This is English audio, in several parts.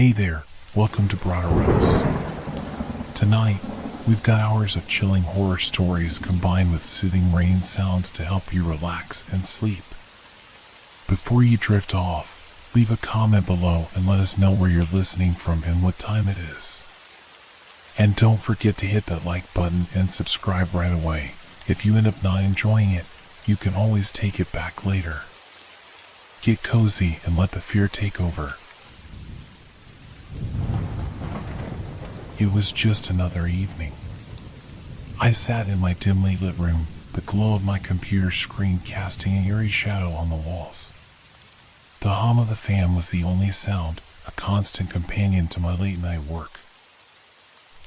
Hey there, welcome to Broderos. Tonight, we've got hours of chilling horror stories combined with soothing rain sounds to help you relax and sleep. Before you drift off, leave a comment below and let us know where you're listening from and what time it is. And don't forget to hit that like button and subscribe right away. If you end up not enjoying it, you can always take it back later. Get cozy and let the fear take over. It was just another evening. I sat in my dimly lit room, the glow of my computer screen casting an eerie shadow on the walls. The hum of the fan was the only sound, a constant companion to my late night work.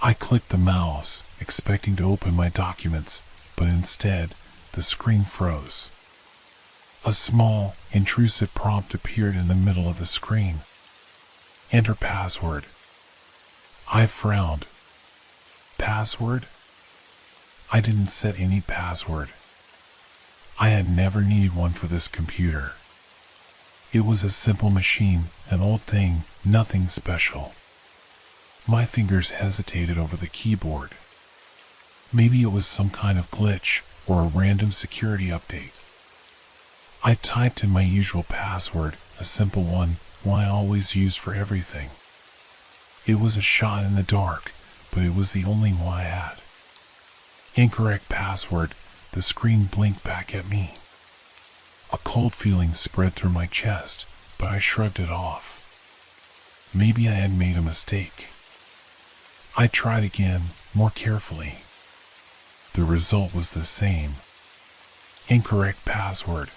I clicked the mouse, expecting to open my documents, but instead, the screen froze. A small, intrusive prompt appeared in the middle of the screen. Enter password. I frowned. Password? I didn't set any password. I had never needed one for this computer. It was a simple machine, an old thing, nothing special. My fingers hesitated over the keyboard. Maybe it was some kind of glitch or a random security update. I typed in my usual password, a simple one I always use for everything. It was a shot in the dark, but it was the only one I had. Incorrect password, the screen blinked back at me. A cold feeling spread through my chest, but I shrugged it off. Maybe I had made a mistake. I tried again, more carefully. The result was the same. Incorrect password.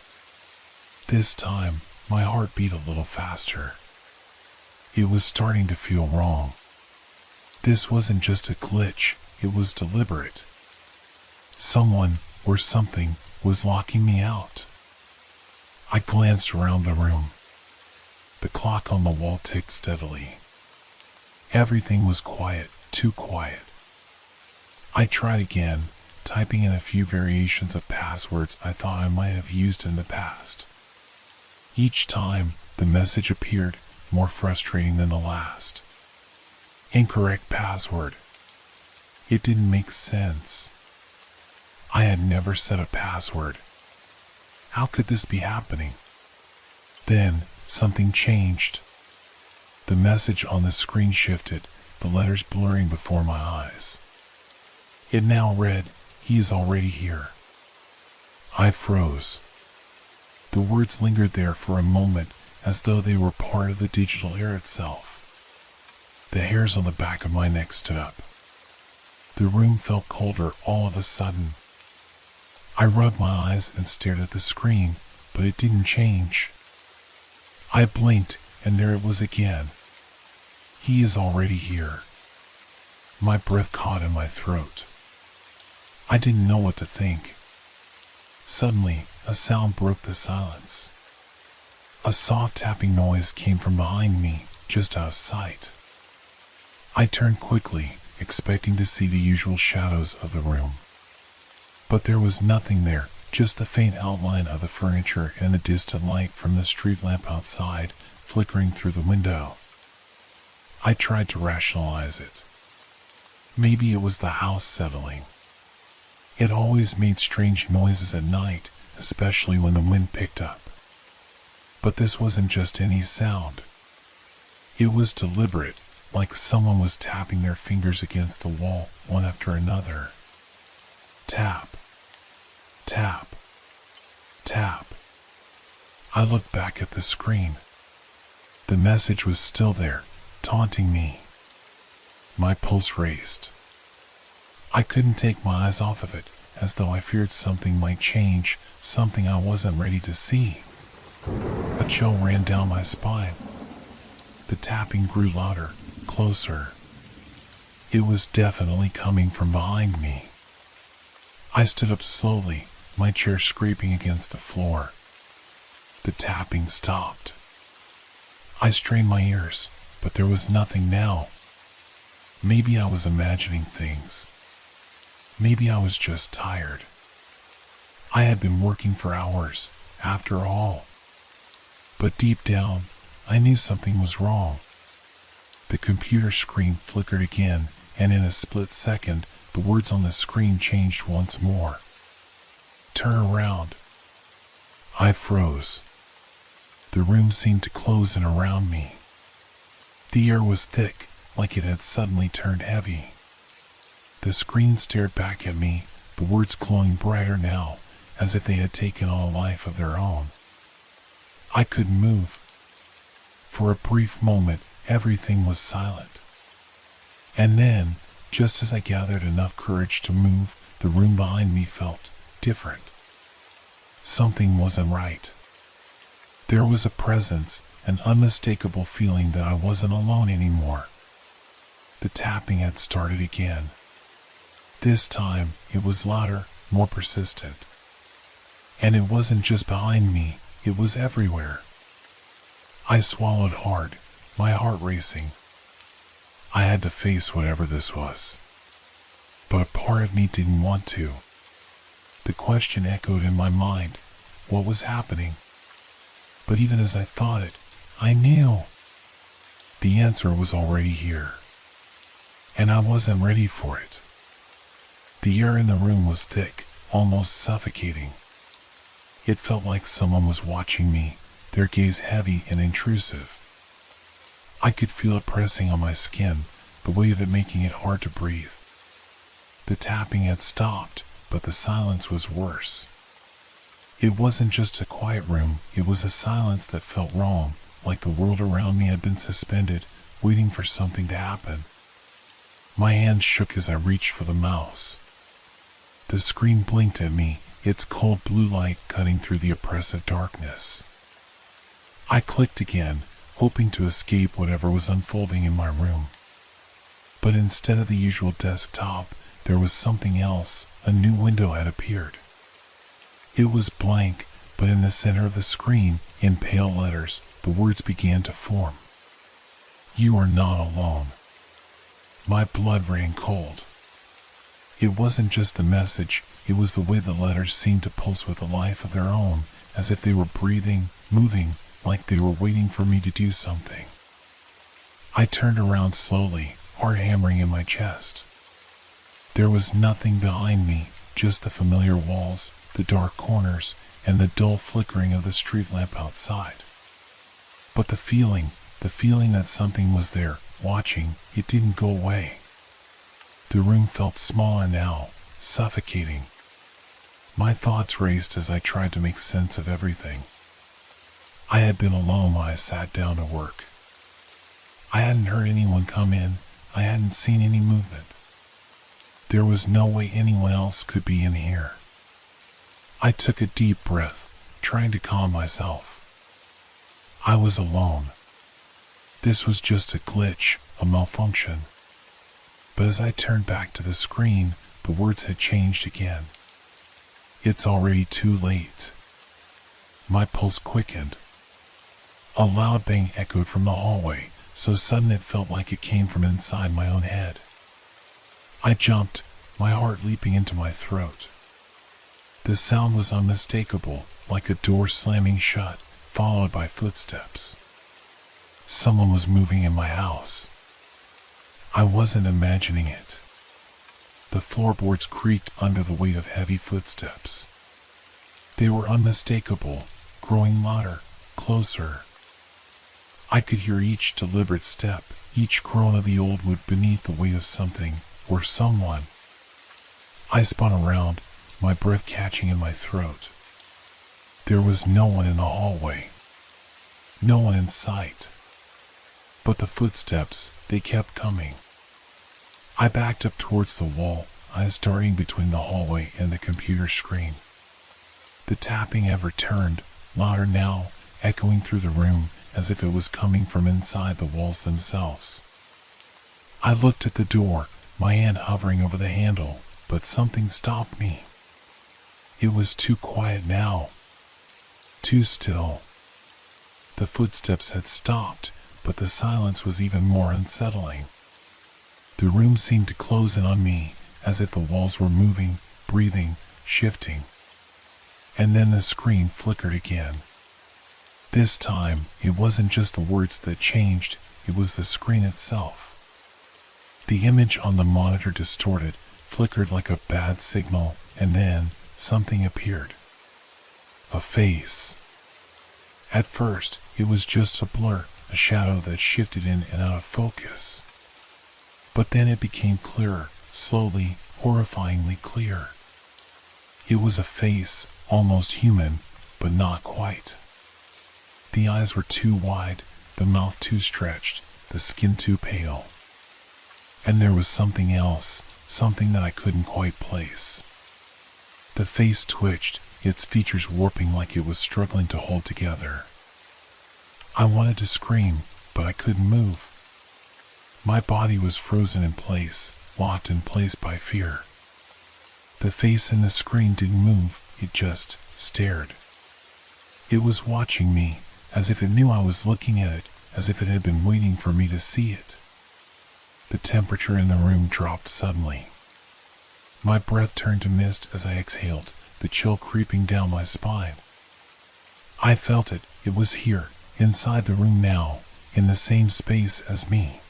This time, my heart beat a little faster. It was starting to feel wrong. This wasn't just a glitch, it was deliberate. Someone, or something, was locking me out. I glanced around the room. The clock on the wall ticked steadily. Everything was quiet, too quiet. I tried again, typing in a few variations of passwords I thought I might have used in the past. Each time, the message appeared, more frustrating than the last. Incorrect password. It didn't make sense. I had never set a password. How could this be happening? Then, something changed. The message on the screen shifted, the letters blurring before my eyes. It now read, "He is already here." I froze. The words lingered there for a moment, as though they were part of the digital air itself. The hairs on the back of my neck stood up. The room felt colder all of a sudden. I rubbed my eyes and stared at the screen, but it didn't change. I blinked, and there it was again. He is already here. My breath caught in my throat. I didn't know what to think. Suddenly, a sound broke the silence. A soft tapping noise came from behind me, just out of sight. I turned quickly, expecting to see the usual shadows of the room. But there was nothing there, just the faint outline of the furniture and the distant light from the street lamp outside, flickering through the window. I tried to rationalize it. Maybe it was the house settling. It always made strange noises at night, especially when the wind picked up. But this wasn't just any sound. It was deliberate, like someone was tapping their fingers against the wall, one after another. Tap. Tap. Tap. I looked back at the screen. The message was still there, taunting me. My pulse raced. I couldn't take my eyes off of it, as though I feared something might change, something I wasn't ready to see. A chill ran down my spine. The tapping grew louder, closer. It was definitely coming from behind me. I stood up slowly, my chair scraping against the floor. The tapping stopped. I strained my ears, but there was nothing now. Maybe I was imagining things. Maybe I was just tired. I had been working for hours, after all. But deep down, I knew something was wrong. The computer screen flickered again, and in a split second, the words on the screen changed once more. Turn around. I froze. The room seemed to close in around me. The air was thick, like it had suddenly turned heavy. The screen stared back at me, the words glowing brighter now, as if they had taken on a life of their own. I couldn't move. For a brief moment, everything was silent. And then, just as I gathered enough courage to move, the room behind me felt different. Something wasn't right. There was a presence, an unmistakable feeling that I wasn't alone anymore. The tapping had started again. This time, it was louder, more persistent. And it wasn't just behind me, it was everywhere. I swallowed hard, my heart racing. I had to face whatever this was. But part of me didn't want to. The question echoed in my mind, what was happening? But even as I thought it, I knew. The answer was already here. And I wasn't ready for it. The air in the room was thick, almost suffocating. It felt like someone was watching me, their gaze heavy and intrusive. I could feel it pressing on my skin, the weight of it making it hard to breathe. The tapping had stopped, but the silence was worse. It wasn't just a quiet room, it was a silence that felt wrong, like the world around me had been suspended, waiting for something to happen. My hand shook as I reached for the mouse. The screen blinked at me, its cold blue light cutting through the oppressive darkness. I clicked again, hoping to escape whatever was unfolding in my room. But instead of the usual desktop, there was something else. A new window had appeared. It was blank, but in the center of the screen, in pale letters, the words began to form. You are not alone. My blood ran cold. It wasn't just a message, it was the way the letters seemed to pulse with a life of their own, as if they were breathing, moving, like they were waiting for me to do something. I turned around slowly, heart hammering in my chest. There was nothing behind me, just the familiar walls, the dark corners, and the dull flickering of the street lamp outside. But the feeling that something was there, watching, it didn't go away. The room felt smaller now, suffocating. My thoughts raced as I tried to make sense of everything. I had been alone when I sat down to work. I hadn't heard anyone come in, I hadn't seen any movement. There was no way anyone else could be in here. I took a deep breath, trying to calm myself. I was alone. This was just a glitch, a malfunction. But as I turned back to the screen, the words had changed again. It's already too late. My pulse quickened. A loud bang echoed from the hallway, so sudden it felt like it came from inside my own head. I jumped, my heart leaping into my throat. The sound was unmistakable, like a door slamming shut, followed by footsteps. Someone was moving in my house. I wasn't imagining it. The floorboards creaked under the weight of heavy footsteps. They were unmistakable, growing louder, closer. I could hear each deliberate step, each groan of the old wood beneath the weight of something, or someone. I spun around, my breath catching in my throat. There was no one in the hallway. No one in sight. But the footsteps, they kept coming. I backed up towards the wall, eyes darting between the hallway and the computer screen. The tapping ever turned, louder now, echoing through the room as if it was coming from inside the walls themselves. I looked at the door, my hand hovering over the handle, but something stopped me. It was too quiet now. Too still. The footsteps had stopped, but the silence was even more unsettling. The room seemed to close in on me, as if the walls were moving, breathing, shifting. And then the screen flickered again. This time, it wasn't just the words that changed, it was the screen itself. The image on the monitor distorted, flickered like a bad signal, and then something appeared. A face. At first, it was just a blur, a shadow that shifted in and out of focus. But then it became clearer, slowly, horrifyingly clear. It was a face, almost human, but not quite. The eyes were too wide, the mouth too stretched, the skin too pale. And there was something else, something that I couldn't quite place. The face twitched, its features warping like it was struggling to hold together. I wanted to scream, but I couldn't move. My body was frozen in place, locked in place by fear. The face in the screen didn't move, it just stared. It was watching me, as if it knew I was looking at it, as if it had been waiting for me to see it. The temperature in the room dropped suddenly. My breath turned to mist as I exhaled, the chill creeping down my spine. I felt it, it was here, inside the room now, in the same space as me.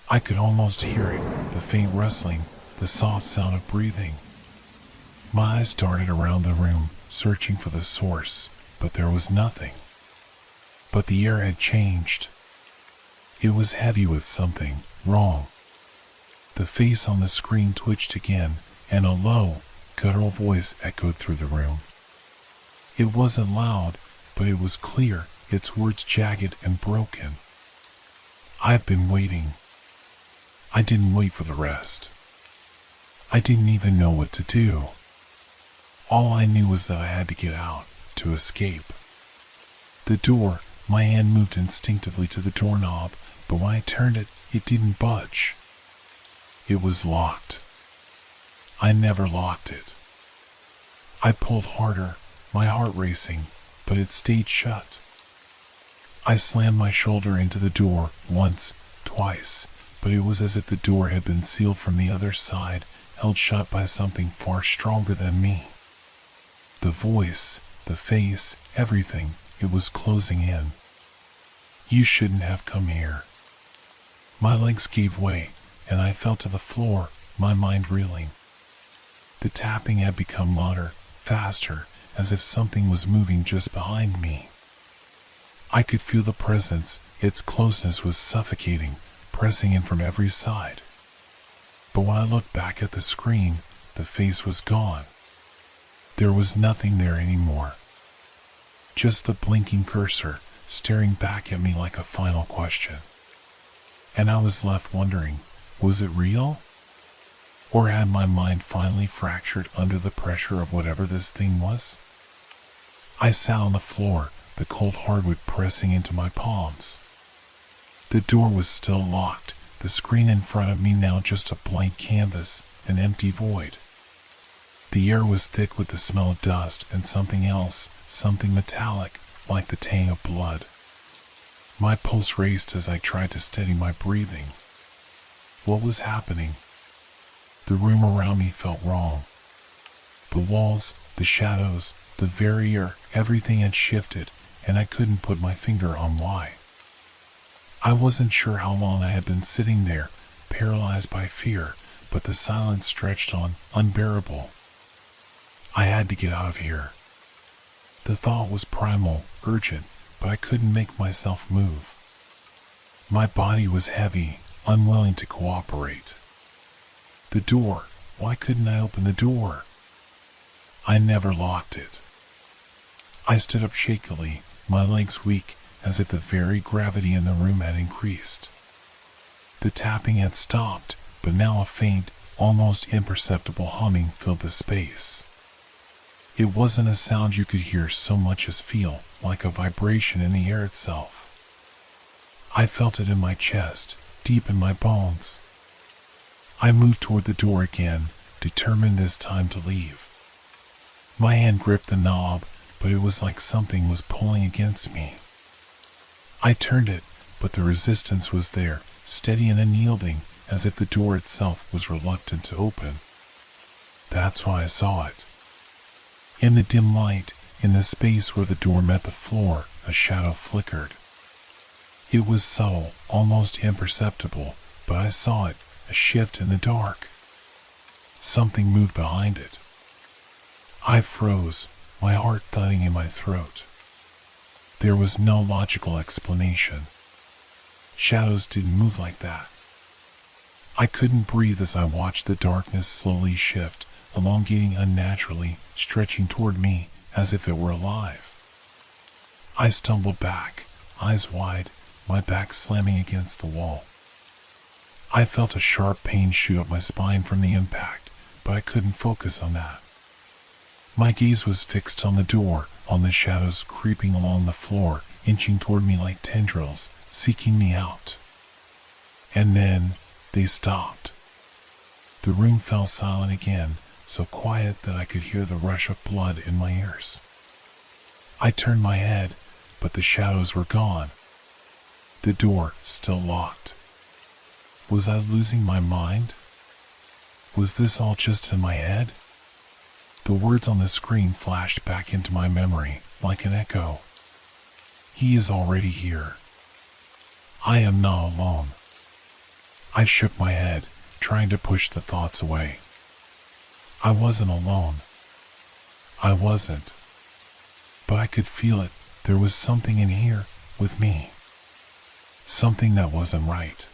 I could almost hear it, the faint rustling, the soft sound of breathing. My eyes darted around the room, searching for the source, but there was nothing. But the air had changed. It was heavy with something wrong. The face on the screen twitched again, and a low, guttural voice echoed through the room. It wasn't loud, but it was clear, its words jagged and broken. I've been waiting. I didn't wait for the rest. I didn't even know what to do. All I knew was that I had to get out, to escape. The door, my hand moved instinctively to the doorknob, but when I turned it, it didn't budge. It was locked. I never locked it. I pulled harder, my heart racing, but it stayed shut. I slammed my shoulder into the door once, twice, but it was as if the door had been sealed from the other side, held shut by something far stronger than me. The voice, the face, everything, it was closing in. You shouldn't have come here. My legs gave way, and I fell to the floor, my mind reeling. The tapping had become louder, faster, as if something was moving just behind me. I could feel the presence, its closeness was suffocating, pressing in from every side. But when I looked back at the screen, the face was gone. There was nothing there anymore. Just the blinking cursor, staring back at me like a final question. And I was left wondering, was it real? Or had my mind finally fractured under the pressure of whatever this thing was? I sat on the floor, the cold hardwood pressing into my palms. The door was still locked, the screen in front of me now just a blank canvas, an empty void. The air was thick with the smell of dust and something else, something metallic, like the tang of blood. My pulse raced as I tried to steady my breathing. What was happening? The room around me felt wrong. The walls, the shadows, the very air, everything had shifted, and I couldn't put my finger on why. I wasn't sure how long I had been sitting there, paralyzed by fear, but the silence stretched on, unbearable. I had to get out of here. The thought was primal, urgent, but I couldn't make myself move. My body was heavy, unwilling to cooperate. The door, why couldn't I open the door? I never locked it. I stood up shakily, my legs weak, as if the very gravity in the room had increased. The tapping had stopped, but now a faint, almost imperceptible humming filled the space. It wasn't a sound you could hear so much as feel, like a vibration in the air itself. I felt it in my chest, deep in my bones. I moved toward the door again, determined this time to leave. My hand gripped the knob, but it was like something was pulling against me. I turned it, but the resistance was there, steady and unyielding, as if the door itself was reluctant to open. That's why I saw it. In the dim light, in the space where the door met the floor, a shadow flickered. It was subtle, almost imperceptible, but I saw it, a shift in the dark. Something moved behind it. I froze, my heart thudding in my throat. There was no logical explanation. Shadows didn't move like that. I couldn't breathe as I watched the darkness slowly shift, elongating unnaturally, stretching toward me as if it were alive. I stumbled back, eyes wide, my back slamming against the wall. I felt a sharp pain shoot up my spine from the impact, but I couldn't focus on that. My gaze was fixed on the door, on the shadows creeping along the floor, inching toward me like tendrils, seeking me out. And then they stopped. The room fell silent again, so quiet that I could hear the rush of blood in my ears. I turned my head, but the shadows were gone. The door still locked. Was I losing my mind? Was this all just in my head? The words on the screen flashed back into my memory like an echo. He is already here. I am not alone. I shook my head, trying to push the thoughts away. I wasn't alone. I wasn't. But I could feel it. There was something in here with me. Something that wasn't right.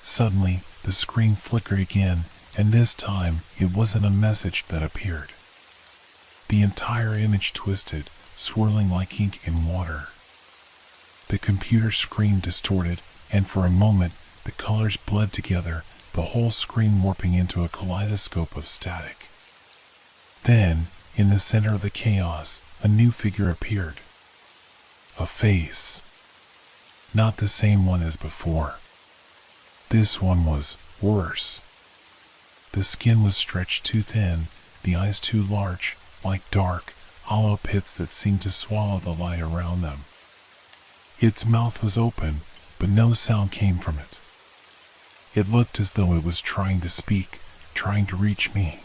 Suddenly, the screen flickered again, and this time it wasn't a message that appeared. The entire image twisted, swirling like ink in water. The computer screen distorted, and for a moment the colors bled together, the whole screen warping into a kaleidoscope of static. Then, in the center of the chaos, a new figure appeared. A face. Not the same one as before. This one was worse. The skin was stretched too thin, the eyes too large, like dark, hollow pits that seemed to swallow the light around them. Its mouth was open, but no sound came from it. It looked as though it was trying to speak, trying to reach me.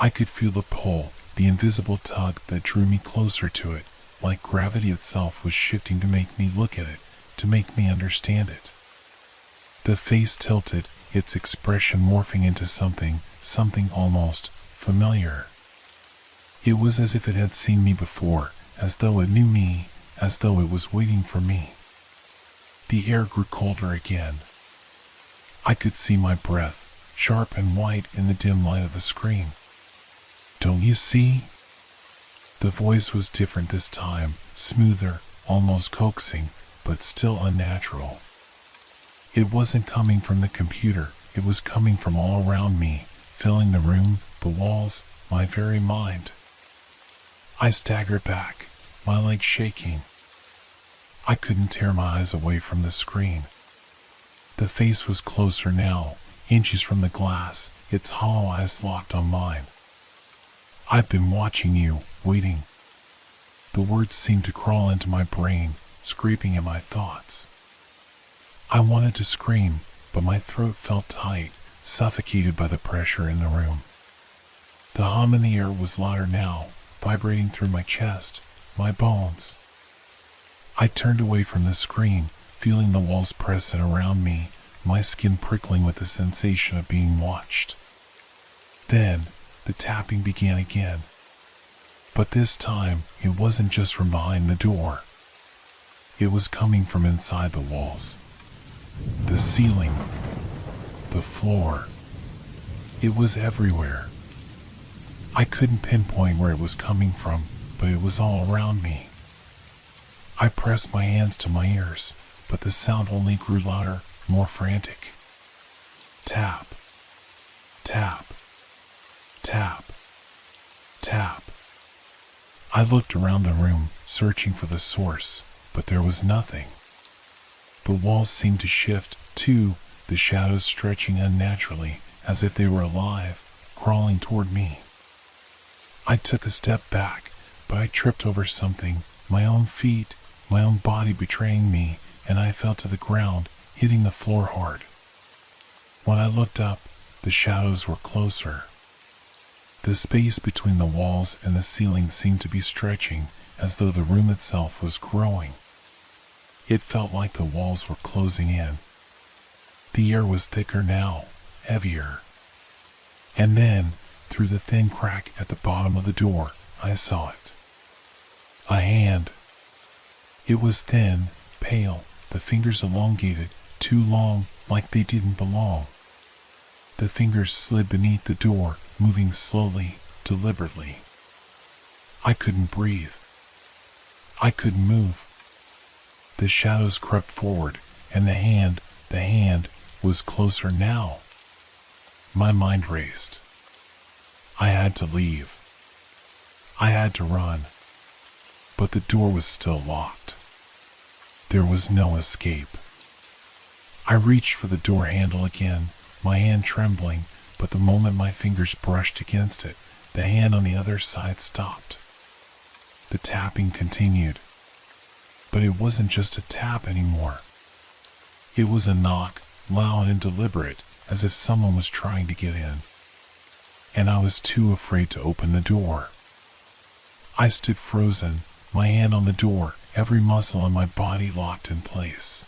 I could feel the pull, the invisible tug that drew me closer to it, like gravity itself was shifting to make me look at it, to make me understand it. The face tilted, its expression morphing into something almost familiar. It was as if it had seen me before, as though it knew me, as though it was waiting for me. The air grew colder again. I could see my breath, sharp and white in the dim light of the screen. Don't you see? The voice was different this time, smoother, almost coaxing, but still unnatural. It wasn't coming from the computer, it was coming from all around me, filling the room, the walls, my very mind. I staggered back, my legs shaking. I couldn't tear my eyes away from the screen. The face was closer now, inches from the glass, its hollow eyes locked on mine. I've been watching you, waiting. The words seemed to crawl into my brain, scraping at my thoughts. I wanted to scream, but my throat felt tight, suffocated by the pressure in the room. The hum in the air was louder now, vibrating through my chest, my bones. I turned away from the screen, feeling the walls press in around me, my skin prickling with the sensation of being watched. Then, the tapping began again. But this time, it wasn't just from behind the door. It was coming from inside the walls. The ceiling. The floor. It was everywhere. I couldn't pinpoint where it was coming from, but it was all around me. I pressed my hands to my ears, but the sound only grew louder, more frantic. Tap. Tap. Tap. Tap. I looked around the room, searching for the source, but there was nothing. The walls seemed to shift, too, the shadows stretching unnaturally, as if they were alive, crawling toward me. I took a step back, but I tripped over something, my own feet, my own body betraying me, and I fell to the ground, hitting the floor hard. When I looked up, the shadows were closer. The space between the walls and the ceiling seemed to be stretching, as though the room itself was growing. It felt like the walls were closing in. The air was thicker now, heavier. And then, through the thin crack at the bottom of the door, I saw it. A hand. It was thin, pale, the fingers elongated, too long, like they didn't belong. The fingers slid beneath the door, moving slowly, deliberately. I couldn't breathe. I couldn't move. The shadows crept forward, and the hand was closer now. My mind raced. I had to leave. I had to run. But the door was still locked. There was no escape. I reached for the door handle again, my hand trembling, but the moment my fingers brushed against it, the hand on the other side stopped. The tapping continued. But it wasn't just a tap anymore. It was a knock, loud and deliberate, as if someone was trying to get in. And I was too afraid to open the door. I stood frozen, my hand on the door, every muscle in my body locked in place.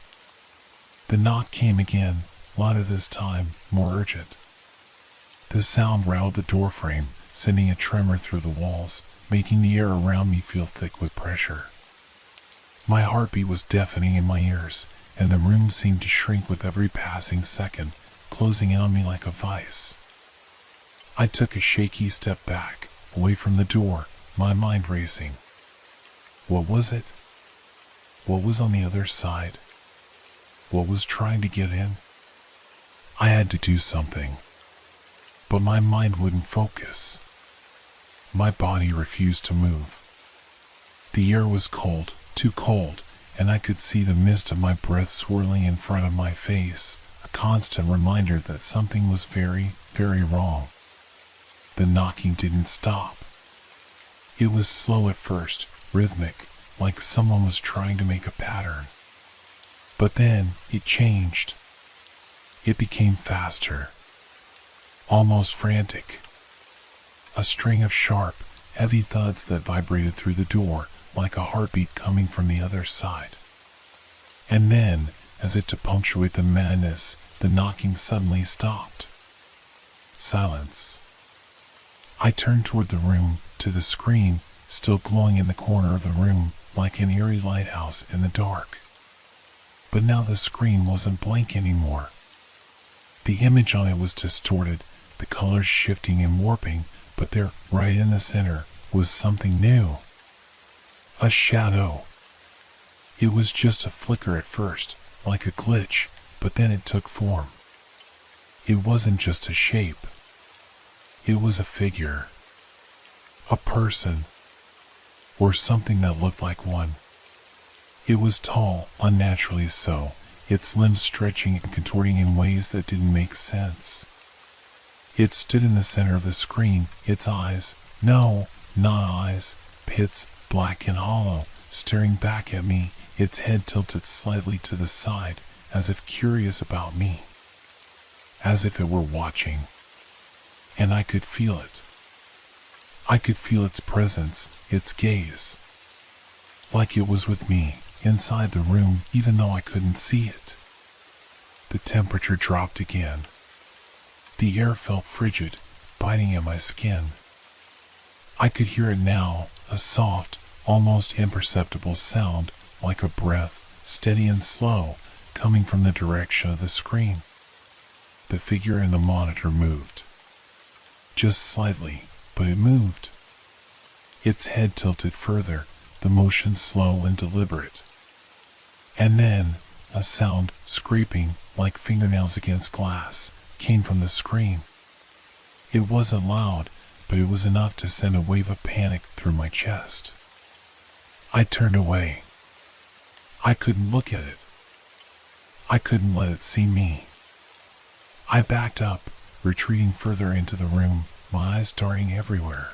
The knock came again, louder this time, more urgent. The sound rattled the doorframe, sending a tremor through the walls, making the air around me feel thick with pressure. My heartbeat was deafening in my ears, and the room seemed to shrink with every passing second, closing in on me like a vice. I took a shaky step back, away from the door, my mind racing. What was it? What was on the other side? What was trying to get in? I had to do something. But my mind wouldn't focus. My body refused to move. The air was cold, too cold, and I could see the mist of my breath swirling in front of my face, a constant reminder that something was very, very wrong. The knocking didn't stop. It was slow at first, rhythmic, like someone was trying to make a pattern. But then it changed. It became faster, almost frantic. A string of sharp, heavy thuds that vibrated through the door like a heartbeat coming from the other side. And then, as if to punctuate the madness, the knocking suddenly stopped. Silence. I turned toward the room, to the screen, still glowing in the corner of the room, like an eerie lighthouse in the dark. But now the screen wasn't blank anymore. The image on it was distorted, the colors shifting and warping, but there, right in the center, was something new. A shadow. It was just a flicker at first, like a glitch, but then it took form. It wasn't just a shape. It was a figure. A person. Or something that looked like one. It was tall, unnaturally so, its limbs stretching and contorting in ways that didn't make sense. It stood in the center of the screen, its eyes, no, not eyes, pits, black and hollow, staring back at me, its head tilted slightly to the side, as if curious about me. As if it were watching. And I could feel it. I could feel its presence, its gaze. Like it was with me, inside the room, even though I couldn't see it. The temperature dropped again. The air felt frigid, biting at my skin. I could hear it now, a soft, almost imperceptible sound, like a breath, steady and slow, coming from the direction of the screen. The figure in the monitor moved. Just slightly, but it moved. Its head tilted further, the motion slow and deliberate. And then, a sound, scraping, like fingernails against glass, came from the screen. It wasn't loud, but it was enough to send a wave of panic through my chest. I turned away. I couldn't look at it. I couldn't let it see me. I backed up, retreating further into the room, my eyes darting everywhere.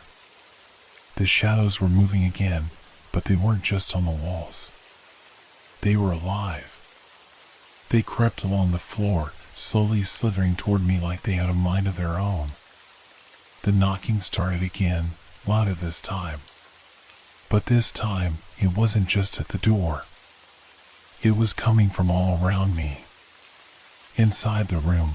The shadows were moving again, but they weren't just on the walls. They were alive. They crept along the floor, slowly slithering toward me like they had a mind of their own. The knocking started again, louder this time. But this time, it wasn't just at the door. It was coming from all around me. Inside the room,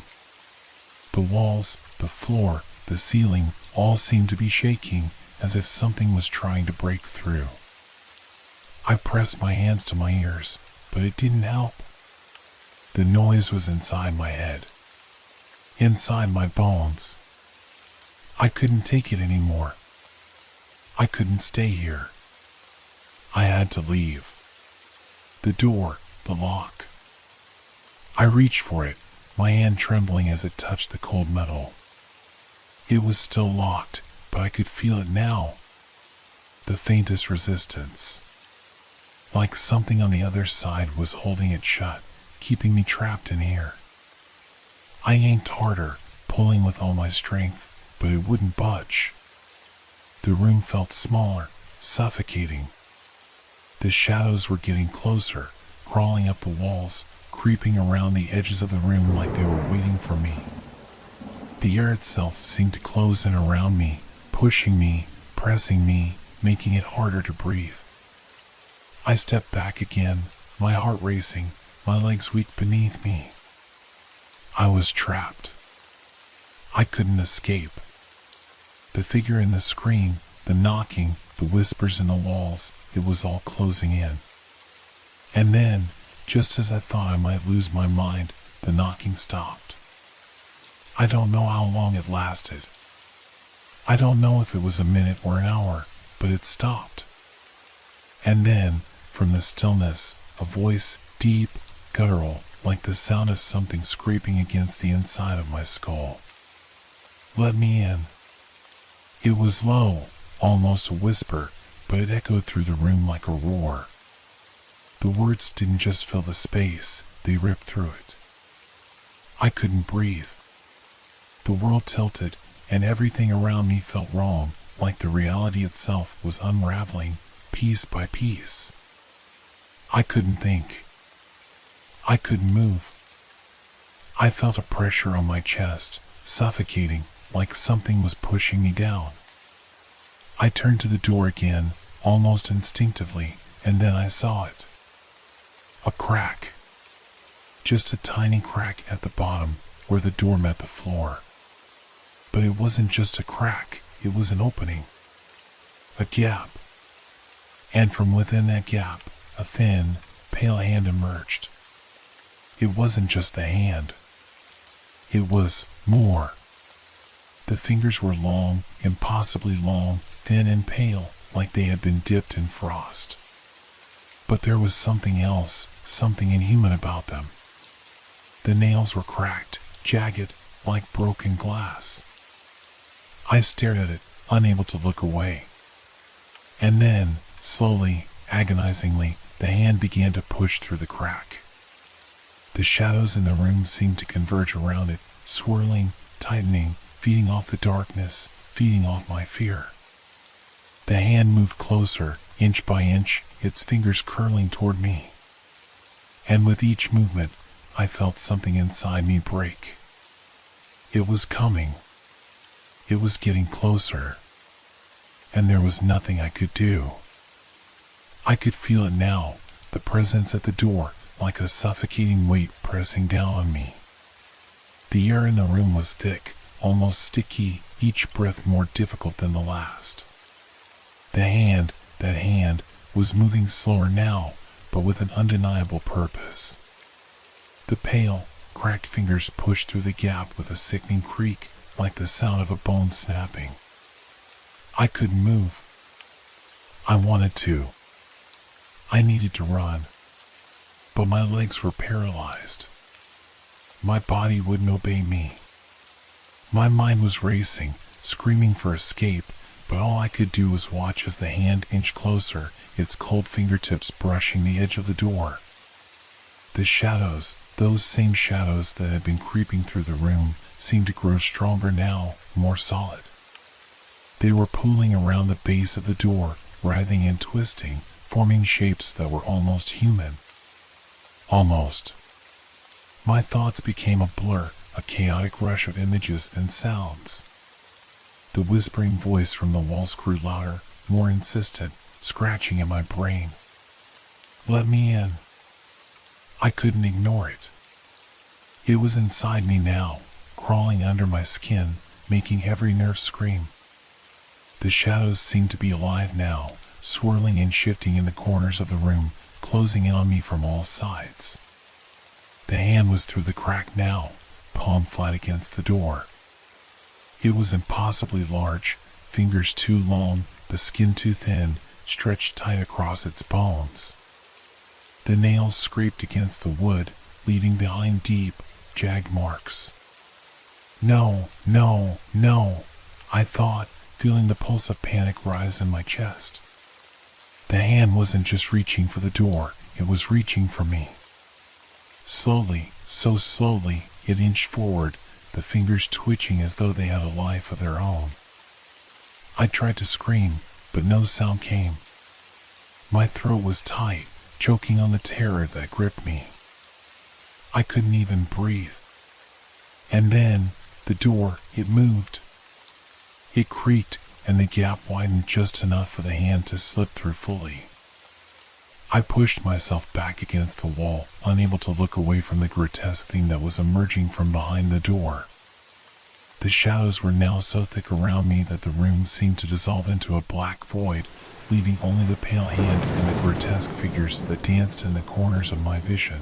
the walls, the floor, the ceiling, all seemed to be shaking as if something was trying to break through. I pressed my hands to my ears, but it didn't help. The noise was inside my head, inside my bones. I couldn't take it anymore. I couldn't stay here. I had to leave. The door, the lock. I reached for it, my hand trembling as it touched the cold metal. It was still locked, but I could feel it now. The faintest resistance. Like something on the other side was holding it shut, keeping me trapped in here. I yanked harder, pulling with all my strength, but it wouldn't budge. The room felt smaller, suffocating. The shadows were getting closer, crawling up the walls, creeping around the edges of the room like they were waiting for me. The air itself seemed to close in around me, pushing me, pressing me, making it harder to breathe. I stepped back again, my heart racing, my legs weak beneath me. I was trapped. I couldn't escape. The figure in the screen, the knocking, the whispers in the walls, it was all closing in. And then, just as I thought I might lose my mind, the knocking stopped. I don't know how long it lasted. I don't know if it was a minute or an hour, but it stopped. And then, from the stillness, a voice, deep, guttural, like the sound of something scraping against the inside of my skull. "Let me in." It was low, almost a whisper, but it echoed through the room like a roar. The words didn't just fill the space, they ripped through it. I couldn't breathe. The world tilted, and everything around me felt wrong, like the reality itself was unraveling, piece by piece. I couldn't think. I couldn't move. I felt a pressure on my chest, suffocating, like something was pushing me down. I turned to the door again, almost instinctively, and then I saw it. A crack. Just a tiny crack at the bottom, where the door met the floor. But it wasn't just a crack, it was an opening. A gap. And from within that gap, a thin, pale hand emerged. It wasn't just the hand. It was more. The fingers were long, impossibly long, thin and pale, like they had been dipped in frost. But there was something else, something inhuman about them. The nails were cracked, jagged, like broken glass. I stared at it, unable to look away. And then, slowly, agonizingly, the hand began to push through the crack. The shadows in the room seemed to converge around it, swirling, tightening, feeding off the darkness, feeding off my fear. The hand moved closer, inch by inch, its fingers curling toward me. And with each movement, I felt something inside me break. It was coming. It was getting closer. And there was nothing I could do. I could feel it now, the presence at the door, like a suffocating weight pressing down on me. The air in the room was thick, almost sticky, each breath more difficult than the last. The hand, that hand, was moving slower now, but with an undeniable purpose. The pale, cracked fingers pushed through the gap with a sickening creak, like the sound of a bone snapping. I couldn't move. I wanted to. I needed to run. But my legs were paralyzed. My body wouldn't obey me. My mind was racing, screaming for escape, but all I could do was watch as the hand inched closer, its cold fingertips brushing the edge of the door. The shadows, those same shadows that had been creeping through the room, seemed to grow stronger now, more solid. They were pooling around the base of the door, writhing and twisting, forming shapes that were almost human. Almost. My thoughts became a blur, a chaotic rush of images and sounds. The whispering voice from the walls grew louder, more insistent, scratching in my brain. "Let me in. I couldn't ignore it. It was inside me now, crawling under my skin, making every nerve scream. The shadows seemed to be alive now, swirling and shifting in the corners of the room, closing in on me from all sides. The hand was through the crack now, palm flat against the door. It was impossibly large, fingers too long, the skin too thin, stretched tight across its bones. The nails scraped against the wood, leaving behind deep, jagged marks. No, no, no, I thought, feeling the pulse of panic rise in my chest. The hand wasn't just reaching for the door, it was reaching for me. Slowly, so slowly, it inched forward, the fingers twitching as though they had a life of their own. I tried to scream, but no sound came. My throat was tight, choking on the terror that gripped me. I couldn't even breathe. And then, the door, it moved. It creaked, and the gap widened just enough for the hand to slip through fully. I pushed myself back against the wall, unable to look away from the grotesque thing that was emerging from behind the door. The shadows were now so thick around me that the room seemed to dissolve into a black void, leaving only the pale hand and the grotesque figures that danced in the corners of my vision.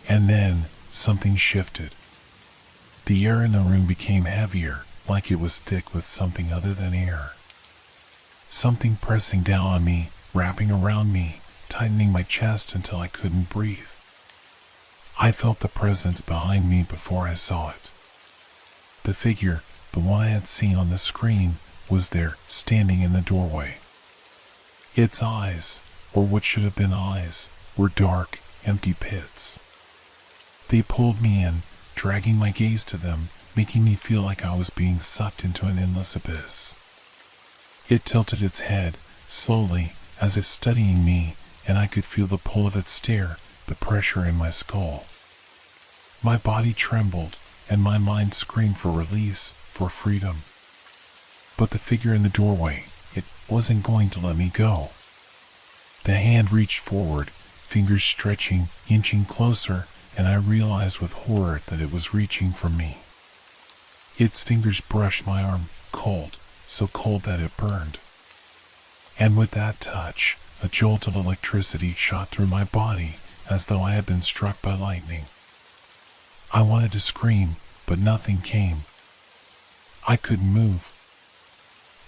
And then, something shifted. The air in the room became heavier, like it was thick with something other than air. Something pressing down on me, wrapping around me, tightening my chest until I couldn't breathe. I felt the presence behind me before I saw it. The figure, the one I had seen on the screen, was there, standing in the doorway. Its eyes, or what should have been eyes, were dark, empty pits. They pulled me in, dragging my gaze to them, making me feel like I was being sucked into an endless abyss. It tilted its head, slowly, as if studying me, and I could feel the pull of its stare, the pressure in my skull. My body trembled, and my mind screamed for release, for freedom. But the figure in the doorway, it wasn't going to let me go. The hand reached forward, fingers stretching, inching closer, and I realized with horror that it was reaching for me. Its fingers brushed my arm, cold, so cold that it burned. And with that touch, a jolt of electricity shot through my body as though I had been struck by lightning. I wanted to scream, but nothing came. I couldn't move.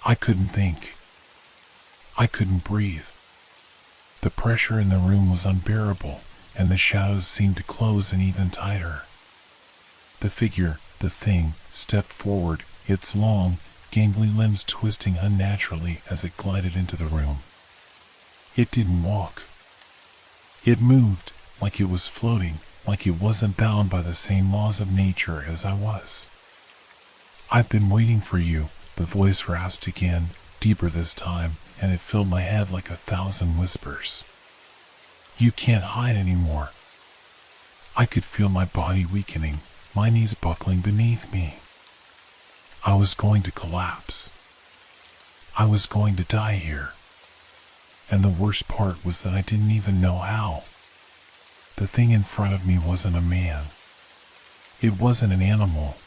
I couldn't think. I couldn't breathe. The pressure in the room was unbearable, and the shadows seemed to close in even tighter. The figure, the thing, stepped forward, its long, gangly limbs twisting unnaturally as it glided into the room. It didn't walk. It moved, like it was floating, like it wasn't bound by the same laws of nature as I was. "I've been waiting for you," the voice rasped again, deeper this time, and it filled my head like 1,000 whispers. "You can't hide anymore." I could feel my body weakening, my knees buckling beneath me. I was going to collapse. I was going to die here. And the worst part was that I didn't even know how. The thing in front of me wasn't a man. It wasn't an animal.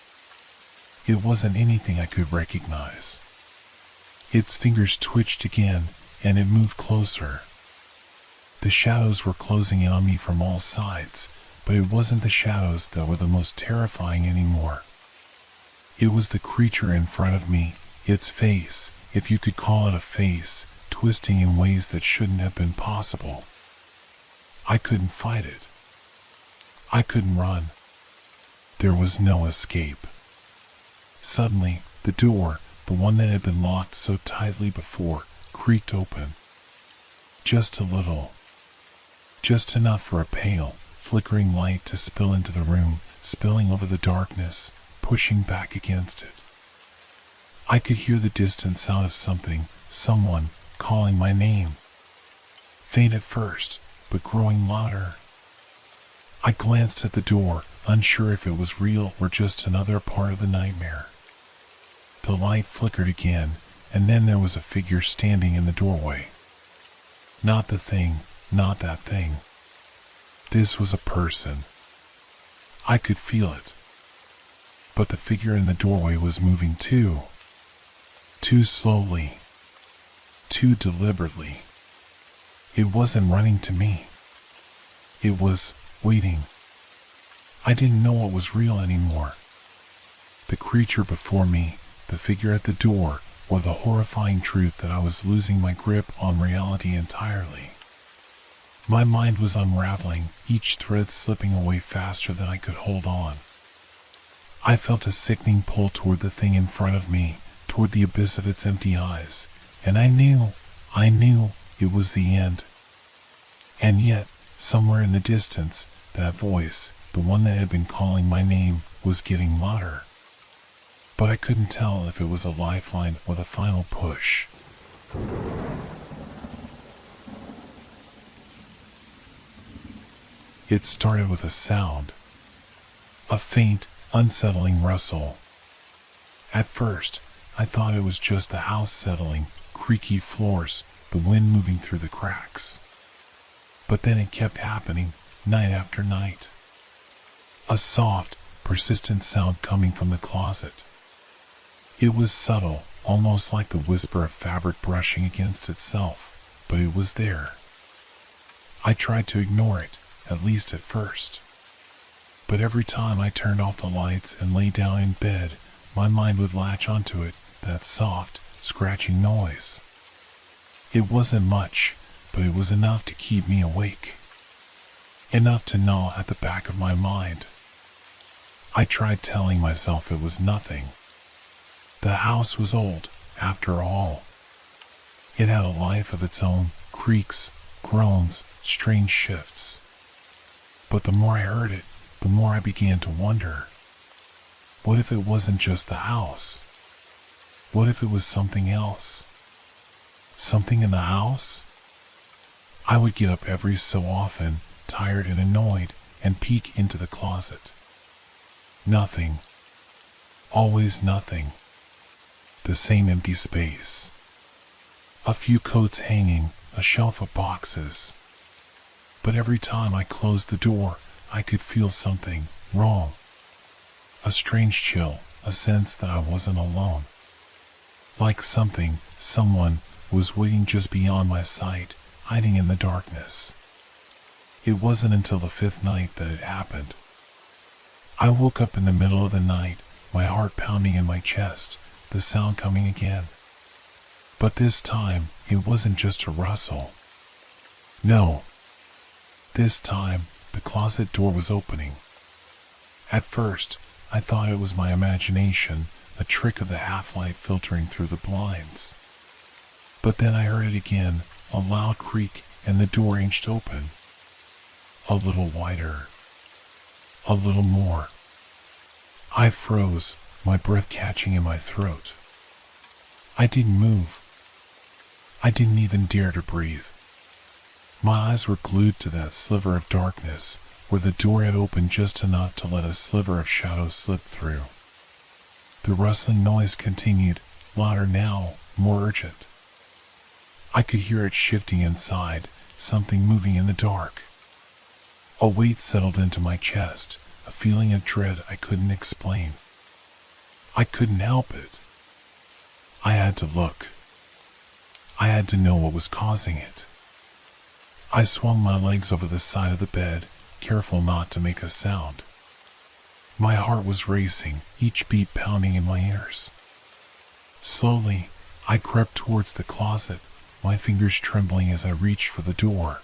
It wasn't anything I could recognize. Its fingers twitched again, and it moved closer. The shadows were closing in on me from all sides, but it wasn't the shadows that were the most terrifying anymore. It was the creature in front of me, its face, if you could call it a face, twisting in ways that shouldn't have been possible. I couldn't fight it. I couldn't run. There was no escape. Suddenly, the door, the one that had been locked so tightly before, creaked open. Just a little. Just enough for a pale, flickering light to spill into the room, spilling over the darkness, pushing back against it. I could hear the distant sound of something, someone, calling my name. Faint at first, but growing louder. I glanced at the door, unsure if it was real or just another part of the nightmare. The light flickered again, and then there was a figure standing in the doorway. Not the thing, not that thing. This was a person. I could feel it. But the figure in the doorway was moving too. Too slowly. Too deliberately. It wasn't running to me. It was waiting. I didn't know it was real anymore. The creature before me, the figure at the door, or the horrifying truth that I was losing my grip on reality entirely. My mind was unraveling, each thread slipping away faster than I could hold on. I felt a sickening pull toward the thing in front of me, toward the abyss of its empty eyes, and I knew it was the end. And yet, somewhere in the distance, that voice, the one that had been calling my name, was getting louder. But I couldn't tell if it was a lifeline or the final push. It started with a sound. A faint, unsettling rustle. At first, I thought it was just the house settling, creaky floors, the wind moving through the cracks. But then it kept happening, night after night. A soft, persistent sound coming from the closet. It was subtle, almost like the whisper of fabric brushing against itself, but it was there. I tried to ignore it, at least at first. But every time I turned off the lights and lay down in bed, my mind would latch onto it, that soft, scratching noise. It wasn't much, but it was enough to keep me awake. Enough to gnaw at the back of my mind. I tried telling myself it was nothing. The house was old, after all. It had a life of its own, creaks, groans, strange shifts. But the more I heard it, the more I began to wonder. What if it wasn't just the house? What if it was something else? Something in the house? I would get up every so often, tired and annoyed, and peek into the closet. Nothing. Always nothing. The same empty space. A few coats hanging, a shelf of boxes. But every time I closed the door, I could feel something wrong. A strange chill, a sense that I wasn't alone. Like someone was waiting just beyond my sight, hiding in the darkness. It wasn't until the 5th night that it happened. I woke up in the middle of the night, my heart pounding in my chest, the sound coming again. But this time, it wasn't just a rustle. No. This time, the closet door was opening. At first, I thought it was my imagination, a trick of the half-light filtering through the blinds. But then I heard it again, a loud creak, and the door inched open. A little wider. A little more. I froze, my breath catching in my throat. I didn't move. I didn't even dare to breathe. My eyes were glued to that sliver of darkness, where the door had opened just enough to let a sliver of shadow slip through. The rustling noise continued, louder now, more urgent. I could hear it shifting inside, something moving in the dark. A weight settled into my chest, a feeling of dread I couldn't explain. I couldn't help it. I had to look. I had to know what was causing it. I swung my legs over the side of the bed, careful not to make a sound. My heart was racing, each beat pounding in my ears. Slowly, I crept towards the closet, my fingers trembling as I reached for the door.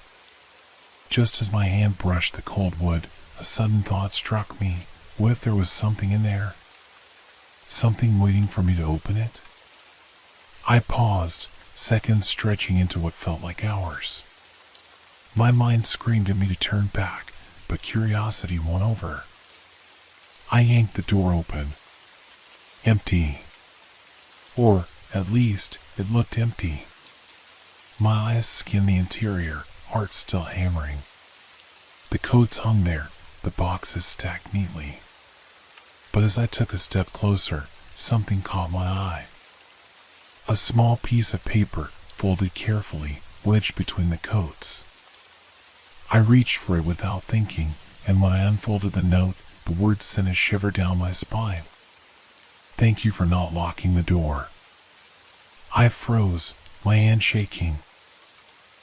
Just as my hand brushed the cold wood, a sudden thought struck me. What if there was something in there? Something waiting for me to open it? I paused, seconds stretching into what felt like hours. My mind screamed at me to turn back, but curiosity won over. I yanked the door open. Empty. Or, at least, it looked empty. My eyes scanned the interior, heart still hammering. The coats hung there, the boxes stacked neatly. But as I took a step closer, something caught my eye. A small piece of paper, folded carefully, wedged between the coats. I reached for it without thinking, and when I unfolded the note, the words sent a shiver down my spine. "Thank you for not locking the door." I froze, my hand shaking.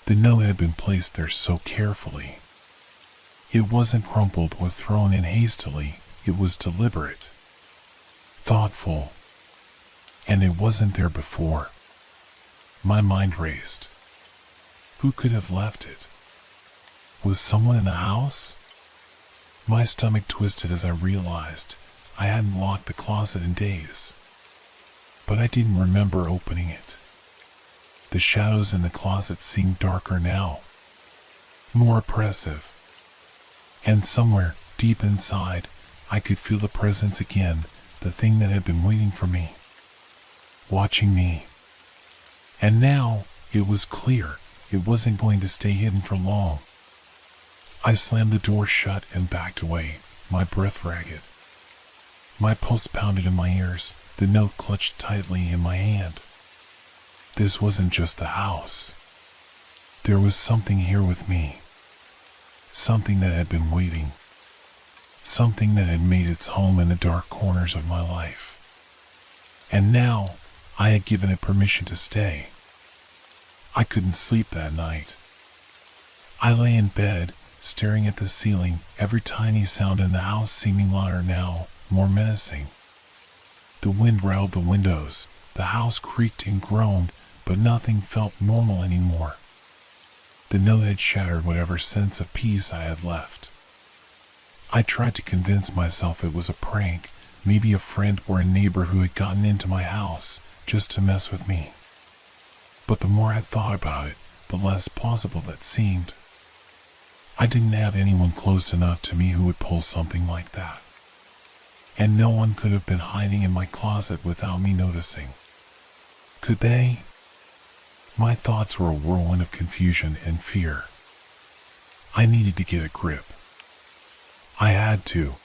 The note had been placed there so carefully. It wasn't crumpled or thrown in hastily, it was deliberate, thoughtful, and it wasn't there before. My mind raced. Who could have left it? Was someone in the house? My stomach twisted as I realized I hadn't locked the closet in days. But I didn't remember opening it. The shadows in the closet seemed darker now, more oppressive. And somewhere, deep inside, I could feel the presence again, the thing that had been waiting for me, watching me. And now, it was clear, it wasn't going to stay hidden for long. I slammed the door shut and backed away, my breath ragged. My pulse pounded in my ears, the note clutched tightly in my hand. This wasn't just the house. There was something here with me. Something that had been waiting. Something that had made its home in the dark corners of my life. And now, I had given it permission to stay. I couldn't sleep that night. I lay in bed, staring at the ceiling, every tiny sound in the house seeming louder now, more menacing. The wind rattled the windows, the house creaked and groaned, but nothing felt normal anymore. The note had shattered whatever sense of peace I had left. I tried to convince myself it was a prank, maybe a friend or a neighbor who had gotten into my house, just to mess with me. But the more I thought about it, the less plausible that seemed. I didn't have anyone close enough to me who would pull something like that. And no one could have been hiding in my closet without me noticing. Could they? My thoughts were a whirlwind of confusion and fear. I needed to get a grip. I had to.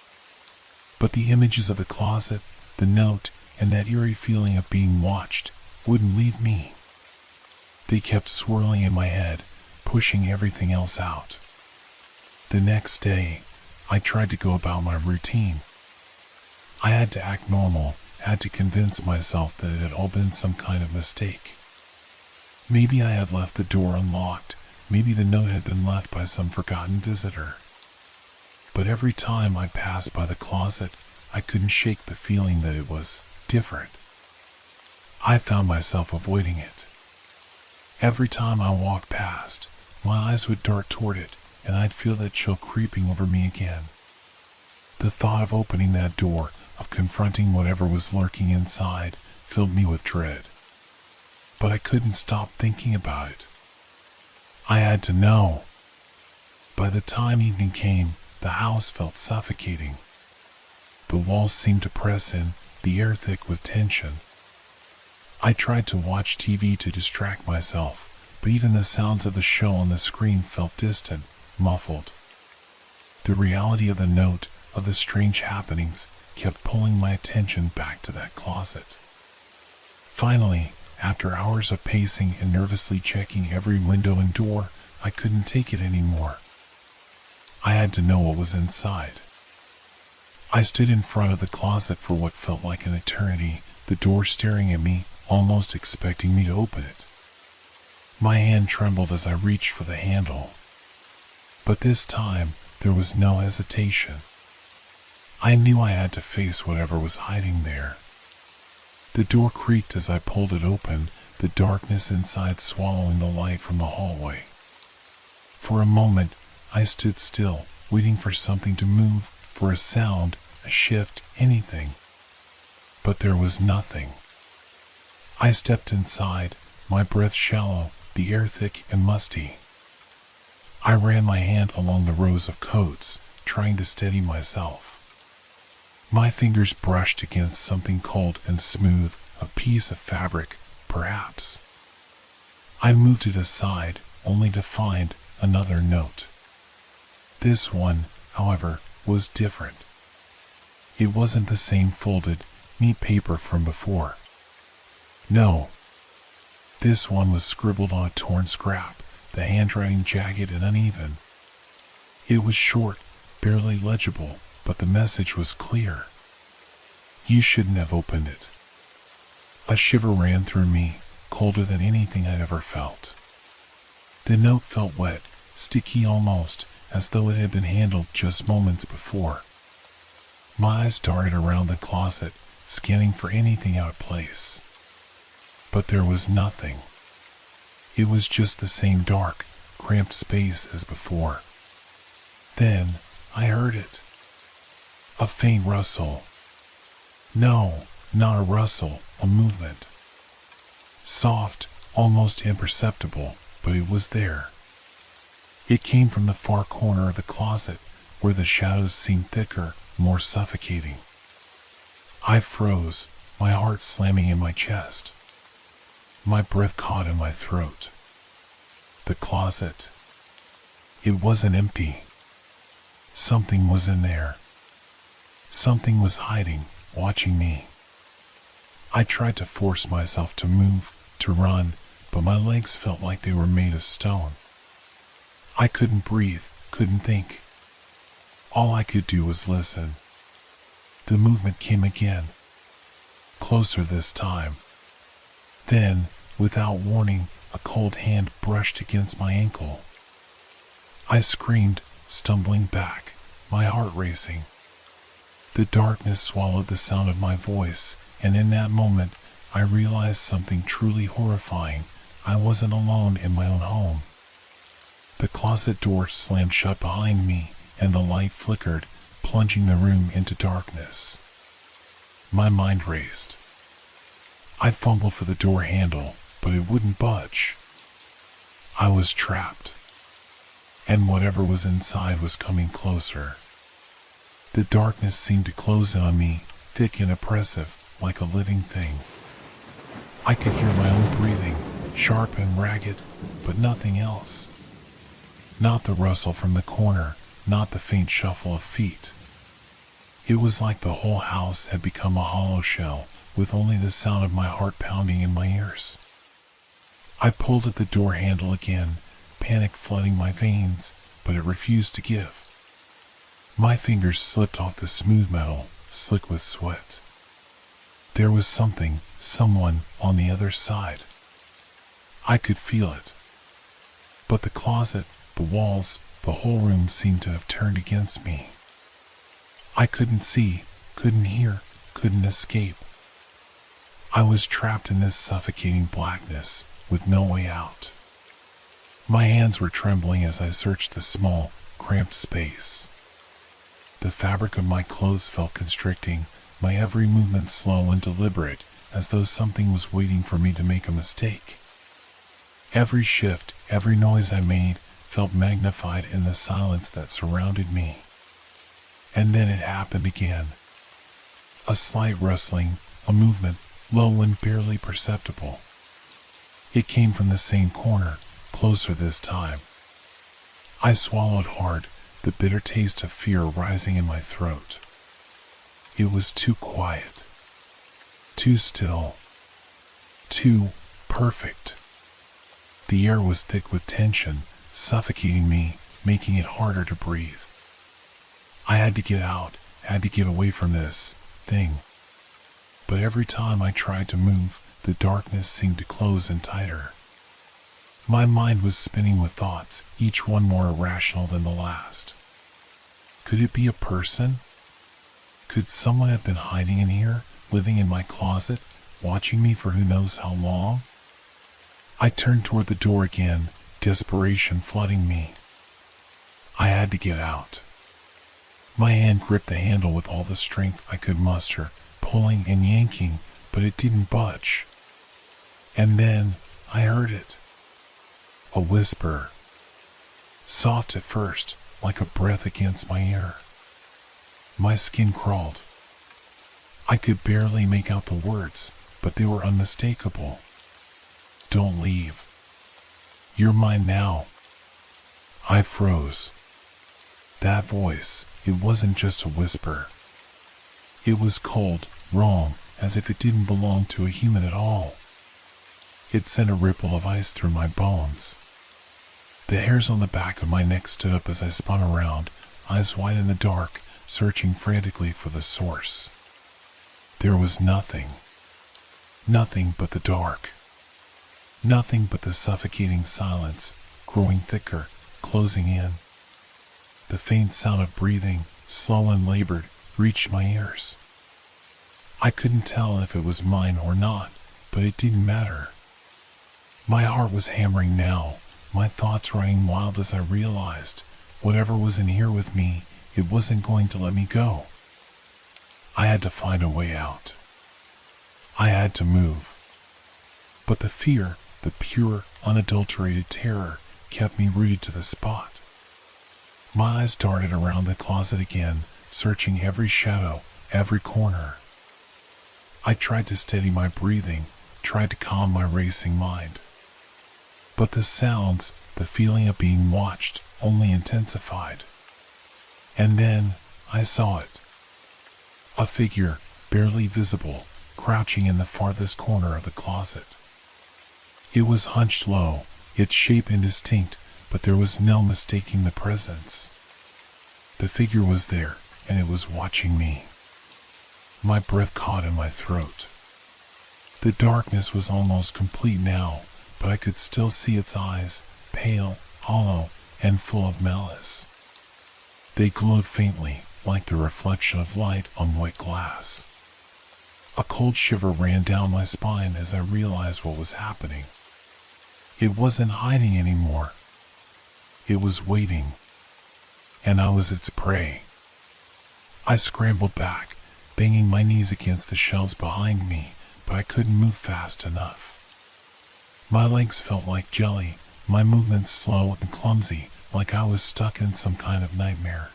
But the images of the closet, the note, and that eerie feeling of being watched wouldn't leave me. They kept swirling in my head, pushing everything else out. The next day, I tried to go about my routine. I had to act normal, had to convince myself that it had all been some kind of mistake. Maybe I had left the door unlocked, maybe the note had been left by some forgotten visitor. But every time I passed by the closet, I couldn't shake the feeling that it was different. I found myself avoiding it. Every time I walked past, my eyes would dart toward it, and I'd feel that chill creeping over me again. The thought of opening that door, of confronting whatever was lurking inside, filled me with dread. But I couldn't stop thinking about it. I had to know. By the time evening came, the house felt suffocating. The walls seemed to press in, the air thick with tension. I tried to watch TV to distract myself, but even the sounds of the show on the screen felt distant, muffled. The reality of the note, of the strange happenings, kept pulling my attention back to that closet. Finally, after hours of pacing and nervously checking every window and door, I couldn't take it anymore. I had to know what was inside. I stood in front of the closet for what felt like an eternity, the door staring at me, almost expecting me to open it. My hand trembled as I reached for the handle. But this time, there was no hesitation. I knew I had to face whatever was hiding there. The door creaked as I pulled it open, the darkness inside swallowing the light from the hallway. For a moment, I stood still, waiting for something to move, for a sound, a shift, anything. But there was nothing. I stepped inside, my breath shallow, the air thick and musty. I ran my hand along the rows of coats, trying to steady myself. My fingers brushed against something cold and smooth, a piece of fabric, perhaps. I moved it aside, only to find another note. This one, however, was different. It wasn't the same folded, neat paper from before. No. This one was scribbled on a torn scrap, the handwriting jagged and uneven. It was short, barely legible, but the message was clear. You shouldn't have opened it. A shiver ran through me, colder than anything I'd ever felt. The note felt wet, sticky almost, as though it had been handled just moments before. My eyes darted around the closet, scanning for anything out of place. But there was nothing. It was just the same dark, cramped space as before. Then I heard it. A faint rustle. No, not a rustle, a movement. Soft, almost imperceptible, but it was there. It came from the far corner of the closet, where the shadows seemed thicker, more suffocating. I froze, my heart slamming in my chest. My breath caught in my throat. The closet. It wasn't empty. Something was in there. Something was hiding, watching me. I tried to force myself to move, to run, but my legs felt like they were made of stone. I couldn't breathe, couldn't think. All I could do was listen. The movement came again. Closer this time. Then, without warning, a cold hand brushed against my ankle. I screamed, stumbling back, my heart racing. The darkness swallowed the sound of my voice, and in that moment, I realized something truly horrifying. I wasn't alone in my own home. The closet door slammed shut behind me, and the light flickered, plunging the room into darkness. My mind raced. I fumbled for the door handle, but it wouldn't budge. I was trapped. And whatever was inside was coming closer. The darkness seemed to close in on me, thick and oppressive, like a living thing. I could hear my own breathing, sharp and ragged, but nothing else. Not the rustle from the corner, not the faint shuffle of feet. It was like the whole house had become a hollow shell, with only the sound of my heart pounding in my ears. I pulled at the door handle again, panic flooding my veins, but it refused to give. My fingers slipped off the smooth metal, slick with sweat. There was something, someone, on the other side. I could feel it. But the closet, the walls, the whole room seemed to have turned against me. I couldn't see, couldn't hear, couldn't escape. I was trapped in this suffocating blackness, with no way out. My hands were trembling as I searched the small, cramped space. The fabric of my clothes felt constricting, my every movement slow and deliberate, as though something was waiting for me to make a mistake. Every shift, every noise I made, felt magnified in the silence that surrounded me. And then it happened again. A slight rustling, a movement, low and barely perceptible. It came from the same corner, closer this time. I swallowed hard, the bitter taste of fear rising in my throat. It was too quiet. Too still. Too perfect. The air was thick with tension, suffocating me, making it harder to breathe. I had to get out, had to get away from this thing. But every time I tried to move, the darkness seemed to close in tighter. My mind was spinning with thoughts, each one more irrational than the last. Could it be a person? Could someone have been hiding in here, living in my closet, watching me for who knows how long? I turned toward the door again, desperation flooding me. I had to get out. My hand gripped the handle with all the strength I could muster, pulling and yanking, but it didn't budge. And then I heard it. A whisper. Soft at first, like a breath against my ear. My skin crawled. I could barely make out the words, but they were unmistakable. Don't leave. You're mine now. I froze. That voice, it wasn't just a whisper. It was cold, wrong, as if it didn't belong to a human at all. It sent a ripple of ice through my bones. The hairs on the back of my neck stood up as I spun around, eyes wide in the dark, searching frantically for the source. There was nothing. Nothing but the dark. Nothing but the suffocating silence, growing thicker, closing in. The faint sound of breathing, slow and labored, reached my ears. I couldn't tell if it was mine or not, but it didn't matter. My heart was hammering now, my thoughts running wild as I realized, whatever was in here with me, it wasn't going to let me go. I had to find a way out. I had to move. But the fear, the pure, unadulterated terror, kept me rooted to the spot. My eyes darted around the closet again, searching every shadow, every corner. I tried to steady my breathing, tried to calm my racing mind. But the sounds, the feeling of being watched, only intensified. And then, I saw it. A figure, barely visible, crouching in the farthest corner of the closet. It was hunched low, its shape indistinct, but there was no mistaking the presence. The figure was there, and it was watching me. My breath caught in my throat. The darkness was almost complete now, but I could still see its eyes, pale, hollow, and full of malice. They glowed faintly, like the reflection of light on white glass. A cold shiver ran down my spine as I realized what was happening. It wasn't hiding anymore. It was waiting. And I was its prey. I scrambled back, banging my knees against the shelves behind me, but I couldn't move fast enough. My legs felt like jelly, my movements slow and clumsy, like I was stuck in some kind of nightmare.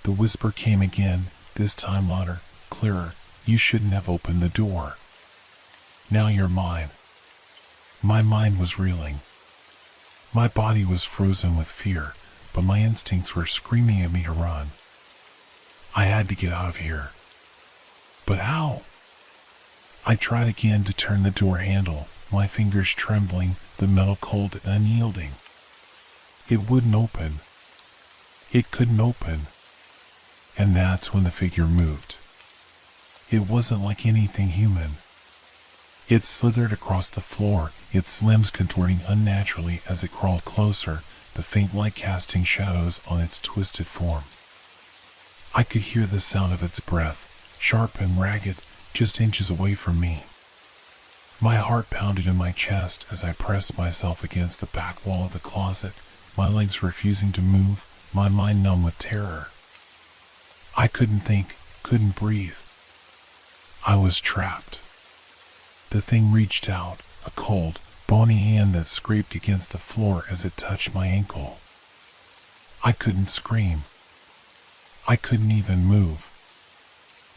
The whisper came again, this time louder, clearer. You shouldn't have opened the door. Now you're mine. My mind was reeling. My body was frozen with fear, but my instincts were screaming at me to run. I had to get out of here. But how? I tried again to turn the door handle, my fingers trembling, the metal cold and unyielding. It wouldn't open. It couldn't open. And that's when the figure moved. It wasn't like anything human. It slithered across the floor, its limbs contorting unnaturally as it crawled closer, the faint light casting shadows on its twisted form. I could hear the sound of its breath, sharp and ragged, just inches away from me. My heart pounded in my chest as I pressed myself against the back wall of the closet, my legs refusing to move, my mind numb with terror. I couldn't think, couldn't breathe. I was trapped. The thing reached out, a cold, bony hand that scraped against the floor as it touched my ankle. I couldn't scream. I couldn't even move.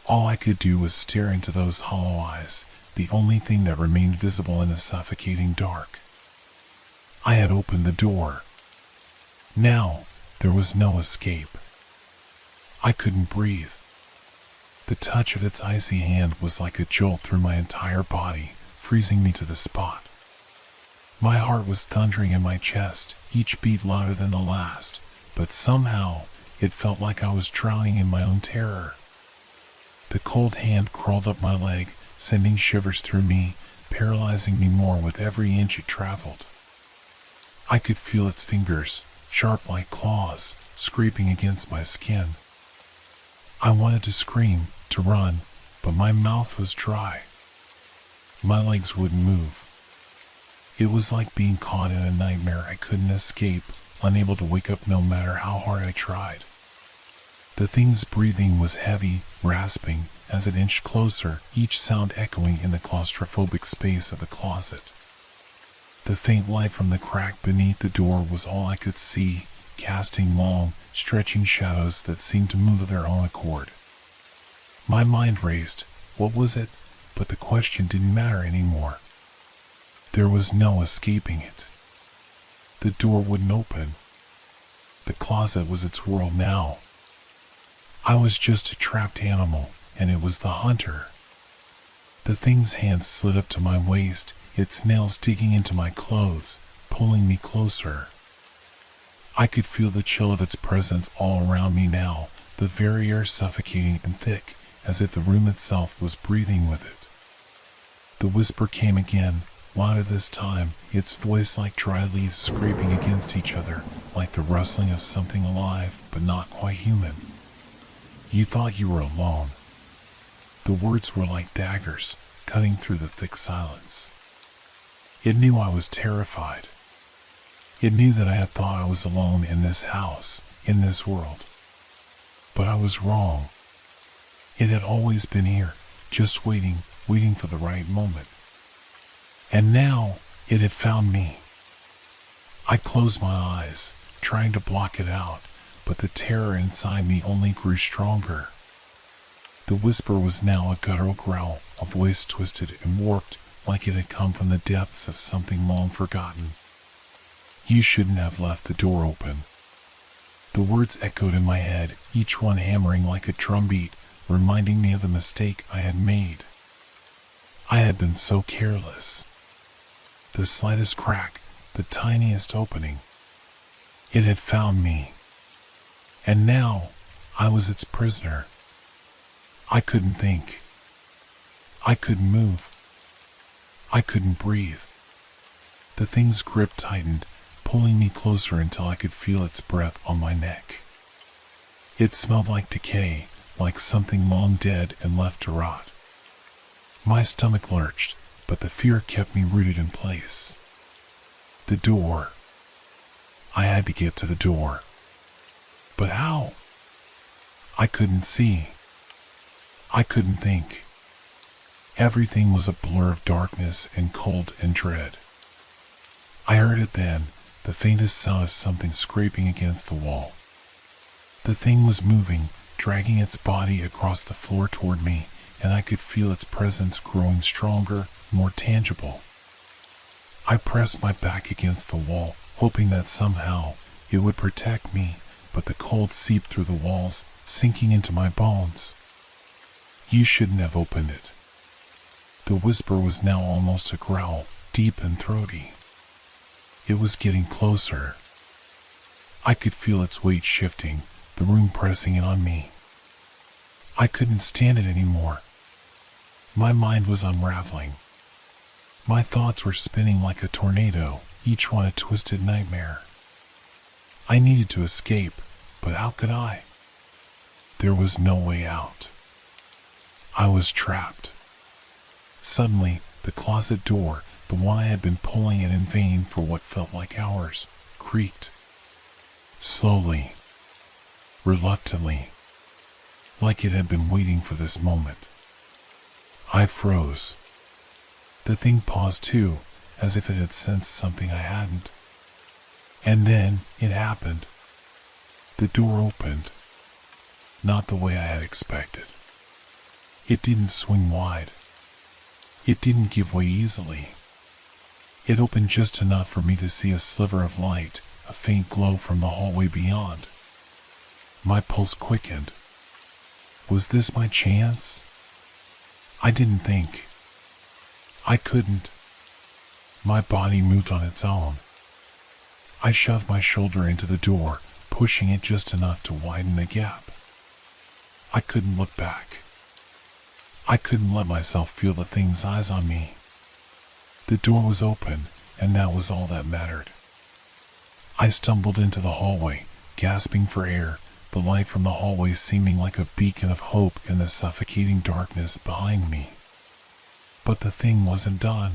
All I could do was stare into those hollow eyes, the only thing that remained visible in the suffocating dark. I had opened the door. Now, there was no escape. I couldn't breathe. The touch of its icy hand was like a jolt through my entire body, freezing me to the spot. My heart was thundering in my chest, each beat louder than the last, but somehow, it felt like I was drowning in my own terror. The cold hand crawled up my leg, sending shivers through me, paralyzing me more with every inch it traveled. I could feel its fingers, sharp like claws, scraping against my skin. I wanted to scream, to run, but my mouth was dry. My legs wouldn't move. It was like being caught in a nightmare I couldn't escape, unable to wake up no matter how hard I tried. The thing's breathing was heavy, rasping, as it inched closer, each sound echoing in the claustrophobic space of the closet. The faint light from the crack beneath the door was all I could see, casting long, stretching shadows that seemed to move of their own accord. My mind raced. What was it? But the question didn't matter anymore. There was no escaping it. The door wouldn't open. The closet was its world now. I was just a trapped animal, and it was the hunter. The thing's hand slid up to my waist, its nails digging into my clothes, pulling me closer. I could feel the chill of its presence all around me now, the very air suffocating and thick, as if the room itself was breathing with it. The whisper came again, louder this time, its voice like dry leaves scraping against each other, like the rustling of something alive, but not quite human. You thought you were alone. The words were like daggers, cutting through the thick silence. It knew I was terrified. It knew that I had thought I was alone in this house, in this world. But I was wrong. It had always been here, just waiting for the right moment. And now, it had found me. I closed my eyes, trying to block it out, but the terror inside me only grew stronger. The whisper was now a guttural growl, a voice twisted and warped, like it had come from the depths of something long forgotten. You shouldn't have left the door open. The words echoed in my head, each one hammering like a drumbeat, reminding me of the mistake I had made. I had been so careless. The slightest crack, the tiniest opening. It had found me. And now, I was its prisoner. I couldn't think. I couldn't move. I couldn't breathe. The thing's grip tightened, pulling me closer until I could feel its breath on my neck. It smelled like decay, like something long dead and left to rot. My stomach lurched, but the fear kept me rooted in place. The door. I had to get to the door. But how? I couldn't see. I couldn't think. Everything was a blur of darkness and cold and dread. I heard it then, the faintest sound of something scraping against the wall. The thing was moving, dragging its body across the floor toward me, and I could feel its presence growing stronger, more tangible. I pressed my back against the wall, hoping that somehow it would protect me, but the cold seeped through the walls, sinking into my bones. You shouldn't have opened it. The whisper was now almost a growl, deep and throaty. It was getting closer. I could feel its weight shifting, the room pressing in on me. I couldn't stand it anymore. My mind was unraveling. My thoughts were spinning like a tornado, each one a twisted nightmare. I needed to escape, but how could I? There was no way out. I was trapped. Suddenly, the closet door, the one I had been pulling in vain for what felt like hours, creaked. Slowly, reluctantly, like it had been waiting for this moment. I froze. The thing paused too, as if it had sensed something I hadn't. And then it happened. The door opened. Not the way I had expected. It didn't swing wide. It didn't give way easily. It opened just enough for me to see a sliver of light, a faint glow from the hallway beyond. My pulse quickened. Was this my chance? I didn't think. I couldn't. My body moved on its own. I shoved my shoulder into the door, pushing it just enough to widen the gap. I couldn't look back. I couldn't let myself feel the thing's eyes on me. The door was open, and that was all that mattered. I stumbled into the hallway, gasping for air, the light from the hallway seeming like a beacon of hope in the suffocating darkness behind me. But the thing wasn't done.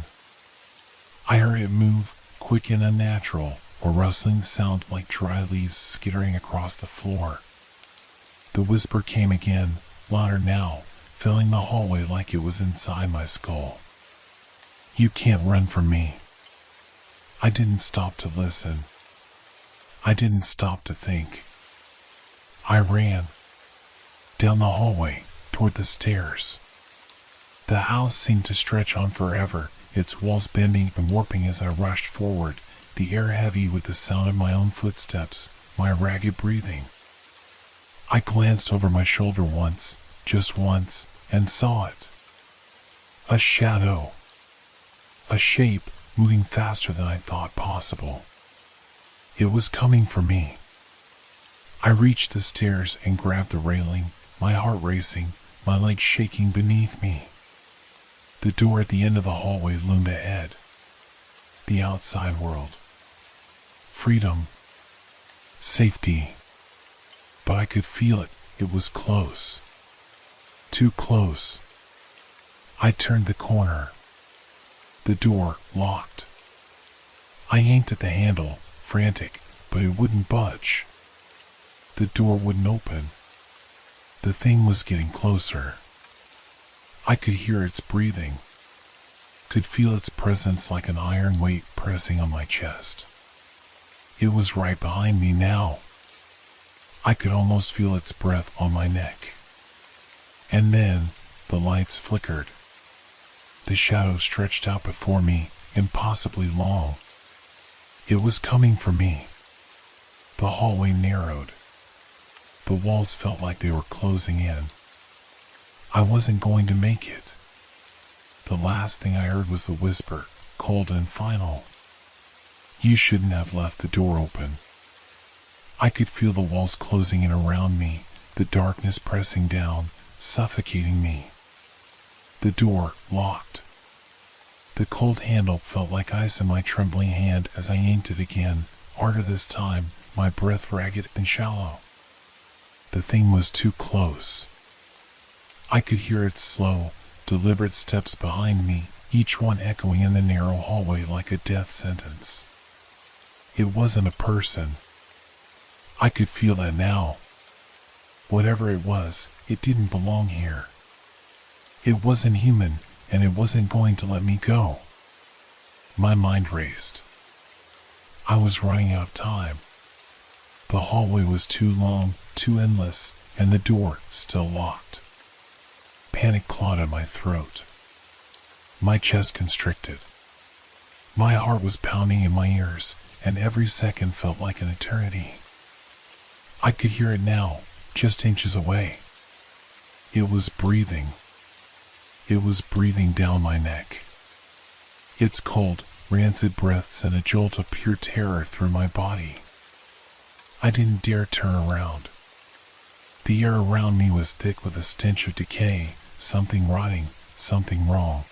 I heard it move, quick and unnatural, a rustling sound like dry leaves skittering across the floor. The whisper came again, louder now, filling the hallway like it was inside my skull. You can't run from me. I didn't stop to listen. I didn't stop to think. I ran. Down the hallway, toward the stairs. The house seemed to stretch on forever, its walls bending and warping as I rushed forward, the air heavy with the sound of my own footsteps, my ragged breathing. I glanced over my shoulder once, just once, and saw it. A shadow. A shape moving faster than I thought possible. It was coming for me. I reached the stairs and grabbed the railing, my heart racing, my legs shaking beneath me. The door at the end of the hallway loomed ahead. The outside world. Freedom. Safety. But I could feel it. It was close. Too close. I turned the corner. The door locked. I yanked at the handle, frantic, but it wouldn't budge. The door wouldn't open. The thing was getting closer. I could hear its breathing, could feel its presence like an iron weight pressing on my chest. It was right behind me now. I could almost feel its breath on my neck. And then, the lights flickered. The shadow stretched out before me, impossibly long. It was coming for me. The hallway narrowed. The walls felt like they were closing in. I wasn't going to make it. The last thing I heard was the whisper, cold and final. You shouldn't have left the door open. I could feel the walls closing in around me, the darkness pressing down, suffocating me. The door locked. The cold handle felt like ice in my trembling hand as I yanked it again, harder this time, my breath ragged and shallow. The thing was too close. I could hear its slow, deliberate steps behind me, each one echoing in the narrow hallway like a death sentence. It wasn't a person. I could feel that now. Whatever it was, it didn't belong here. It wasn't human, and it wasn't going to let me go. My mind raced. I was running out of time. The hallway was too long, too endless, and the door still locked. Panic clawed at my throat. My chest constricted. My heart was pounding in my ears, and every second felt like an eternity. I could hear it now, just inches away. It was breathing. It was breathing down my neck. Its cold, rancid breath sent a jolt of pure terror through my body. I didn't dare turn around. The air around me was thick with a stench of decay, something rotting, something wrong.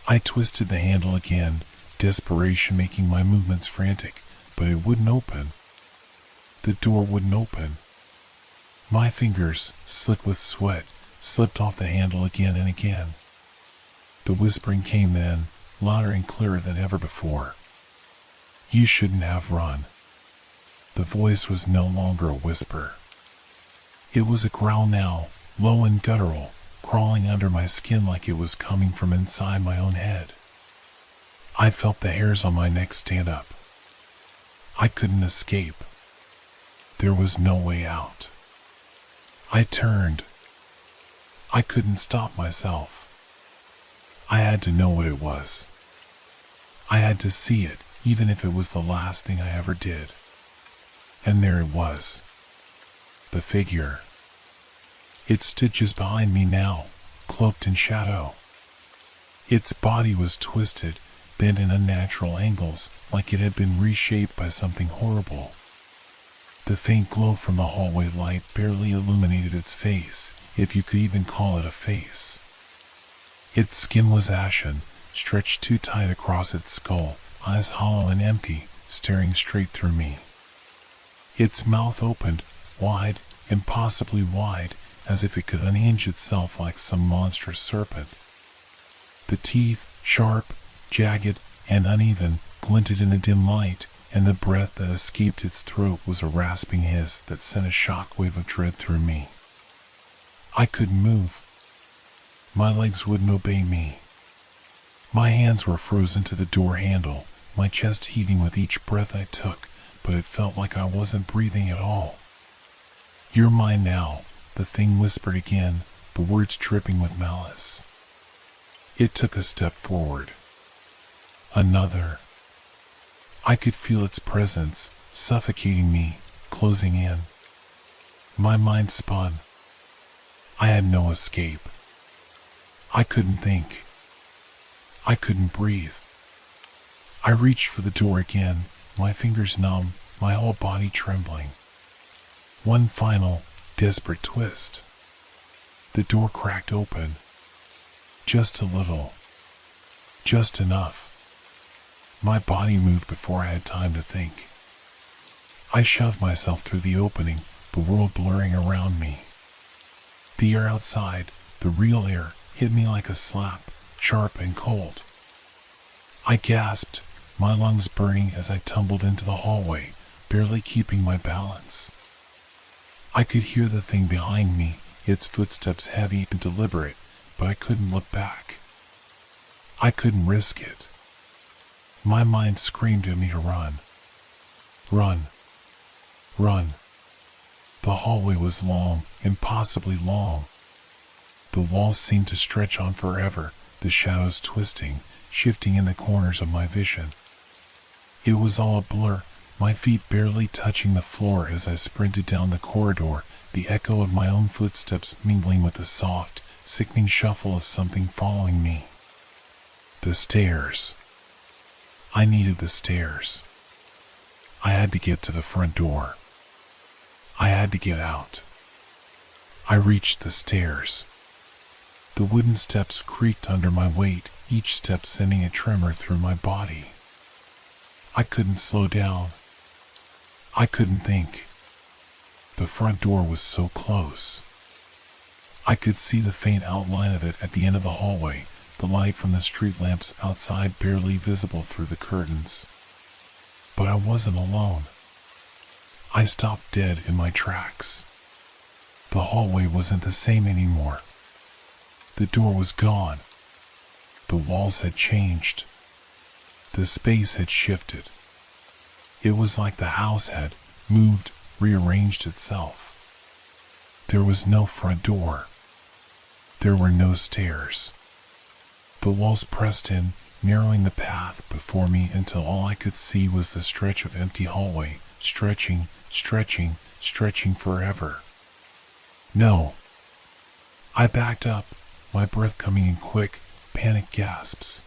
I twisted the handle again, desperation making my movements frantic, but it wouldn't open. The door wouldn't open. My fingers, slick with sweat, slipped off the handle again and again. The whispering came then, louder and clearer than ever before. You shouldn't have run. The voice was no longer a whisper. It was a growl now, low and guttural, crawling under my skin like it was coming from inside my own head. I felt the hairs on my neck stand up. I couldn't escape. There was no way out. I turned. I couldn't stop myself. I had to know what it was. I had to see it, even if it was the last thing I ever did. And there it was. The figure. It stood just behind me now, cloaked in shadow. Its body was twisted, bent in unnatural angles, like it had been reshaped by something horrible. The faint glow from the hallway light barely illuminated its face, if you could even call it a face. Its skin was ashen, stretched too tight across its skull, eyes hollow and empty, staring straight through me. Its mouth opened, wide, impossibly wide, as if it could unhinge itself like some monstrous serpent. The teeth, sharp, jagged, and uneven, glinted in the dim light, and the breath that escaped its throat was a rasping hiss that sent a shockwave of dread through me. I couldn't move. My legs wouldn't obey me. My hands were frozen to the door handle, my chest heaving with each breath I took, but it felt like I wasn't breathing at all. You're mine now, the thing whispered again, the words dripping with malice. It took a step forward. Another. I could feel its presence, suffocating me, closing in. My mind spun. I had no escape. I couldn't think. I couldn't breathe. I reached for the door again, my fingers numb, my whole body trembling. One final, desperate twist. The door cracked open. Just a little. Just enough. My body moved before I had time to think. I shoved myself through the opening, the world blurring around me. The air outside, the real air, hit me like a slap, sharp and cold. I gasped, my lungs burning as I tumbled into the hallway, barely keeping my balance. I could hear the thing behind me, its footsteps heavy and deliberate, but I couldn't look back. I couldn't risk it. My mind screamed at me to run. Run. Run. The hallway was long, impossibly long. The walls seemed to stretch on forever, the shadows twisting, shifting in the corners of my vision. It was all a blur, my feet barely touching the floor as I sprinted down the corridor, the echo of my own footsteps mingling with the soft, sickening shuffle of something following me. The stairs. I needed the stairs. I had to get to the front door. I had to get out. I reached the stairs. The wooden steps creaked under my weight, each step sending a tremor through my body. I couldn't slow down. I couldn't think. The front door was so close. I could see the faint outline of it at the end of the hallway, the light from the street lamps outside barely visible through the curtains. But I wasn't alone. I stopped dead in my tracks. The hallway wasn't the same anymore. The door was gone. The walls had changed. The space had shifted. It was like the house had moved, rearranged itself. There was no front door. There were no stairs. The walls pressed in, narrowing the path before me until all I could see was the stretch of empty hallway, stretching, stretching, stretching forever. No. I backed up, my breath coming in quick, panic gasps.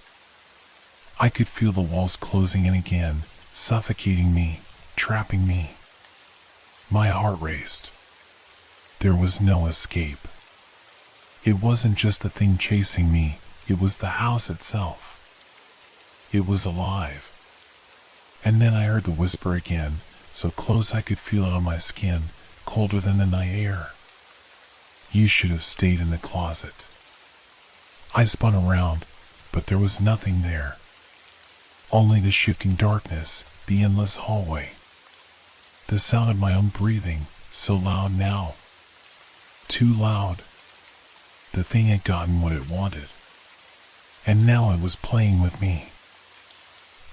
I could feel the walls closing in again, suffocating me, trapping me. My heart raced. There was no escape. It wasn't just the thing chasing me, it was the house itself. It was alive. And then I heard the whisper again, so close I could feel it on my skin, colder than the night air. You should have stayed in the closet. I spun around, but there was nothing there. Only the shifting darkness, the endless hallway. The sound of my own breathing, so loud now. Too loud. The thing had gotten what it wanted. And now it was playing with me.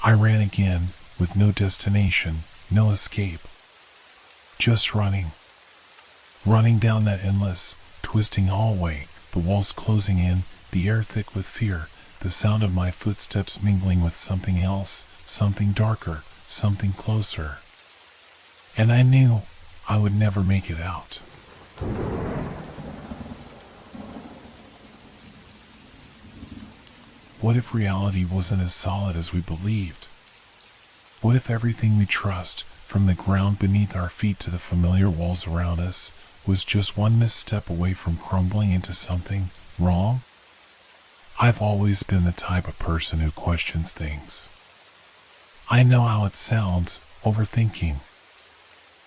I ran again, with no destination, no escape. Just running. Running down that endless, twisting hallway, the walls closing in, the air thick with fear, the sound of my footsteps mingling with something else, something darker, something closer. And I knew I would never make it out. What if reality wasn't as solid as we believed? What if everything we trust, from the ground beneath our feet to the familiar walls around us, was just one misstep away from crumbling into something wrong? I've always been the type of person who questions things. I know how it sounds, overthinking.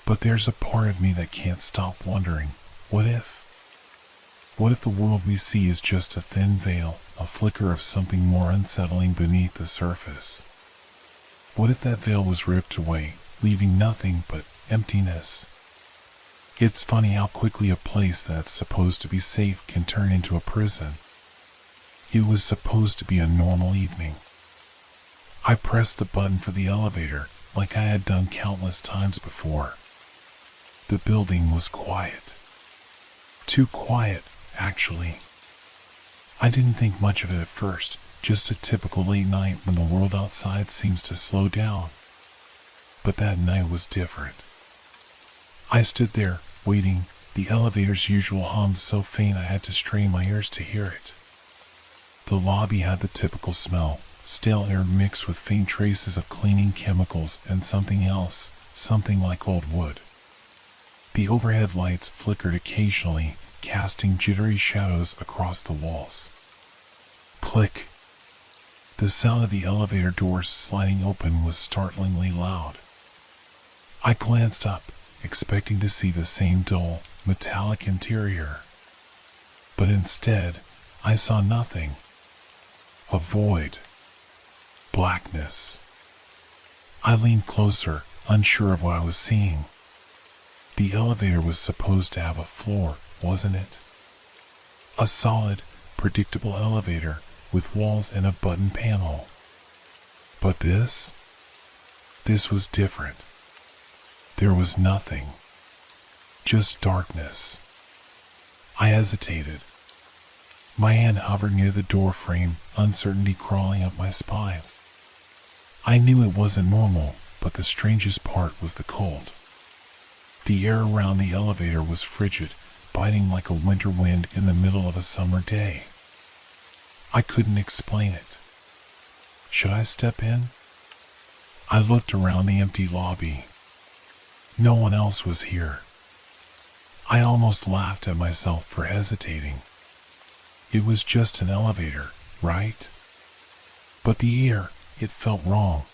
But there's a part of me that can't stop wondering, what if? What if the world we see is just a thin veil, a flicker of something more unsettling beneath the surface? What if that veil was ripped away, leaving nothing but emptiness? It's funny how quickly a place that's supposed to be safe can turn into a prison. It was supposed to be a normal evening. I pressed the button for the elevator, like I had done countless times before. The building was quiet. Too quiet, actually. I didn't think much of it at first, just a typical late night when the world outside seems to slow down. But that night was different. I stood there, waiting, the elevator's usual hum so faint I had to strain my ears to hear it. The lobby had the typical smell, stale air mixed with faint traces of cleaning chemicals and something else, something like old wood. The overhead lights flickered occasionally, casting jittery shadows across the walls. Click. The sound of the elevator doors sliding open was startlingly loud. I glanced up, expecting to see the same dull, metallic interior. But instead, I saw nothing. A void. Blackness. I leaned closer, unsure of what I was seeing. The elevator was supposed to have a floor, wasn't it? A solid, predictable elevator with walls and a button panel. But this was different. There was nothing. Just darkness. I hesitated. My hand hovered near the door frame, uncertainty crawling up my spine. I knew it wasn't normal, but the strangest part was the cold. The air around the elevator was frigid, biting like a winter wind in the middle of a summer day. I couldn't explain it. Should I step in? I looked around the empty lobby. No one else was here. I almost laughed at myself for hesitating. It was just an elevator, right? But the air, it felt wrong.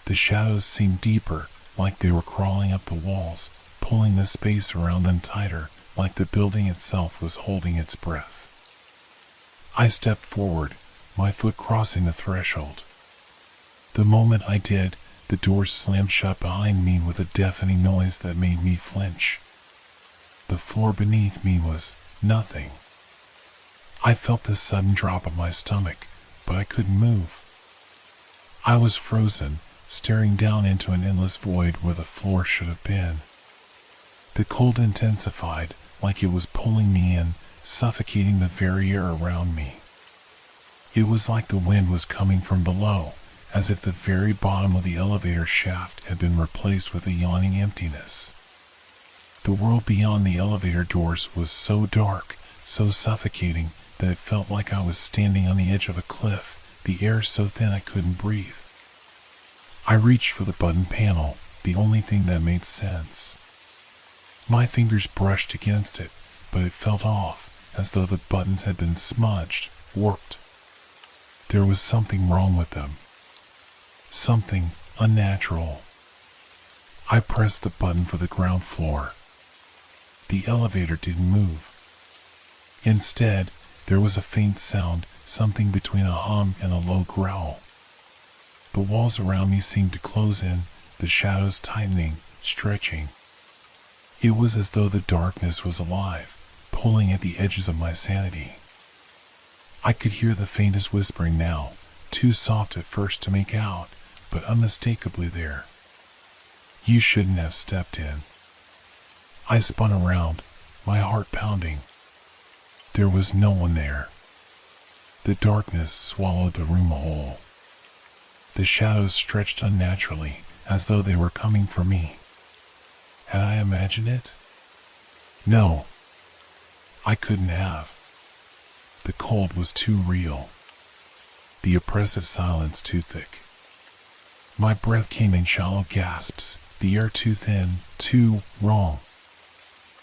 The shadows seemed deeper, like they were crawling up the walls, pulling the space around them tighter, like the building itself was holding its breath. I stepped forward, my foot crossing the threshold. The moment I did, the doors slammed shut behind me with a deafening noise that made me flinch. The floor beneath me was nothing. I felt the sudden drop of my stomach, but I couldn't move. I was frozen, staring down into an endless void where the floor should have been. The cold intensified, like it was pulling me in, suffocating the very air around me. It was like the wind was coming from below, as if the very bottom of the elevator shaft had been replaced with a yawning emptiness. The world beyond the elevator doors was so dark, so suffocating, that it felt like I was standing on the edge of a cliff, the air so thin I couldn't breathe. I reached for the button panel, the only thing that made sense. My fingers brushed against it, but it felt off, as though the buttons had been smudged, warped. There was something wrong with them. Something unnatural. I pressed the button for the ground floor. The elevator didn't move. Instead, there was a faint sound, something between a hum and a low growl. The walls around me seemed to close in, the shadows tightening, stretching. It was as though the darkness was alive, pulling at the edges of my sanity. I could hear the faintest whispering now, too soft at first to make out, but unmistakably there. You shouldn't have stepped in. I spun around, my heart pounding. There was no one there. The darkness swallowed the room whole. The shadows stretched unnaturally, as though they were coming for me. Had I imagined it? No. I couldn't have. The cold was too real. The oppressive silence too thick. My breath came in shallow gasps, the air too thin, too wrong.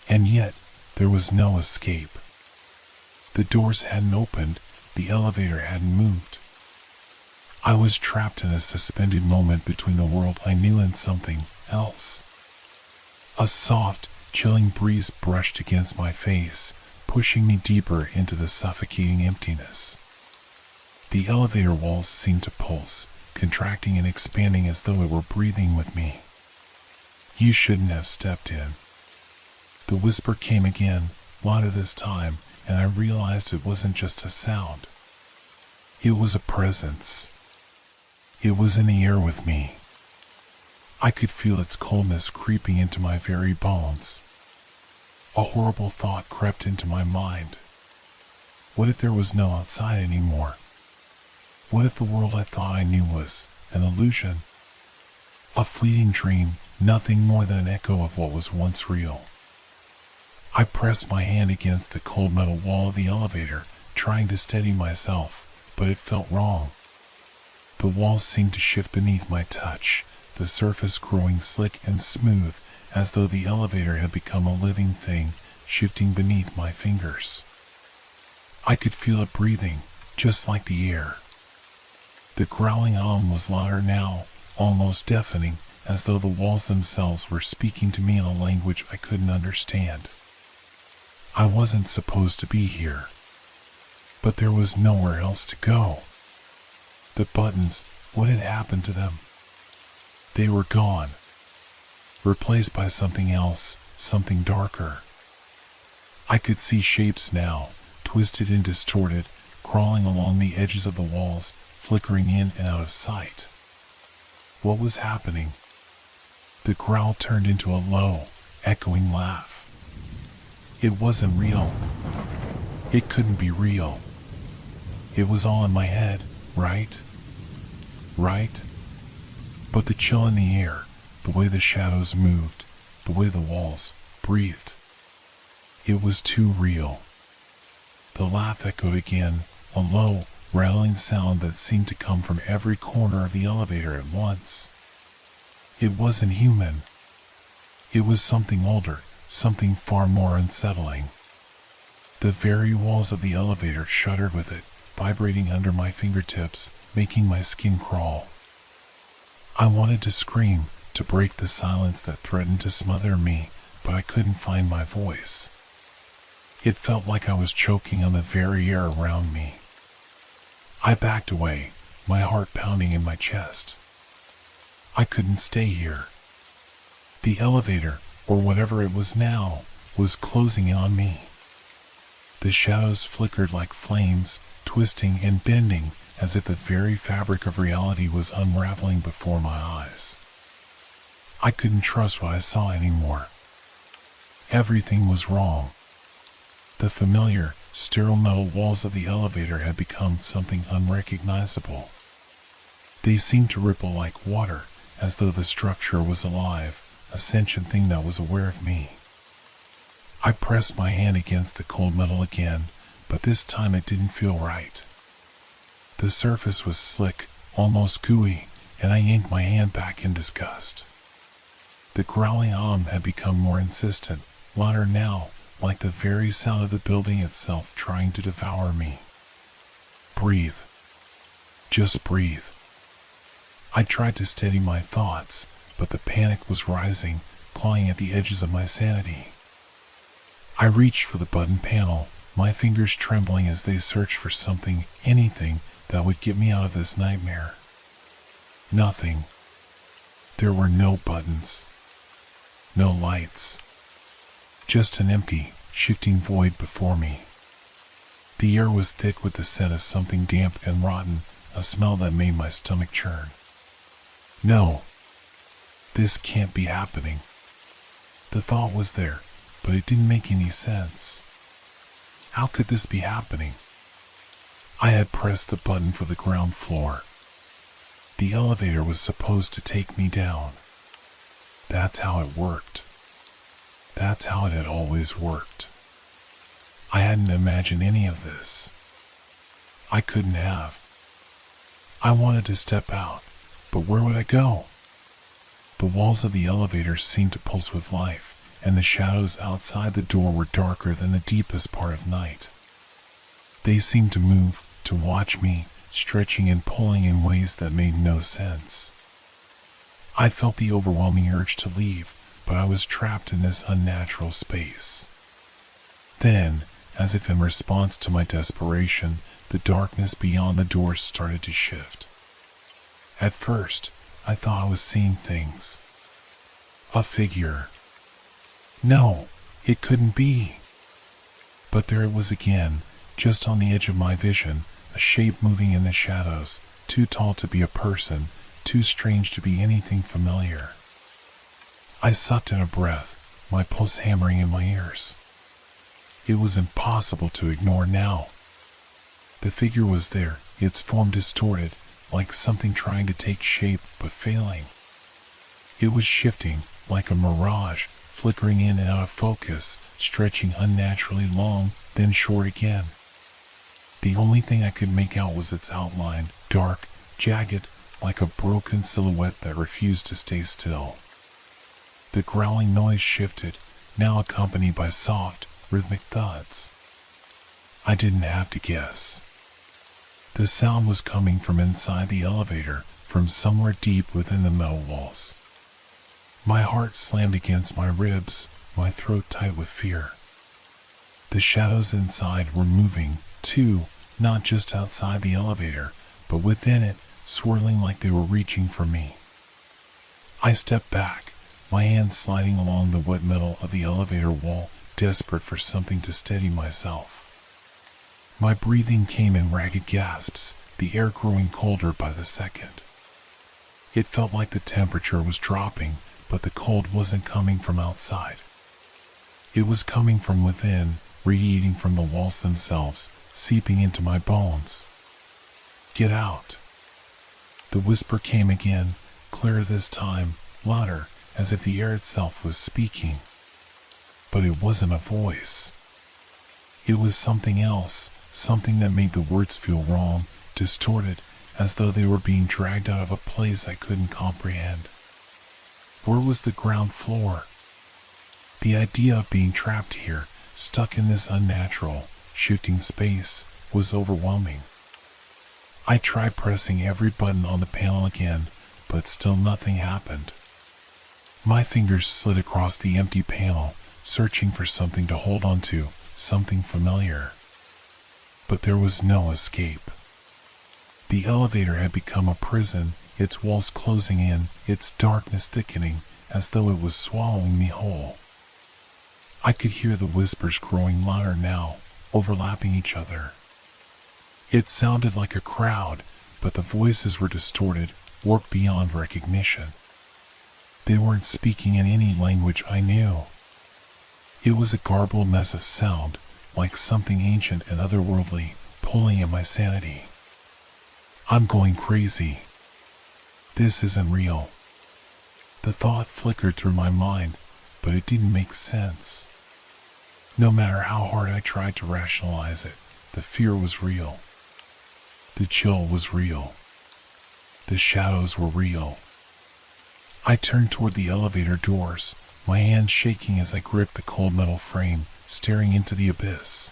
And yet, there was no escape. The doors hadn't opened, the elevator hadn't moved. I was trapped in a suspended moment between the world I knew and something else. A soft, chilling breeze brushed against my face, pushing me deeper into the suffocating emptiness. The elevator walls seemed to pulse, contracting and expanding as though it were breathing with me. You shouldn't have stepped in. The whisper came again, louder this time, and I realized it wasn't just a sound. It was a presence. It was in the air with me. I could feel its coldness creeping into my very bones. A horrible thought crept into my mind. What if there was no outside anymore? What if the world I thought I knew was an illusion? A fleeting dream, nothing more than an echo of what was once real. I pressed my hand against the cold metal wall of the elevator, trying to steady myself, but it felt wrong. The walls seemed to shift beneath my touch, the surface growing slick and smooth, as though the elevator had become a living thing, shifting beneath my fingers. I could feel it breathing, just like the air. The growling was louder now, almost deafening, as though the walls themselves were speaking to me in a language I couldn't understand. I wasn't supposed to be here, but there was nowhere else to go. The buttons, what had happened to them? They were gone, replaced by something else, something darker. I could see shapes now, twisted and distorted, crawling along the edges of the walls, flickering in and out of sight. What was happening? The growl turned into a low, echoing laugh. It wasn't real. It couldn't be real. It was all in my head, right? Right? But the chill in the air, the way the shadows moved, the way the walls breathed, it was too real. The laugh echoed again, a low, rattling sound that seemed to come from every corner of the elevator at once. It wasn't human. It was something older, something far more unsettling. The very walls of the elevator shuddered with it, vibrating under my fingertips, making my skin crawl. I wanted to scream, to break the silence that threatened to smother me, but I couldn't find my voice. It felt like I was choking on the very air around me. I backed away, my heart pounding in my chest. I couldn't stay here. The elevator, or whatever it was now, was closing in on me. The shadows flickered like flames, twisting and bending, as if the very fabric of reality was unraveling before my eyes. I couldn't trust what I saw anymore. Everything was wrong. The familiar, sterile metal walls of the elevator had become something unrecognizable. They seemed to ripple like water, as though the structure was alive, a sentient thing that was aware of me. I pressed my hand against the cold metal again, but this time it didn't feel right. The surface was slick, almost gooey, and I yanked my hand back in disgust. The growling had become more insistent, louder now, like the very sound of the building itself trying to devour me. Breathe. Just breathe. I tried to steady my thoughts, but the panic was rising, clawing at the edges of my sanity. I reached for the button panel, my fingers trembling as they searched for something, anything, that would get me out of this nightmare. Nothing. There were no buttons. No lights. Just an empty, shifting void before me. The air was thick with the scent of something damp and rotten, a smell that made my stomach churn. No. This can't be happening. The thought was there, but it didn't make any sense. How could this be happening? I had pressed the button for the ground floor. The elevator was supposed to take me down. That's how it worked. That's how it had always worked. I hadn't imagined any of this. I couldn't have. I wanted to step out, but where would I go? The walls of the elevator seemed to pulse with life, and the shadows outside the door were darker than the deepest part of night. They seemed to move, to watch me, stretching and pulling in ways that made no sense. I felt the overwhelming urge to leave, but I was trapped in this unnatural space. Then, as if in response to my desperation, the darkness beyond the door started to shift. At first, I thought I was seeing things. A figure. No, it couldn't be. But there it was again, just on the edge of my vision, a shape moving in the shadows, too tall to be a person, too strange to be anything familiar. I sucked in a breath, my pulse hammering in my ears. It was impossible to ignore now. The figure was there, its form distorted, like something trying to take shape but failing. It was shifting, like a mirage, flickering in and out of focus, stretching unnaturally long, then short again. The only thing I could make out was its outline, dark, jagged, like a broken silhouette that refused to stay still. The growling noise shifted, now accompanied by soft, rhythmic thuds. I didn't have to guess. The sound was coming from inside the elevator, from somewhere deep within the metal walls. My heart slammed against my ribs, my throat tight with fear. The shadows inside were moving, too, not just outside the elevator, but within it, swirling like they were reaching for me. I stepped back, my hand sliding along the wet metal of the elevator wall, desperate for something to steady myself. My breathing came in ragged gasps, the air growing colder by the second. It felt like the temperature was dropping, but the cold wasn't coming from outside. It was coming from within, radiating from the walls themselves, seeping into my bones. "Get out." The whisper came again, clearer this time, louder, as if the air itself was speaking. But it wasn't a voice. It was something else, something that made the words feel wrong, distorted, as though they were being dragged out of a place I couldn't comprehend. Where was the ground floor? The idea of being trapped here, stuck in this unnatural, shifting space, was overwhelming. I tried pressing every button on the panel again, but still nothing happened. My fingers slid across the empty panel, searching for something to hold onto, something familiar. But there was no escape. The elevator had become a prison, its walls closing in, its darkness thickening, as though it was swallowing me whole. I could hear the whispers growing louder now, overlapping each other. It sounded like a crowd, but the voices were distorted, warped beyond recognition. They weren't speaking in any language I knew. It was a garbled mess of sound, like something ancient and otherworldly, pulling at my sanity. I'm going crazy. This isn't real. The thought flickered through my mind, but it didn't make sense. No matter how hard I tried to rationalize it, the fear was real. The chill was real. The shadows were real. I turned toward the elevator doors, my hand shaking as I gripped the cold metal frame, staring into the abyss.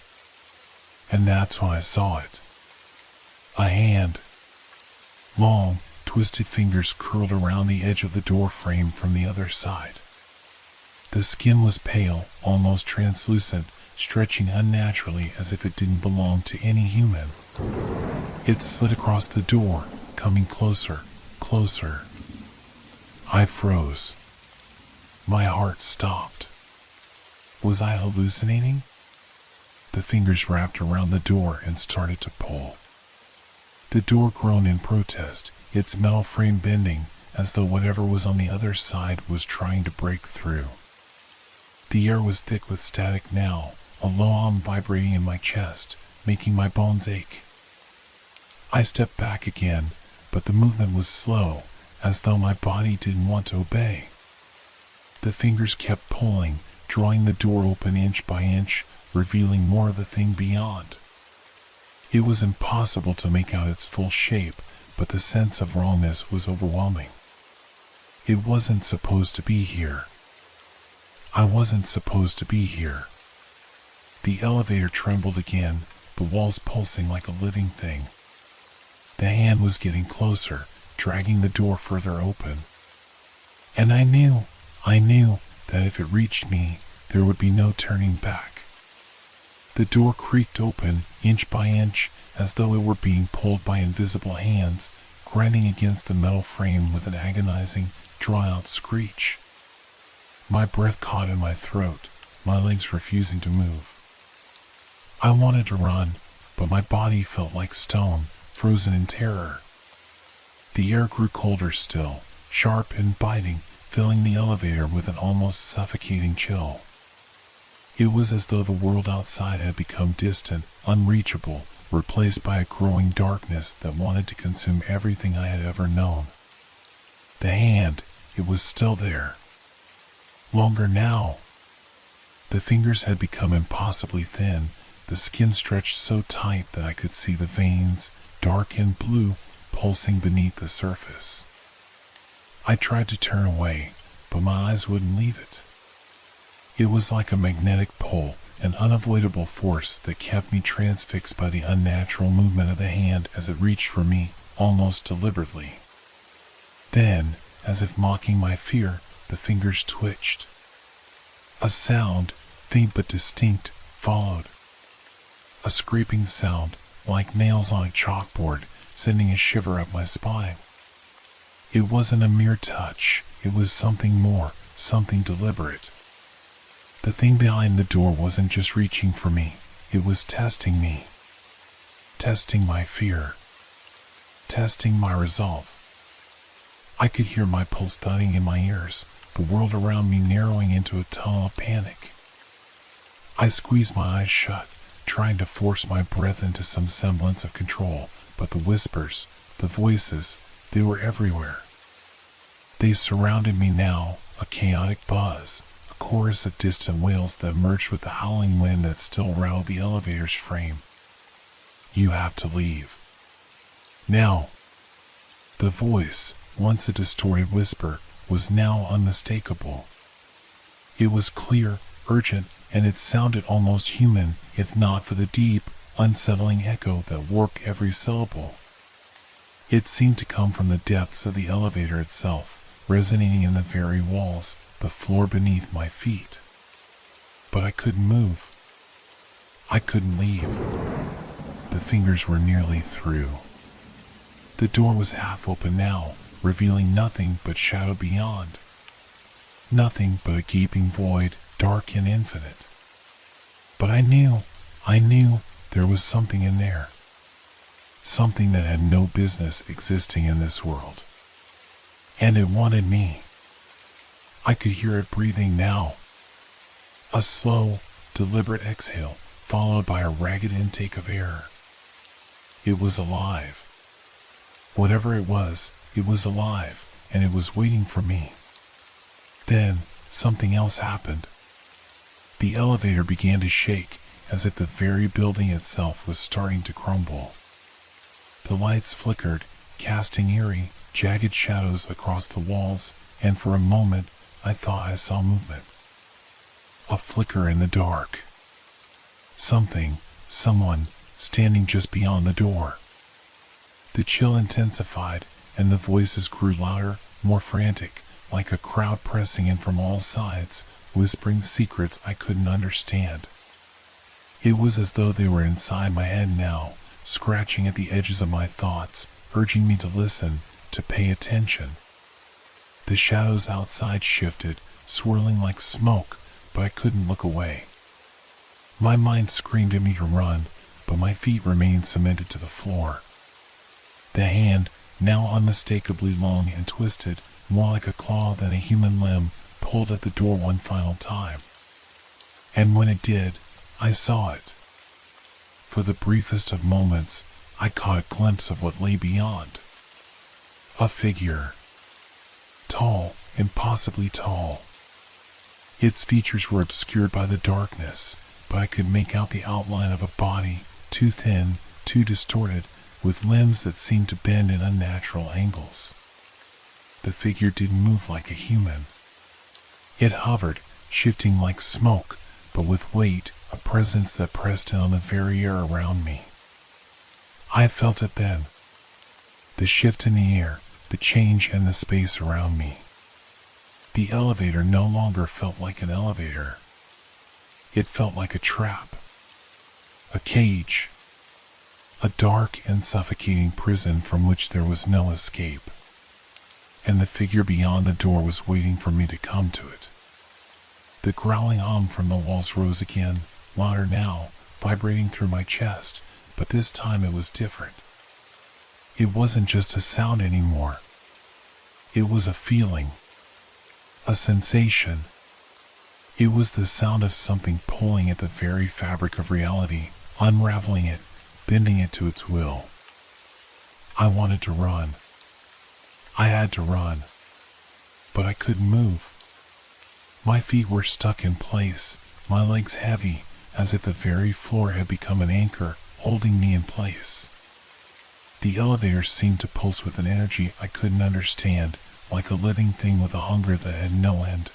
And that's when I saw it. A hand. Long, twisted fingers curled around the edge of the door frame from the other side. The skin was pale, almost translucent, stretching unnaturally as if it didn't belong to any human. It slid across the door, coming closer, closer. I froze. My heart stopped. Was I hallucinating? The fingers wrapped around the door and started to pull. The door groaned in protest, its metal frame bending, as though whatever was on the other side was trying to break through. The air was thick with static now, a low hum vibrating in my chest, making my bones ache. I stepped back again, but the movement was slow, as though my body didn't want to obey. The fingers kept pulling, drawing the door open inch by inch, revealing more of the thing beyond. It was impossible to make out its full shape, but the sense of wrongness was overwhelming. It wasn't supposed to be here. I wasn't supposed to be here. The elevator trembled again, the walls pulsing like a living thing. The hand was getting closer, dragging the door further open. And I knew that if it reached me, there would be no turning back. The door creaked open, inch by inch, as though it were being pulled by invisible hands, grinding against the metal frame with an agonizing, drawn-out screech. My breath caught in my throat, my legs refusing to move. I wanted to run, but my body felt like stone, frozen in terror. The air grew colder still, sharp and biting, filling the elevator with an almost suffocating chill. It was as though the world outside had become distant, unreachable, replaced by a growing darkness that wanted to consume everything I had ever known. The hand, it was still there. Longer now. The fingers had become impossibly thin, the skin stretched so tight that I could see the veins, dark and blue, pulsing beneath the surface. I tried to turn away, but my eyes wouldn't leave it. It was like a magnetic pull, an unavoidable force that kept me transfixed by the unnatural movement of the hand as it reached for me, almost deliberately. Then, as if mocking my fear, the fingers twitched. A sound, faint but distinct, followed. A scraping sound, like nails on a chalkboard, sending a shiver up my spine. It wasn't a mere touch, it was something more, something deliberate. The thing behind the door wasn't just reaching for me, it was testing me. Testing my fear. Testing my resolve. I could hear my pulse thudding in my ears, the world around me narrowing into a tunnel of panic. I squeezed my eyes shut, trying to force my breath into some semblance of control, but the whispers, the voices, they were everywhere. They surrounded me now, a chaotic buzz, a chorus of distant wails that merged with the howling wind that still rattled the elevator's frame. You have to leave. Now. The voice, once a distorted whisper, was now unmistakable. It was clear, urgent, and it sounded almost human, if not for the deep, unsettling echo that warped every syllable. It seemed to come from the depths of the elevator itself, resonating in the very walls, the floor beneath my feet. But I couldn't move. I couldn't leave. The fingers were nearly through. The door was half open now, revealing nothing but shadow beyond. Nothing but a gaping void, dark and infinite. But I knew there was something in there. Something that had no business existing in this world. And it wanted me. I could hear it breathing now. A slow, deliberate exhale, followed by a ragged intake of air. It was alive. Whatever it was alive, and it was waiting for me. Then, something else happened. The elevator began to shake, as if the very building itself was starting to crumble. The lights flickered, casting eerie, jagged shadows across the walls, and for a moment, I thought I saw movement. A flicker in the dark. Someone, standing just beyond the door. The chill intensified, and the voices grew louder, more frantic, like a crowd pressing in from all sides, whispering secrets I couldn't understand. It was as though they were inside my head now, scratching at the edges of my thoughts, urging me to listen, to pay attention. The shadows outside shifted, swirling like smoke, but I couldn't look away. My mind screamed at me to run, but my feet remained cemented to the floor. The hand, now unmistakably long and twisted, more like a claw than a human limb, pulled at the door one final time. And when it did, I saw it. For the briefest of moments, I caught a glimpse of what lay beyond. A figure. Tall, impossibly tall. Its features were obscured by the darkness, but I could make out the outline of a body, too thin, too distorted, with limbs that seemed to bend in unnatural angles. The figure didn't move like a human. It hovered, shifting like smoke, but with weight, a presence that pressed in on the very air around me. I felt it then. The shift in the air, the change in the space around me. The elevator no longer felt like an elevator. It felt like a trap. A cage. A dark and suffocating prison from which there was no escape. And the figure beyond the door was waiting for me to come to it. The growling hum from the walls rose again, louder now, vibrating through my chest, but this time it was different. It wasn't just a sound anymore. It was a feeling. A sensation. It was the sound of something pulling at the very fabric of reality, unraveling it, bending it to its will. I wanted to run. I had to run. But I couldn't move. My feet were stuck in place, my legs heavy, as if the very floor had become an anchor, holding me in place. The elevator seemed to pulse with an energy I couldn't understand, like a living thing with a hunger that had no end.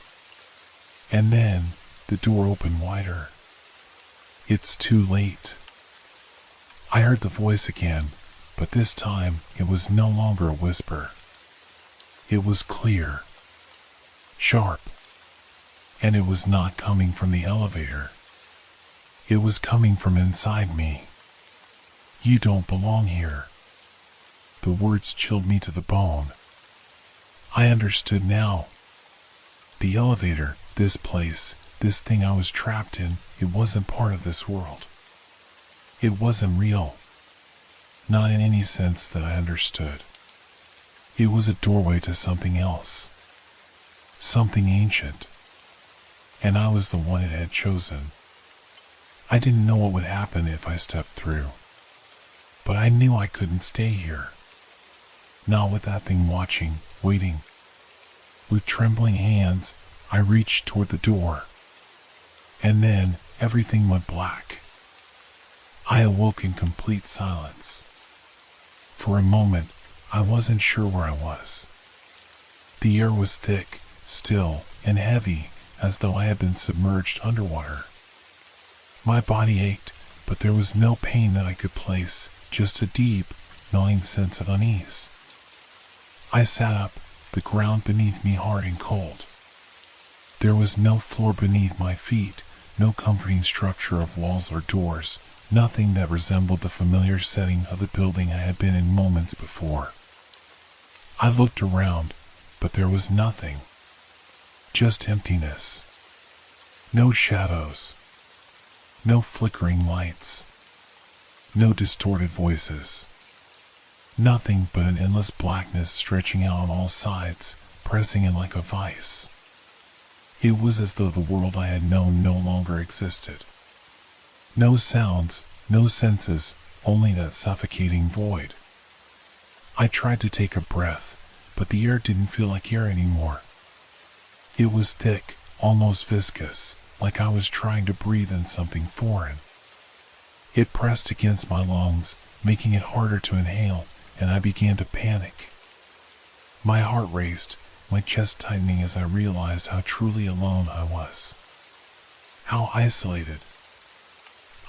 And then, the door opened wider. "It's too late." I heard the voice again, but this time it was no longer a whisper. It was clear, sharp, and it was not coming from the elevator. It was coming from inside me. "You don't belong here." The words chilled me to the bone. I understood now. The elevator, this place, this thing I was trapped in, it wasn't part of this world. It wasn't real. Not in any sense that I understood. It was a doorway to something else. Something ancient. And I was the one it had chosen. I didn't know what would happen if I stepped through. But I knew I couldn't stay here. Not with that thing watching, waiting. With trembling hands, I reached toward the door. And then, everything went black. I awoke in complete silence. For a moment, I wasn't sure where I was. The air was thick, still, and heavy, as though I had been submerged underwater. My body ached, but there was no pain that I could place, just a deep, gnawing sense of unease. I sat up, the ground beneath me hard and cold. There was no floor beneath my feet, no comforting structure of walls or doors, nothing that resembled the familiar setting of the building I had been in moments before. I looked around, but there was nothing. Just emptiness. No shadows. No flickering lights. No distorted voices. Nothing but an endless blackness stretching out on all sides, pressing in like a vice. It was as though the world I had known no longer existed. No sounds, no senses, only that suffocating void. I tried to take a breath, but the air didn't feel like air anymore. It was thick, almost viscous, like I was trying to breathe in something foreign. It pressed against my lungs, making it harder to inhale, and I began to panic. My heart raced, my chest tightening as I realized how truly alone I was. How isolated.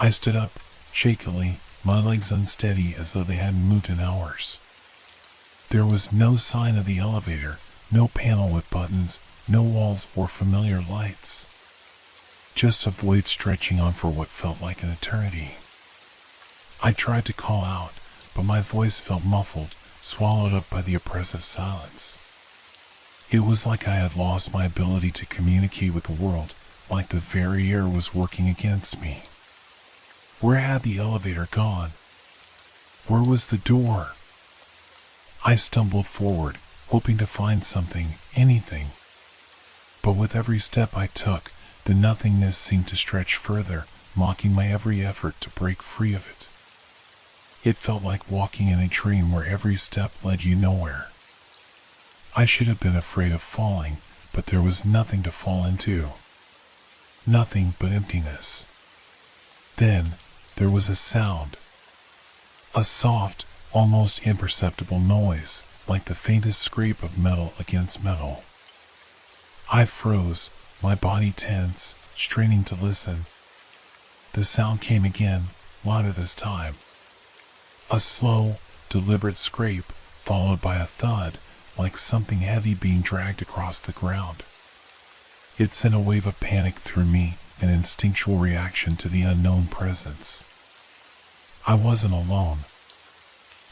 I stood up, shakily, my legs unsteady as though they hadn't moved in hours. There was no sign of the elevator, no panel with buttons, no walls or familiar lights. Just a void stretching on for what felt like an eternity. I tried to call out, but my voice felt muffled, swallowed up by the oppressive silence. It was like I had lost my ability to communicate with the world, like the very air was working against me. Where had the elevator gone? Where was the door? I stumbled forward, hoping to find something, anything. But with every step I took, the nothingness seemed to stretch further, mocking my every effort to break free of it. It felt like walking in a dream where every step led you nowhere. I should have been afraid of falling, but there was nothing to fall into. Nothing but emptiness. Then, there was a sound. A soft, almost imperceptible noise, like the faintest scrape of metal against metal. I froze, my body tense, straining to listen. The sound came again, louder this time. A slow, deliberate scrape, followed by a thud, like something heavy being dragged across the ground. It sent a wave of panic through me, an instinctual reaction to the unknown presence. I wasn't alone.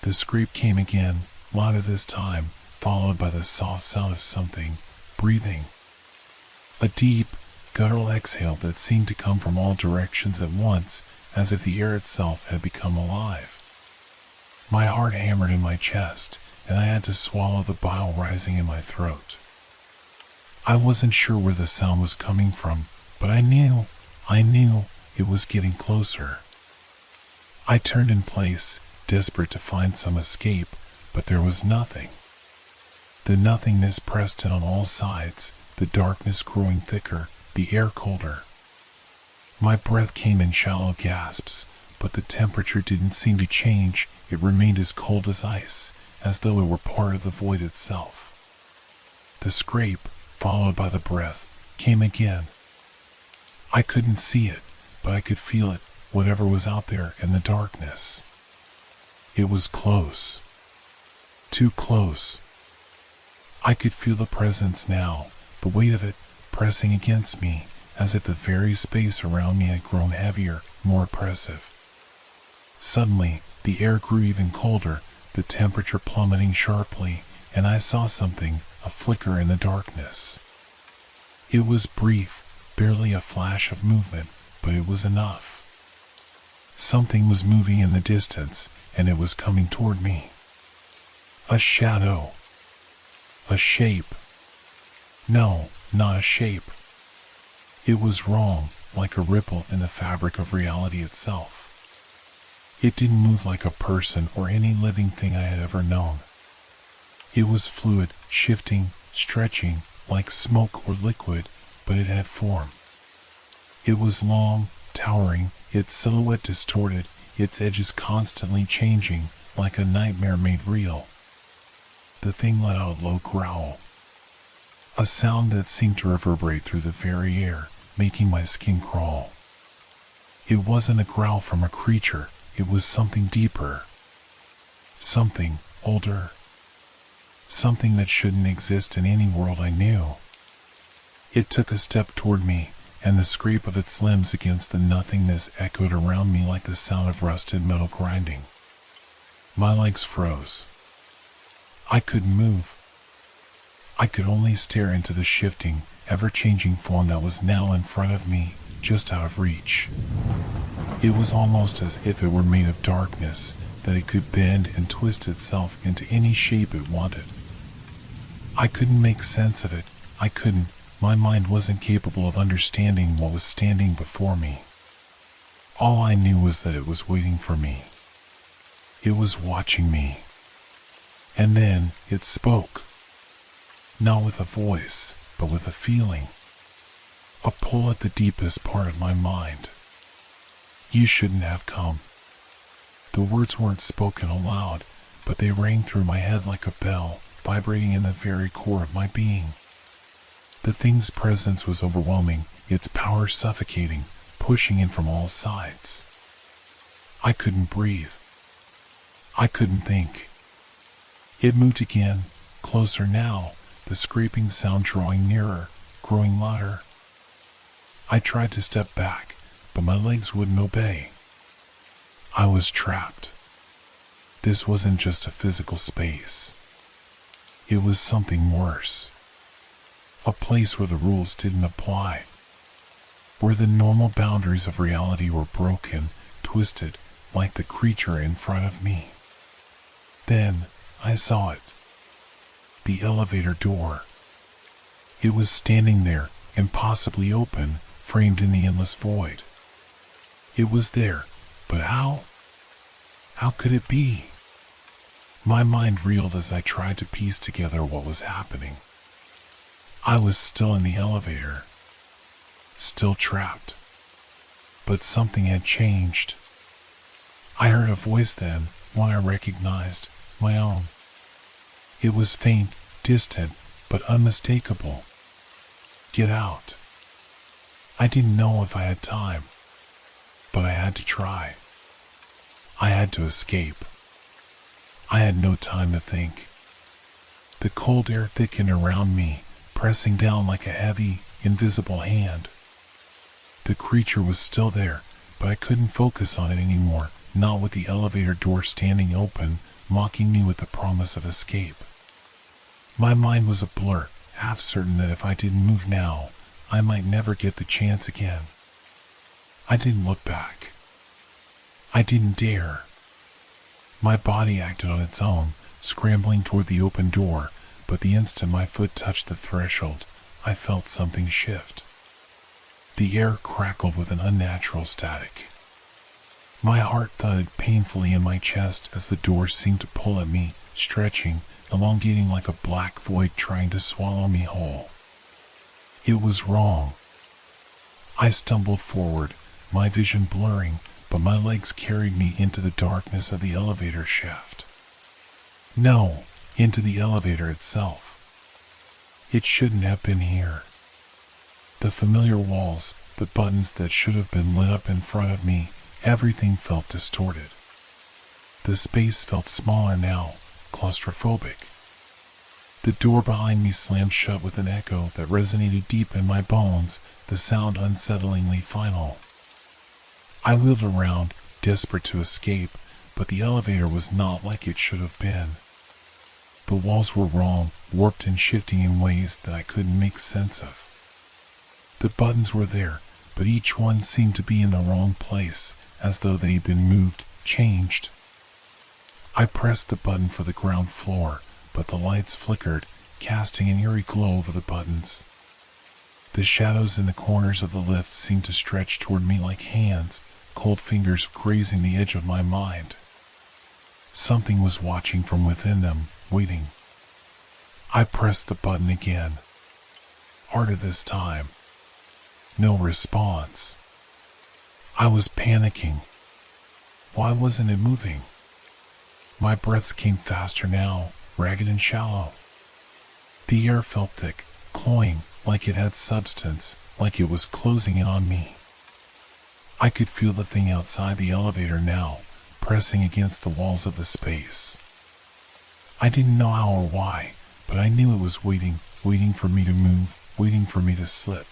The scrape came again, louder this time, followed by the soft sound of something breathing. A deep, guttural exhale that seemed to come from all directions at once, as if the air itself had become alive. My heart hammered in my chest, and I had to swallow the bile rising in my throat. I wasn't sure where the sound was coming from, but I knew it was getting closer. I turned in place, desperate to find some escape, but there was nothing. The nothingness pressed in on all sides, the darkness growing thicker, the air colder. My breath came in shallow gasps, but the temperature didn't seem to change. It remained as cold as ice, as though it were part of the void itself. The scrape, followed by the breath, came again. I couldn't see it, but I could feel it, whatever was out there in the darkness. It was close. Too close. I could feel the presence now, the weight of it pressing against me, as if the very space around me had grown heavier, more oppressive. Suddenly, the air grew even colder, the temperature plummeting sharply, and I saw something, a flicker in the darkness. It was brief, barely a flash of movement, but it was enough. Something was moving in the distance, and it was coming toward me. A shadow. A shape. No, not a shape. It was wrong, like a ripple in the fabric of reality itself. It didn't move like a person or any living thing I had ever known. It was fluid, shifting, stretching, like smoke or liquid, but it had form. It was long, towering, its silhouette distorted, its edges constantly changing, like a nightmare made real. The thing let out a low growl. A sound that seemed to reverberate through the very air, making my skin crawl. It wasn't a growl from a creature, it was something deeper. Something older. Something that shouldn't exist in any world I knew. It took a step toward me, and the scrape of its limbs against the nothingness echoed around me like the sound of rusted metal grinding. My legs froze. I couldn't move. I could only stare into the shifting, ever-changing form that was now in front of me, just out of reach. It was almost as if it were made of darkness, that it could bend and twist itself into any shape it wanted. I couldn't make sense of it. I couldn't. My mind wasn't capable of understanding what was standing before me. All I knew was that it was waiting for me. It was watching me. And then it spoke. Not with a voice, but with a feeling. A pull at the deepest part of my mind. You shouldn't have come. The words weren't spoken aloud, but they rang through my head like a bell, vibrating in the very core of my being. The thing's presence was overwhelming, its power suffocating, pushing in from all sides. I couldn't breathe. I couldn't think. It moved again, closer now, the scraping sound drawing nearer, growing louder. I tried to step back, but my legs wouldn't obey. I was trapped. This wasn't just a physical space. It was something worse. A place where the rules didn't apply. Where the normal boundaries of reality were broken, twisted, like the creature in front of me. Then, I saw it. The elevator door. It was standing there, impossibly open, framed in the endless void. It was there, but how? How could it be? My mind reeled as I tried to piece together what was happening. I was still in the elevator. Still trapped. But something had changed. I heard a voice then, one I recognized, my own. It was faint, distant, but unmistakable. Get out. I didn't know if I had time, but I had to try. I had to escape. I had no time to think. The cold air thickened around me, pressing down like a heavy, invisible hand. The creature was still there, but I couldn't focus on it anymore, not with the elevator door standing open, mocking me with the promise of escape. My mind was a blur, half certain that if I didn't move now, I might never get the chance again. I didn't look back. I didn't dare. My body acted on its own, scrambling toward the open door, but the instant my foot touched the threshold, I felt something shift. The air crackled with an unnatural static. My heart thudded painfully in my chest as the door seemed to pull at me, stretching, elongating like a black void trying to swallow me whole. It was wrong. I stumbled forward, my vision blurring, but my legs carried me into the darkness of the elevator shaft. No, into the elevator itself. It shouldn't have been here. The familiar walls, the buttons that should have been lit up in front of me, everything felt distorted. The space felt smaller now, claustrophobic. The door behind me slammed shut with an echo that resonated deep in my bones, the sound unsettlingly final. I wheeled around, desperate to escape, but the elevator was not like it should have been. The walls were wrong, warped and shifting in ways that I couldn't make sense of. The buttons were there, but each one seemed to be in the wrong place, as though they'd been moved, changed. I pressed the button for the ground floor, but the lights flickered, casting an eerie glow over the buttons. The shadows in the corners of the lift seemed to stretch toward me like hands, cold fingers grazing the edge of my mind. Something was watching from within them, waiting. I pressed the button again. Harder this time. No response. I was panicking. Why wasn't it moving? My breaths came faster now, ragged and shallow. The air felt thick, cloying, like it had substance, like it was closing in on me. I could feel the thing outside the elevator now, pressing against the walls of the space. I didn't know how or why, but I knew it was waiting for me to move, waiting for me to slip.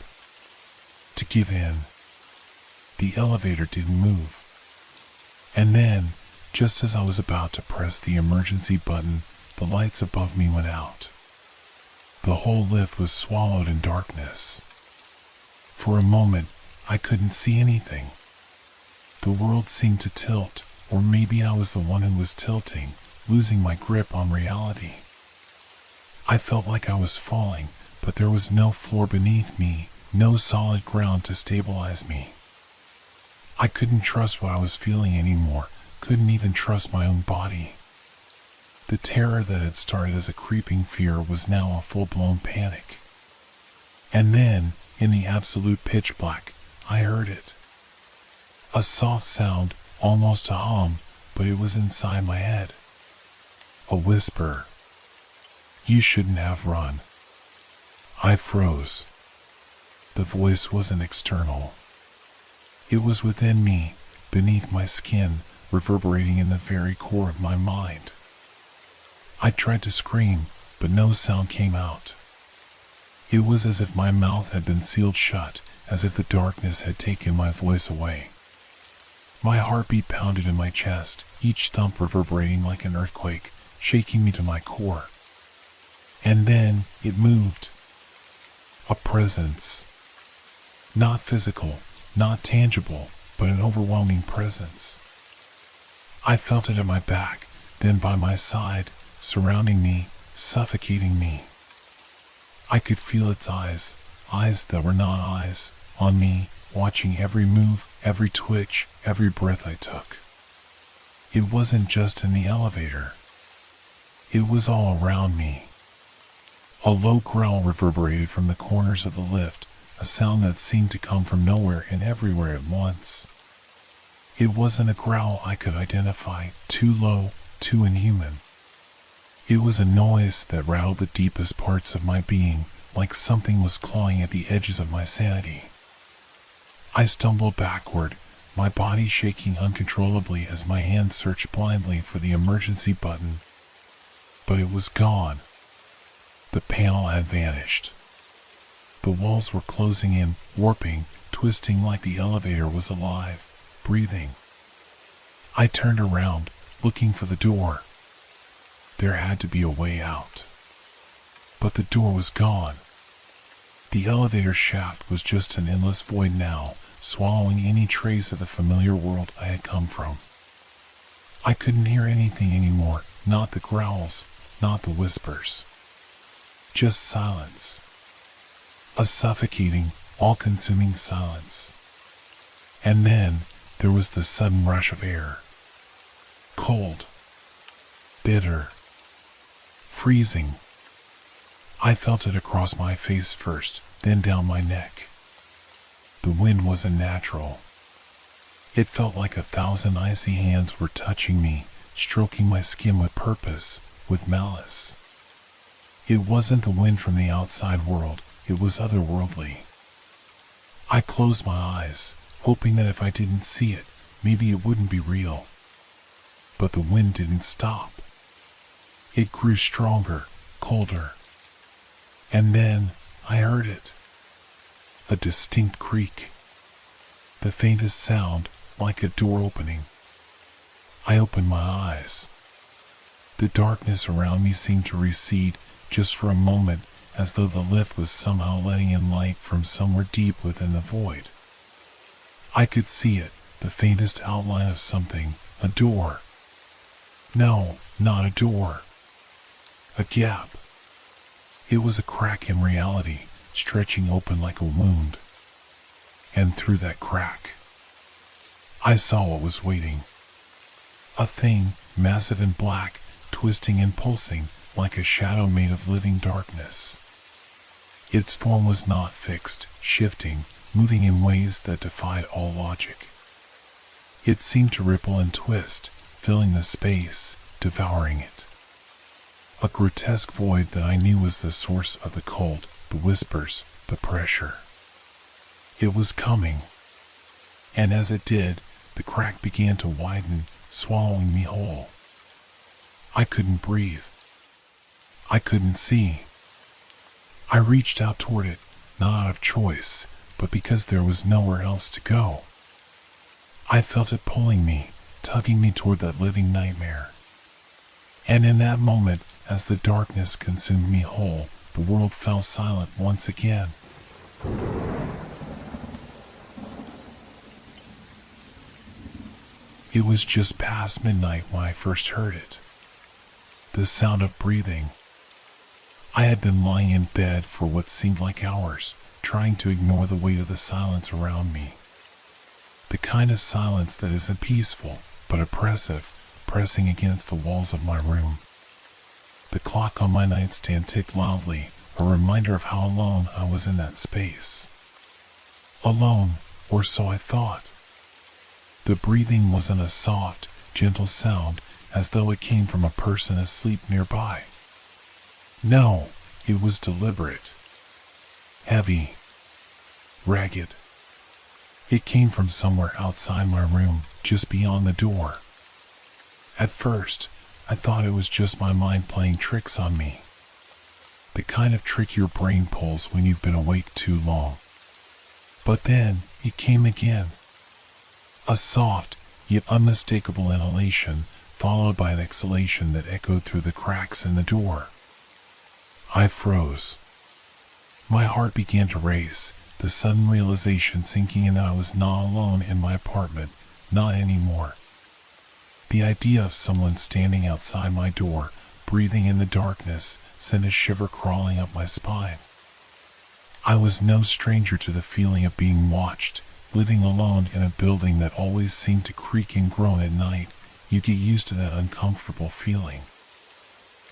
To give in. The elevator didn't move. And then, just as I was about to press the emergency button, the lights above me went out. The whole lift was swallowed in darkness. For a moment, I couldn't see anything. The world seemed to tilt, or maybe I was the one who was tilting, losing my grip on reality. I felt like I was falling, but there was no floor beneath me, no solid ground to stabilize me. I couldn't trust what I was feeling anymore, couldn't even trust my own body. The terror that had started as a creeping fear was now a full-blown panic. And then, in the absolute pitch black, I heard it. A soft sound, almost a hum, but it was inside my head. A whisper. You shouldn't have run. I froze. The voice wasn't external. It was within me, beneath my skin, reverberating in the very core of my mind. I tried to scream, but no sound came out. It was as if my mouth had been sealed shut, as if the darkness had taken my voice away. My heartbeat pounded in my chest, each thump reverberating like an earthquake, shaking me to my core. And then it moved. A presence. Not physical, not tangible, but an overwhelming presence. I felt it at my back, then by my side, surrounding me, suffocating me. I could feel its eyes that were not eyes, on me, watching every move, every twitch, every breath I took. It wasn't just in the elevator. It was all around me. A low growl reverberated from the corners of the lift, a sound that seemed to come from nowhere and everywhere at once. It wasn't a growl I could identify, too low, too inhuman. It was a noise that rattled the deepest parts of my being, like something was clawing at the edges of my sanity. I stumbled backward, my body shaking uncontrollably as my hand searched blindly for the emergency button. But it was gone. The panel had vanished. The walls were closing in, warping, twisting like the elevator was alive, breathing. I turned around, looking for the door. There had to be a way out. But the door was gone. The elevator shaft was just an endless void now, swallowing any trace of the familiar world I had come from. I couldn't hear anything anymore, not the growls, not the whispers. Just silence. A suffocating, all-consuming silence. And then there was the sudden rush of air. Cold. Bitter. Freezing. I felt it across my face first, then down my neck. The wind wasn't natural. It felt like 1,000 icy hands were touching me, stroking my skin with purpose, with malice. It wasn't the wind from the outside world, it was otherworldly. I closed my eyes, hoping that if I didn't see it, maybe it wouldn't be real. But the wind didn't stop. It grew stronger, colder. And then I heard it. A distinct creak. The faintest sound, like a door opening. I opened my eyes. The darkness around me seemed to recede just for a moment, as though the lift was somehow letting in light from somewhere deep within the void. I could see it, the faintest outline of something, a door. No, not a door. A gap. It was a crack in reality, stretching open like a wound. And through that crack, I saw what was waiting. A thing, massive and black, twisting and pulsing, like a shadow made of living darkness. Its form was not fixed, shifting, moving in ways that defied all logic. It seemed to ripple and twist, filling the space, devouring it. A grotesque void that I knew was the source of the cold, the whispers, the pressure. It was coming. And as it did, the crack began to widen, swallowing me whole. I couldn't breathe. I couldn't see. I reached out toward it, not out of choice, but because there was nowhere else to go. I felt it pulling me, tugging me toward that living nightmare. And in that moment, as the darkness consumed me whole, the world fell silent once again. It was just past midnight when I first heard it. The sound of breathing. I had been lying in bed for what seemed like hours, trying to ignore the weight of the silence around me. The kind of silence that isn't peaceful, but oppressive, pressing against the walls of my room. The clock on my nightstand ticked loudly, a reminder of how alone I was in that space. Alone, or so I thought. The breathing wasn't a soft, gentle sound, as though it came from a person asleep nearby. No, it was deliberate. Heavy. Ragged. It came from somewhere outside my room, just beyond the door. At first, I thought it was just my mind playing tricks on me. The kind of trick your brain pulls when you've been awake too long. But then, it came again. A soft, yet unmistakable inhalation, followed by an exhalation that echoed through the cracks in the door. I froze. My heart began to race, the sudden realization sinking in that I was not alone in my apartment, not anymore. The idea of someone standing outside my door, breathing in the darkness, sent a shiver crawling up my spine. I was no stranger to the feeling of being watched, living alone in a building that always seemed to creak and groan at night. You get used to that uncomfortable feeling.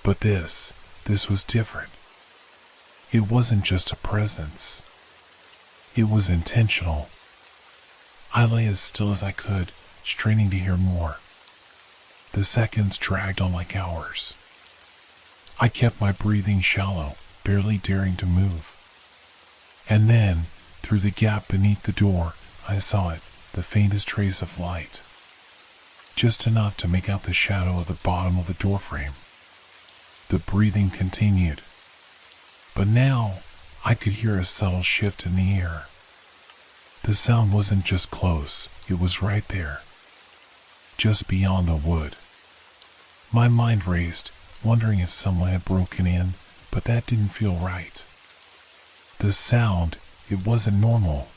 But this was different. It wasn't just a presence. It was intentional. I lay as still as I could, straining to hear more. The seconds dragged on like hours. I kept my breathing shallow, barely daring to move. And then, through the gap beneath the door, I saw it, the faintest trace of light. Just enough to make out the shadow of the bottom of the doorframe. The breathing continued. But now, I could hear a subtle shift in the air. The sound wasn't just close, it was right there. Just beyond the wood. My mind raced, wondering if someone had broken in, but that didn't feel right. The sound, it wasn't normal.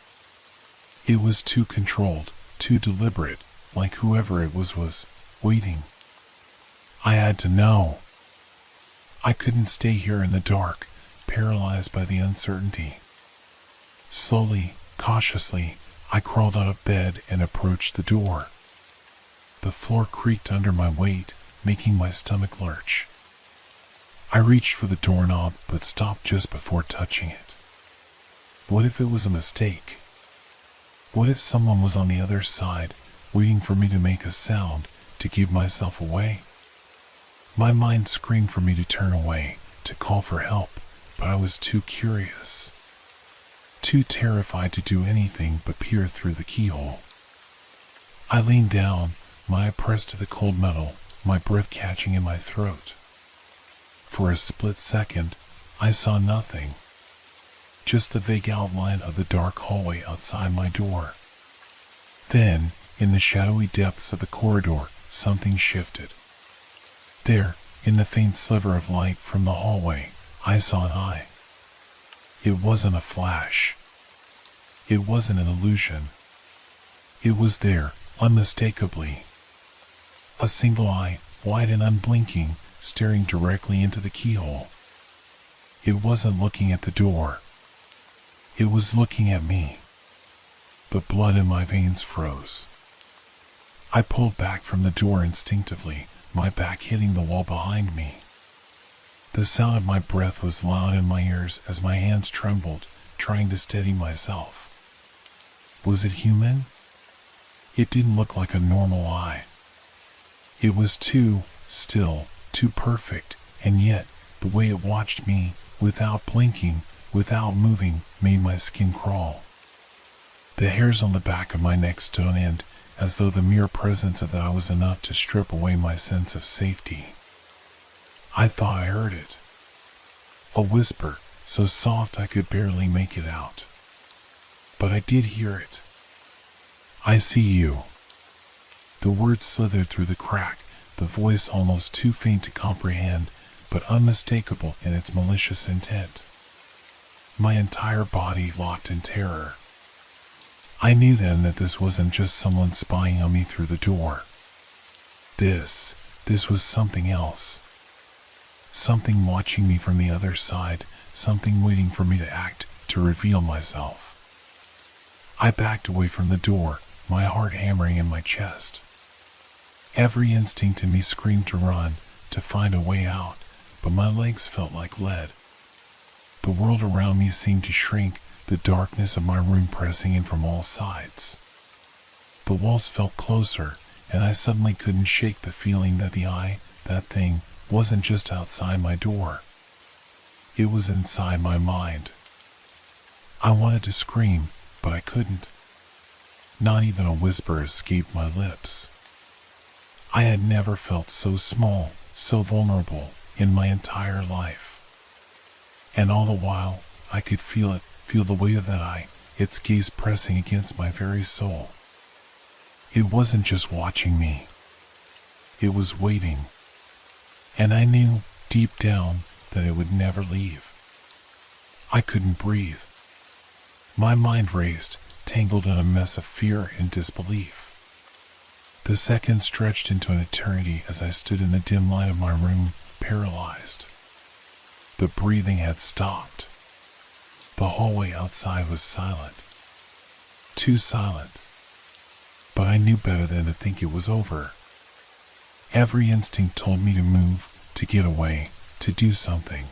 It was too controlled, too deliberate, like whoever it was waiting. I had to know. I couldn't stay here in the dark, paralyzed by the uncertainty. Slowly, cautiously, I crawled out of bed and approached the door. The floor creaked under my weight, making my stomach lurch. I reached for the doorknob, but stopped just before touching it. What if it was a mistake? What if someone was on the other side, waiting for me to make a sound, to give myself away. My mind screamed for me to turn away, to call for help, but I was too curious, too terrified to do anything but peer through the keyhole. I leaned down, my eye pressed to the cold metal, my breath catching in my throat. For a split second, I saw nothing, just the vague outline of the dark hallway outside my door. Then, in the shadowy depths of the corridor, something shifted. There, in the faint sliver of light from the hallway, I saw an eye. It wasn't a flash. It wasn't an illusion. It was there, unmistakably. A single eye, wide and unblinking, staring directly into the keyhole. It wasn't looking at the door. It was looking at me. The blood in my veins froze. I pulled back from the door instinctively, my back hitting the wall behind me. The sound of my breath was loud in my ears as my hands trembled, trying to steady myself. Was it human? It didn't look like a normal eye. It was too still, too perfect, and yet, the way it watched me, without blinking, without moving, made my skin crawl. The hairs on the back of my neck stood on end, as though the mere presence of that was enough to strip away my sense of safety. I thought I heard it. A whisper, so soft I could barely make it out. But I did hear it. I see you. The words slithered through the crack, the voice almost too faint to comprehend, but unmistakable in its malicious intent. My entire body locked in terror. I knew then that this wasn't just someone spying on me through the door. This was something else. Something watching me from the other side, something waiting for me to act, to reveal myself. I backed away from the door, my heart hammering in my chest. Every instinct in me screamed to run, to find a way out, but my legs felt like lead. The world around me seemed to shrink, the darkness of my room pressing in from all sides. The walls felt closer, and I suddenly couldn't shake the feeling that the eye, that thing, wasn't just outside my door. It was inside my mind. I wanted to scream, but I couldn't. Not even a whisper escaped my lips. I had never felt so small, so vulnerable, in my entire life. And all the while, I could feel it, feel the weight of that eye, its gaze pressing against my very soul. It wasn't just watching me. It was waiting. And I knew, deep down, that it would never leave. I couldn't breathe. My mind raced, tangled in a mess of fear and disbelief. The seconds stretched into an eternity as I stood in the dim light of my room, paralyzed. The breathing had stopped. The hallway outside was silent. Too silent. But I knew better than to think it was over. Every instinct told me to move, to get away, to do something.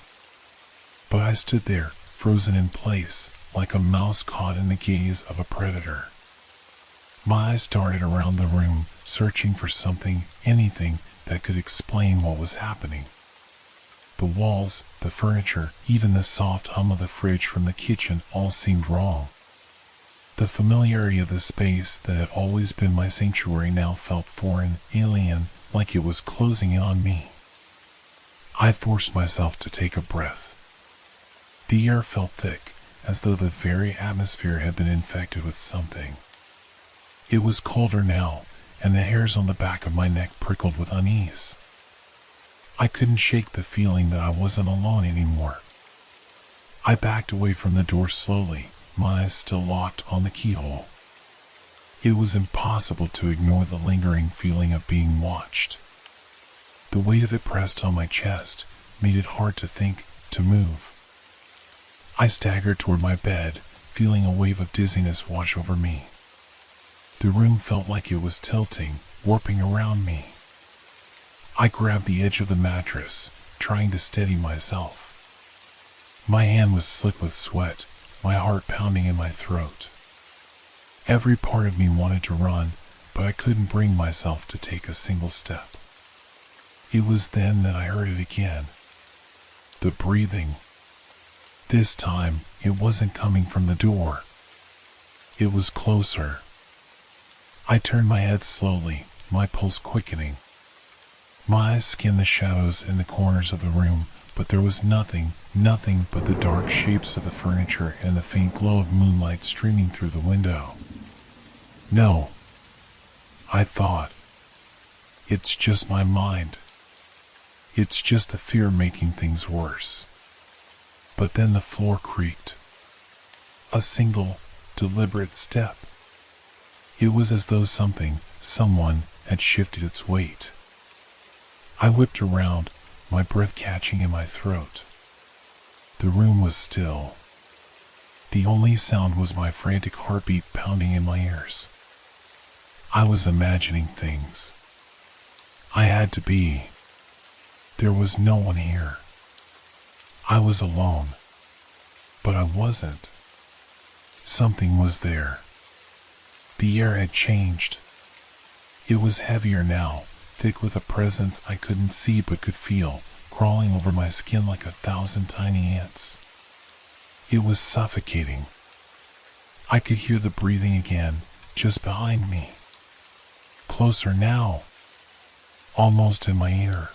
But I stood there, frozen in place, like a mouse caught in the gaze of a predator. My eyes darted around the room, searching for something, anything, that could explain what was happening. The walls, the furniture, even the soft hum of the fridge from the kitchen all seemed wrong. The familiarity of the space that had always been my sanctuary now felt foreign, alien, like it was closing in on me. I forced myself to take a breath. The air felt thick, as though the very atmosphere had been infected with something. It was colder now, and the hairs on the back of my neck prickled with unease. I couldn't shake the feeling that I wasn't alone anymore. I backed away from the door slowly, my eyes still locked on the keyhole. It was impossible to ignore the lingering feeling of being watched. The weight of it pressed on my chest, made it hard to think, to move. I staggered toward my bed, feeling a wave of dizziness wash over me. The room felt like it was tilting, warping around me. I grabbed the edge of the mattress, trying to steady myself. My hand was slick with sweat, my heart pounding in my throat. Every part of me wanted to run, but I couldn't bring myself to take a single step. It was then that I heard it again. The breathing. This time, it wasn't coming from the door. It was closer. I turned my head slowly, my pulse quickening. My eyes scanned the shadows in the corners of the room, but there was nothing but the dark shapes of the furniture and the faint glow of moonlight streaming through the window. No, I thought. It's just my mind. It's just the fear making things worse. But then the floor creaked. A single, deliberate step. It was as though someone had shifted its weight. I whipped around, my breath catching in my throat. The room was still. The only sound was my frantic heartbeat pounding in my ears. I was imagining things. I had to be. There was no one here. I was alone. But I wasn't. Something was there. The air had changed. It was heavier now, thick with a presence I couldn't see but could feel, crawling over my skin like 1,000 tiny ants. It was suffocating. I could hear the breathing again, just behind me. Closer now, almost in my ear.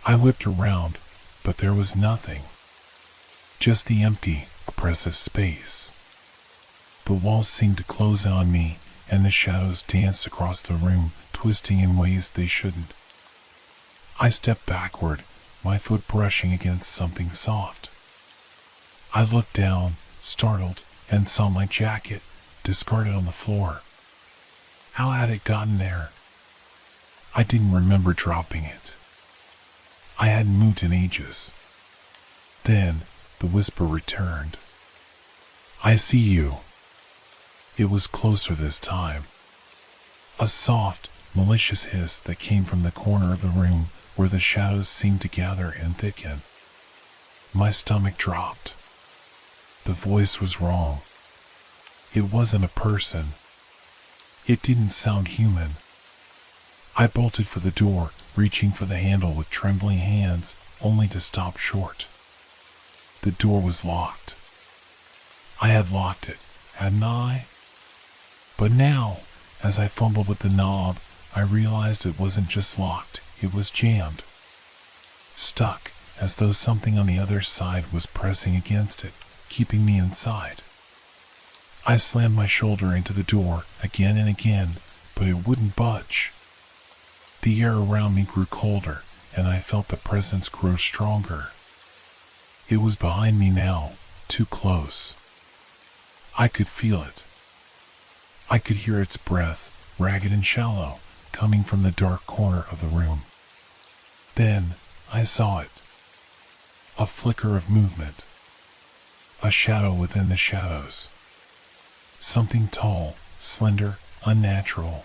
I whipped around, but there was nothing. Just the empty, oppressive space. The walls seemed to close in on me, and the shadows danced across the room, twisting in ways they shouldn't. I stepped backward, my foot brushing against something soft. I looked down, startled, and saw my jacket, discarded on the floor. How had it gotten there? I didn't remember dropping it. I hadn't moved in ages. Then, the whisper returned. I see you. It was closer this time. A soft, malicious hiss that came from the corner of the room where the shadows seemed to gather and thicken. My stomach dropped. The voice was wrong. It wasn't a person. It didn't sound human. I bolted for the door, reaching for the handle with trembling hands, only to stop short. The door was locked. I had locked it, hadn't I? But now, as I fumbled with the knob, I realized it wasn't just locked, it was jammed. Stuck, as though something on the other side was pressing against it, keeping me inside. I slammed my shoulder into the door again and again, but it wouldn't budge. The air around me grew colder, and I felt the presence grow stronger. It was behind me now, too close. I could feel it. I could hear its breath, ragged and shallow, coming from the dark corner of the room. Then I saw it. A flicker of movement. A shadow within the shadows. Something tall, slender, unnatural.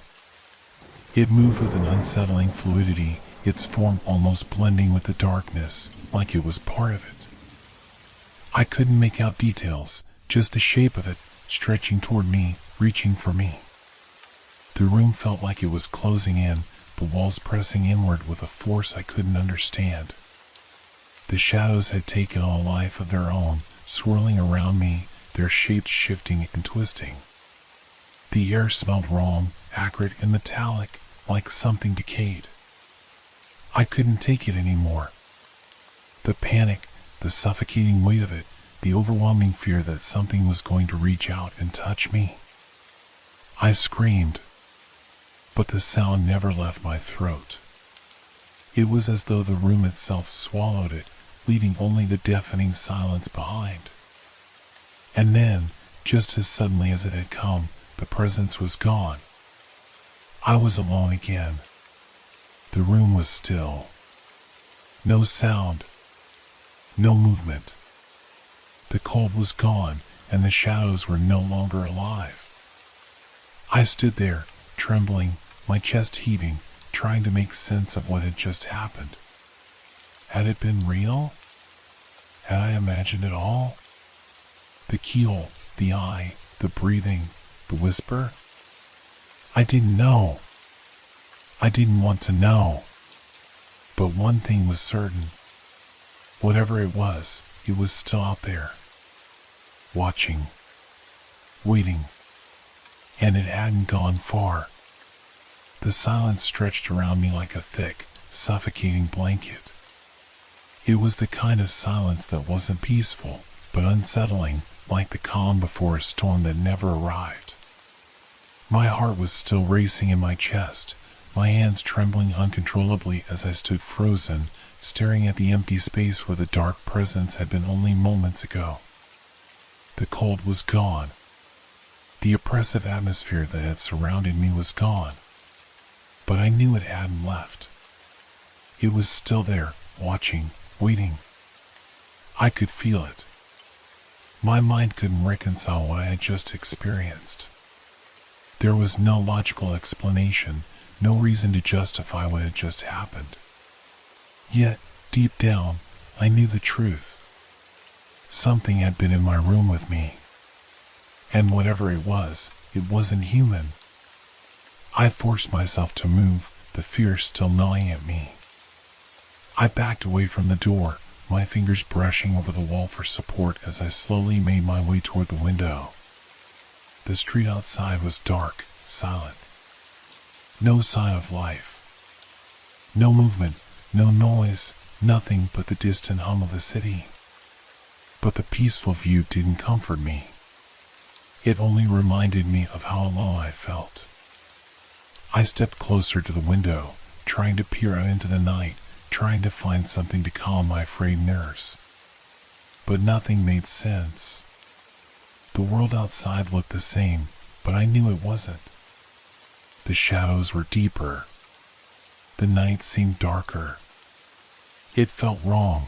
It moved with an unsettling fluidity, its form almost blending with the darkness, like it was part of it. I couldn't make out details, just the shape of it, stretching toward me, reaching for me. The room felt like it was closing in, the walls pressing inward with a force I couldn't understand. The shadows had taken on a life of their own, swirling around me, their shapes shifting and twisting. The air smelled wrong, acrid and metallic, like something decayed. I couldn't take it anymore. The panic, the suffocating weight of it, the overwhelming fear that something was going to reach out and touch me. I screamed, but the sound never left my throat. It was as though the room itself swallowed it, leaving only the deafening silence behind. And then, just as suddenly as it had come, the presence was gone. I was alone again. The room was still. No sound. No movement. The cold was gone, and the shadows were no longer alive. I stood there, trembling, my chest heaving, trying to make sense of what had just happened. Had it been real? Had I imagined it all? The keyhole, the eye, the breathing, the whisper? I didn't know. I didn't want to know. But one thing was certain. Whatever it was still out there. Watching. Waiting. And it hadn't gone far. The silence stretched around me like a thick, suffocating blanket. It was the kind of silence that wasn't peaceful, but unsettling, like the calm before a storm that never arrived. My heart was still racing in my chest, my hands trembling uncontrollably as I stood frozen, staring at the empty space where the dark presence had been only moments ago. The cold was gone. The oppressive atmosphere that had surrounded me was gone. But I knew it hadn't left. It was still there, watching, waiting. I could feel it. My mind couldn't reconcile what I had just experienced. There was no logical explanation, no reason to justify what had just happened. Yet, deep down, I knew the truth. Something had been in my room with me. And whatever it wasn't human. I forced myself to move, the fear still gnawing at me. I backed away from the door, my fingers brushing over the wall for support as I slowly made my way toward the window. The street outside was dark, silent. No sign of life. No movement, no noise, nothing but the distant hum of the city. But the peaceful view didn't comfort me. It only reminded me of how alone I felt. I stepped closer to the window, trying to peer out into the night, trying to find something to calm my frayed nerves. But nothing made sense. The world outside looked the same, but I knew it wasn't. The shadows were deeper. The night seemed darker. It felt wrong.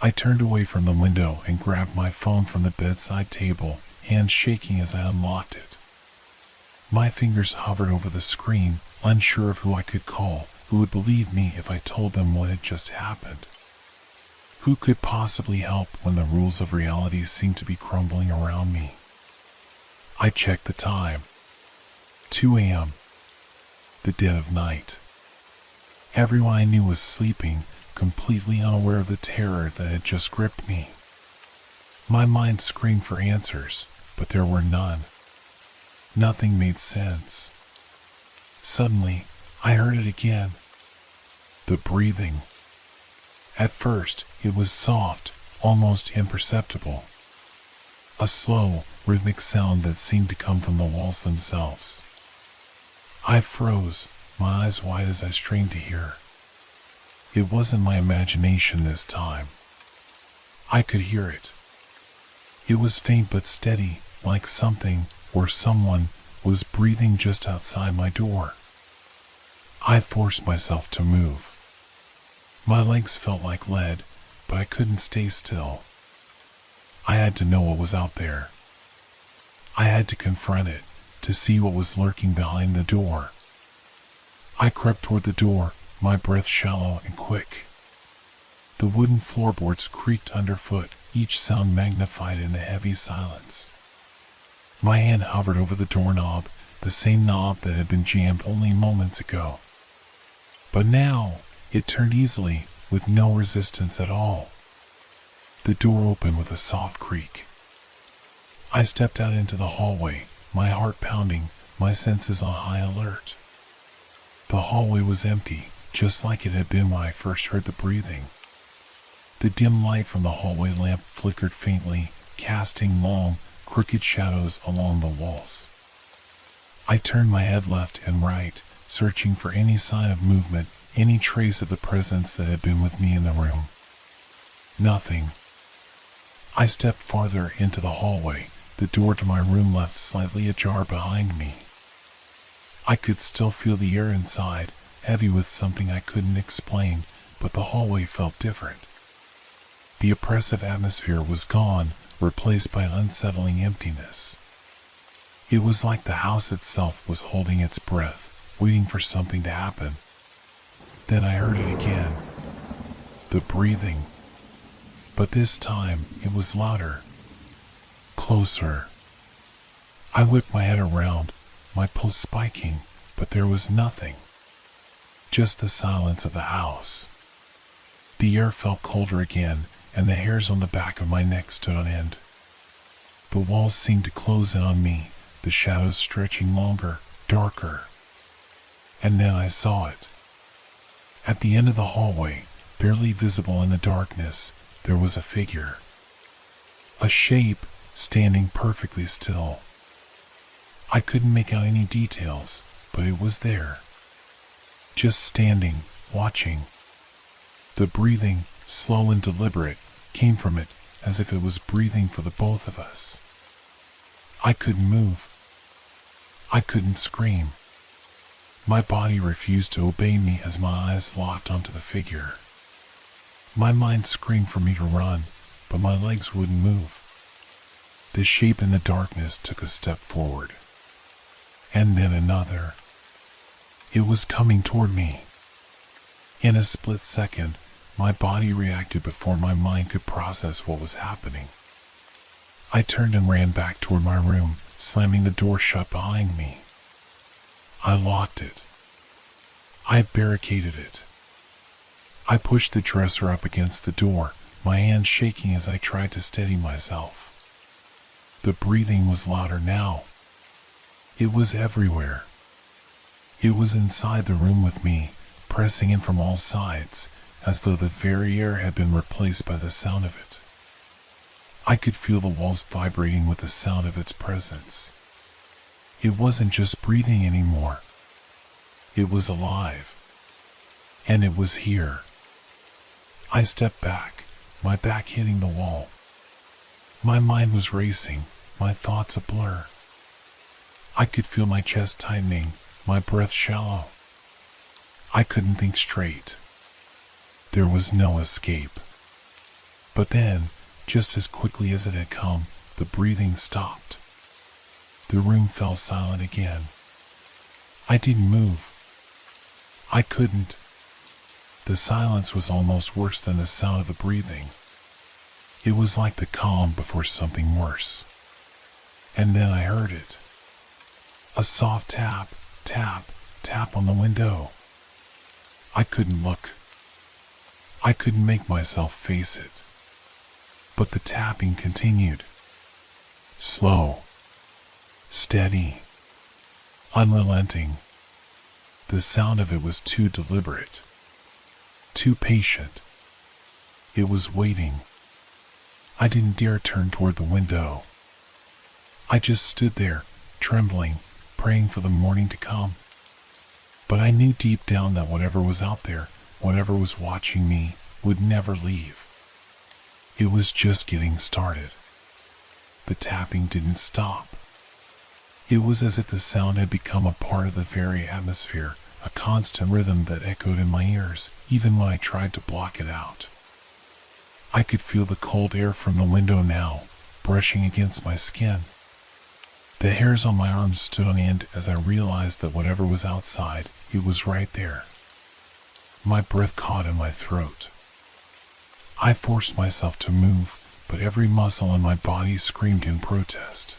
I turned away from the window and grabbed my phone from the bedside table, hands shaking as I unlocked it. My fingers hovered over the screen, unsure of who I could call, who would believe me if I told them what had just happened. Who could possibly help when the rules of reality seemed to be crumbling around me? I checked the time. 2 a.m. The dead of night. Everyone I knew was sleeping, completely unaware of the terror that had just gripped me. My mind screamed for answers, but there were none. Nothing made sense. Suddenly, I heard it again. The breathing. At first, it was soft, almost imperceptible. A slow, rhythmic sound that seemed to come from the walls themselves. I froze, my eyes wide as I strained to hear. It wasn't my imagination this time. I could hear it. It was faint but steady, like something, or someone, was breathing just outside my door. I forced myself to move. My legs felt like lead, but I couldn't stay still. I had to know what was out there. I had to confront it, to see what was lurking behind the door. I crept toward the door, my breath shallow and quick. The wooden floorboards creaked underfoot, each sound magnified in the heavy silence. My hand hovered over the doorknob, the same knob that had been jammed only moments ago. But now, it turned easily, with no resistance at all. The door opened with a soft creak. I stepped out into the hallway, my heart pounding, my senses on high alert. The hallway was empty, just like it had been when I first heard the breathing. The dim light from the hallway lamp flickered faintly, casting long, crooked shadows along the walls. I turned my head left and right, searching for any sign of movement, any trace of the presence that had been with me in the room. Nothing. I stepped farther into the hallway, the door to my room left slightly ajar behind me. I could still feel the air inside, heavy with something I couldn't explain, but the hallway felt different. The oppressive atmosphere was gone, replaced by an unsettling emptiness. It was like the house itself was holding its breath, waiting for something to happen. Then I heard it again. The breathing. But this time, it was louder. Closer. I whipped my head around, my pulse spiking, but there was nothing. Just the silence of the house. The air felt colder again, and the hairs on the back of my neck stood on end. The walls seemed to close in on me, the shadows stretching longer, darker. And then I saw it. At the end of the hallway, barely visible in the darkness, there was a figure. A shape, standing perfectly still. I couldn't make out any details, but it was there. Just standing, watching. The breathing, slow and deliberate, came from it as if it was breathing for the both of us. I couldn't move. I couldn't scream. My body refused to obey me as my eyes locked onto the figure. My mind screamed for me to run, but my legs wouldn't move. The shape in the darkness took a step forward. And then another. It was coming toward me. In a split second, my body reacted before my mind could process what was happening. I turned and ran back toward my room, slamming the door shut behind me. I locked it. I barricaded it. I pushed the dresser up against the door, my hands shaking as I tried to steady myself. The breathing was louder now. It was everywhere. It was inside the room with me, pressing in from all sides, as though the very air had been replaced by the sound of it. I could feel the walls vibrating with the sound of its presence. It wasn't just breathing anymore. It was alive. And it was here. I stepped back, my back hitting the wall. My mind was racing, my thoughts a blur. I could feel my chest tightening, my breath shallow. I couldn't think straight. There was no escape. But then, just as quickly as it had come, the breathing stopped. The room fell silent again. I didn't move. I couldn't. The silence was almost worse than the sound of the breathing. It was like the calm before something worse. And then I heard it. A soft tap, tap, tap on the window. I couldn't look. I couldn't make myself face it. But the tapping continued. Slow. Steady. Unrelenting. The sound of it was too deliberate. Too patient. It was waiting. I didn't dare turn toward the window. I just stood there, trembling, praying for the morning to come. But I knew deep down that whatever was out there, whatever was watching me, would never leave. It was just getting started. The tapping didn't stop. It was as if the sound had become a part of the very atmosphere, a constant rhythm that echoed in my ears, even when I tried to block it out. I could feel the cold air from the window now, brushing against my skin. The hairs on my arms stood on end as I realized that whatever was outside, it was right there. My breath caught in my throat. I forced myself to move, but every muscle in my body screamed in protest.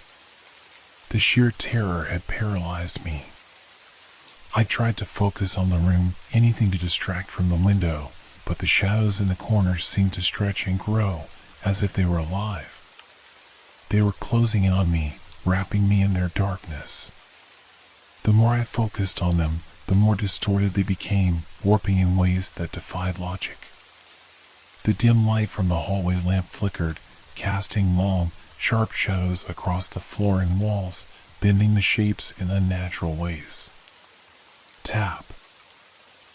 The sheer terror had paralyzed me. I tried to focus on the room, anything to distract from the window, but the shadows in the corners seemed to stretch and grow, as if they were alive. They were closing in on me, wrapping me in their darkness. The more I focused on them, the more distorted they became, warping in ways that defied logic. The dim light from the hallway lamp flickered, casting long, sharp shadows across the floor and walls, bending the shapes in unnatural ways. Tap.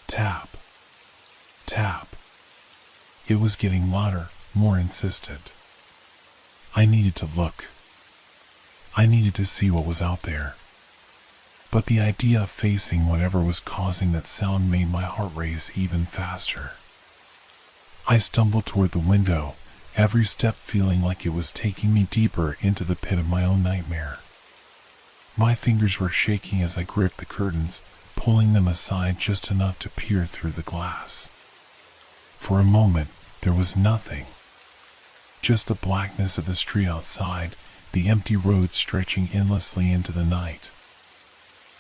Tap. Tap. It was getting louder, more insistent. I needed to look. I needed to see what was out there. But the idea of facing whatever was causing that sound made my heart race even faster. I stumbled toward the window, every step feeling like it was taking me deeper into the pit of my own nightmare. My fingers were shaking as I gripped the curtains, pulling them aside just enough to peer through the glass. For a moment, there was nothing. Just the blackness of the street outside, the empty road stretching endlessly into the night.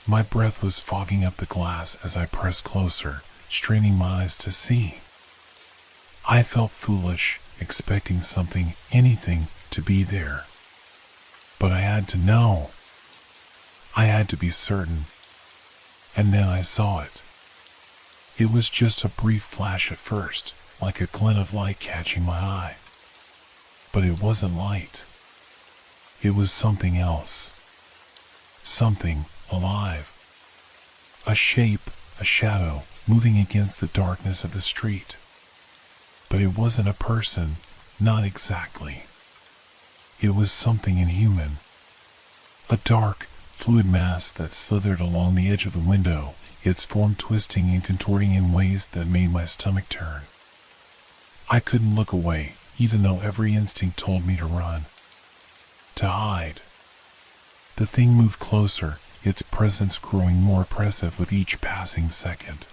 My breath was fogging up the glass as I pressed closer, straining my eyes to see. I felt foolish, expecting something, anything, to be there. But I had to know. I had to be certain. And then I saw it. It was just a brief flash at first, like a glint of light catching my eye. But it wasn't light. It was something else. Something alive. A shape, a shadow, moving against the darkness of the street. But it wasn't a person, not exactly. It was something inhuman. A dark, fluid mass that slithered along the edge of the window, its form twisting and contorting in ways that made my stomach turn. I couldn't look away, even though every instinct told me to run. To hide. The thing moved closer, its presence growing more oppressive with each passing second.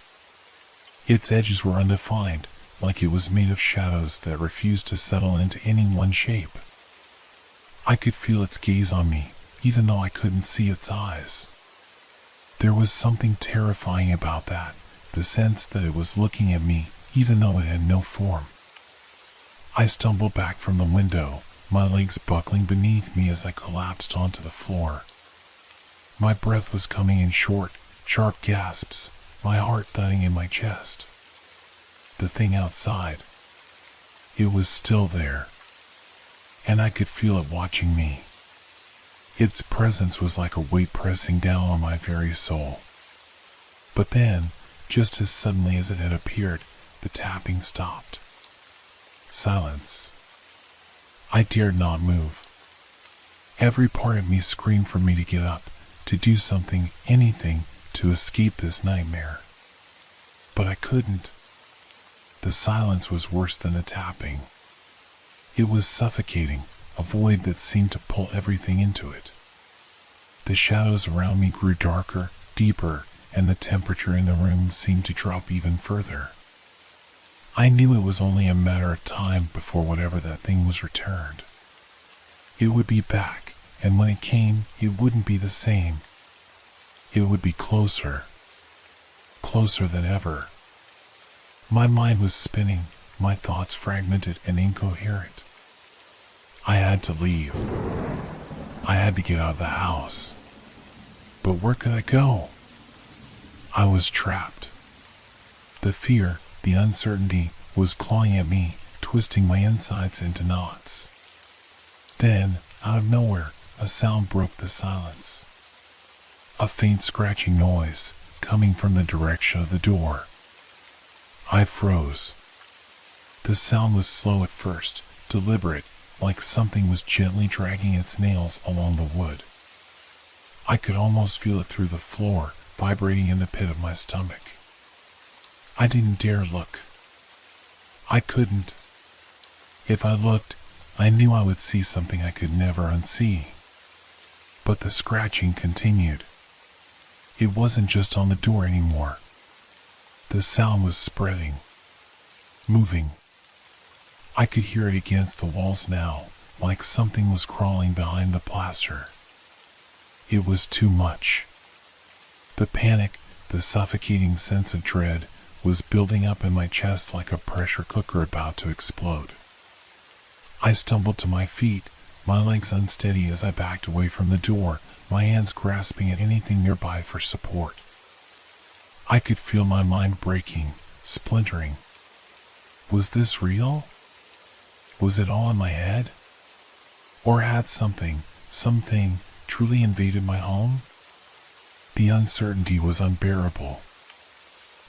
Its edges were undefined, like it was made of shadows that refused to settle into any one shape. I could feel its gaze on me, even though I couldn't see its eyes. There was something terrifying about that, the sense that it was looking at me, even though it had no form. I stumbled back from the window, my legs buckling beneath me as I collapsed onto the floor. My breath was coming in short, sharp gasps, my heart thudding in my chest. The thing outside. It was still there. And I could feel it watching me. Its presence was like a weight pressing down on my very soul. But then, just as suddenly as it had appeared, the tapping stopped. Silence. I dared not move. Every part of me screamed for me to get up, to do something, anything, to escape this nightmare. But I couldn't. The silence was worse than the tapping. It was suffocating, a void that seemed to pull everything into it. The shadows around me grew darker, deeper, and the temperature in the room seemed to drop even further. I knew it was only a matter of time before whatever that thing was returned. It would be back, and when it came, it wouldn't be the same. It would be closer. Closer than ever. My mind was spinning, my thoughts fragmented and incoherent. I had to leave. I had to get out of the house. But where could I go? I was trapped. The fear, the uncertainty, was clawing at me, twisting my insides into knots. Then, out of nowhere, a sound broke the silence. A faint scratching noise, coming from the direction of the door. I froze. The sound was slow at first, deliberate, like something was gently dragging its nails along the wood. I could almost feel it through the floor, vibrating in the pit of my stomach. I didn't dare look. I couldn't. If I looked, I knew I would see something I could never unsee. But the scratching continued. It wasn't just on the door anymore. The sound was spreading, moving. I could hear it against the walls now, like something was crawling behind the plaster. It was too much. The panic, the suffocating sense of dread, was building up in my chest like a pressure cooker about to explode. I stumbled to my feet, my legs unsteady as I backed away from the door, my hands grasping at anything nearby for support. I could feel my mind breaking, splintering. Was this real? Was it all in my head? Or had something truly invaded my home? The uncertainty was unbearable.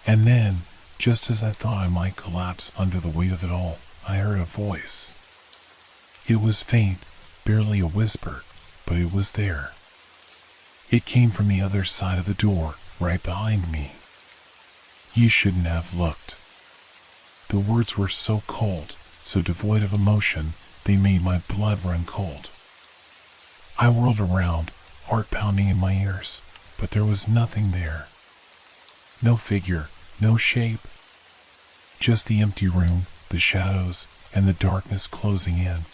And then, just as I thought I might collapse under the weight of it all, I heard a voice. It was faint, barely a whisper, but it was there. It came from the other side of the door, right behind me. You shouldn't have looked. The words were so cold, so devoid of emotion, they made my blood run cold. I whirled around, heart pounding in my ears, but there was nothing there. No figure, no shape. Just the empty room, the shadows, and the darkness closing in.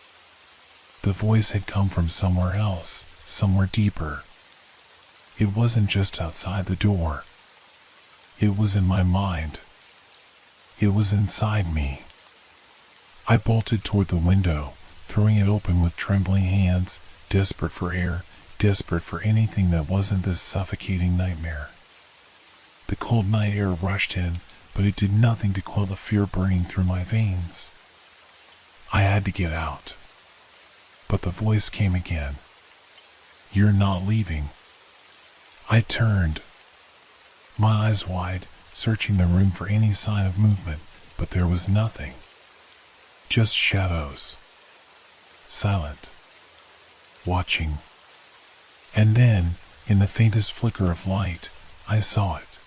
The voice had come from somewhere else, somewhere deeper. It wasn't just outside the door. It was in my mind. It was inside me. I bolted toward the window, throwing it open with trembling hands, desperate for air, desperate for anything that wasn't this suffocating nightmare. The cold night air rushed in, but it did nothing to quell the fear burning through my veins. I had to get out. But the voice came again. "You're not leaving." I turned, my eyes wide, searching the room for any sign of movement, but there was nothing. Just shadows. Silent. Watching. And then, in the faintest flicker of light, I saw it.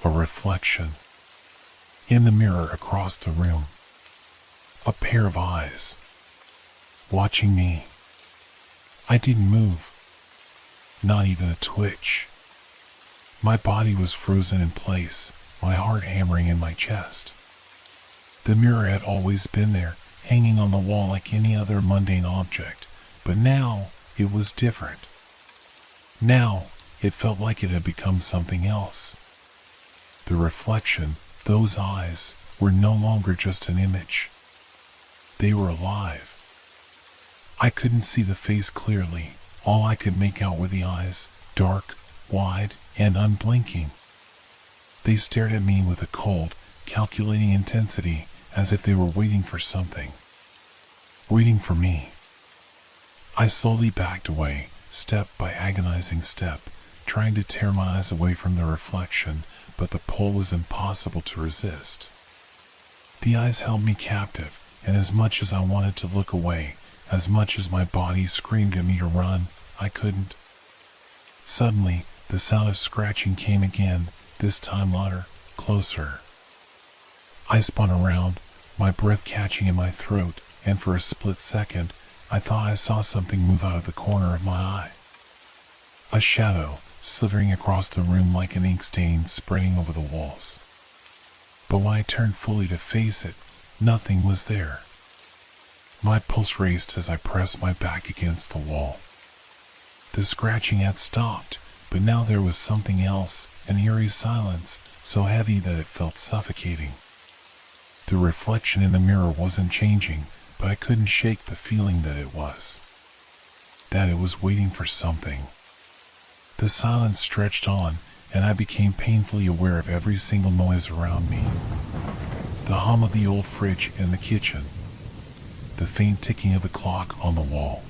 A reflection. In the mirror across the room. A pair of eyes. Watching me. I didn't move. Not even a twitch. My body was frozen in place, my heart hammering in my chest. The mirror had always been there, hanging on the wall like any other mundane object, but now it was different. Now it felt like it had become something else. The reflection, those eyes, were no longer just an image. They were alive. I couldn't see the face clearly. All I could make out were the eyes, dark, wide, and unblinking. They stared at me with a cold, calculating intensity, as if they were waiting for something. Waiting for me. I slowly backed away, step by agonizing step, trying to tear my eyes away from the reflection, but the pull was impossible to resist. The eyes held me captive, and as much as I wanted to look away, as much as my body screamed at me to run, I couldn't. Suddenly, the sound of scratching came again, this time louder, closer. I spun around, my breath catching in my throat, and for a split second, I thought I saw something move out of the corner of my eye. A shadow, slithering across the room like an ink stain spreading over the walls. But when I turned fully to face it, nothing was there. My pulse raced as I pressed my back against the wall. The scratching had stopped, but now there was something else, an eerie silence, so heavy that it felt suffocating. The reflection in the mirror wasn't changing, but I couldn't shake the feeling that it was. That it was waiting for something. The silence stretched on, and I became painfully aware of every single noise around me. The hum of the old fridge in the kitchen. The faint ticking of the clock on the wall.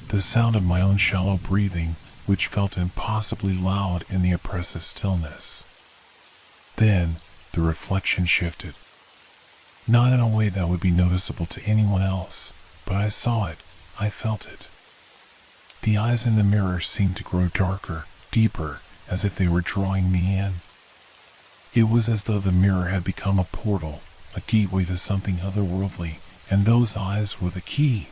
The sound of my own shallow breathing, which felt impossibly loud in the oppressive stillness. Then, the reflection shifted. Not in a way that would be noticeable to anyone else, but I saw it, I felt it. The eyes in the mirror seemed to grow darker, deeper, as if they were drawing me in. It was as though the mirror had become a portal, a gateway to something otherworldly, and those eyes were the key.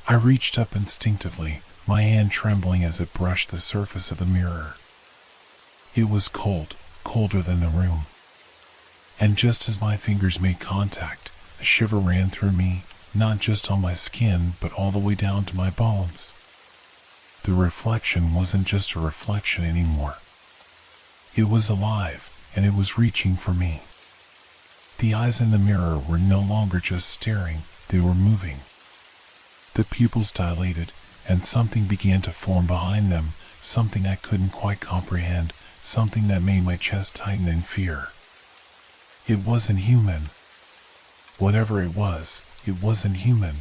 I reached up instinctively, my hand trembling as it brushed the surface of the mirror. It was cold, colder than the room. And just as my fingers made contact, a shiver ran through me, not just on my skin, but all the way down to my bones. The reflection wasn't just a reflection anymore. It was alive, and it was reaching for me. The eyes in the mirror were no longer just staring, they were moving. The pupils dilated, and something began to form behind them, something I couldn't quite comprehend, something that made my chest tighten in fear. It wasn't human. Whatever it wasn't human.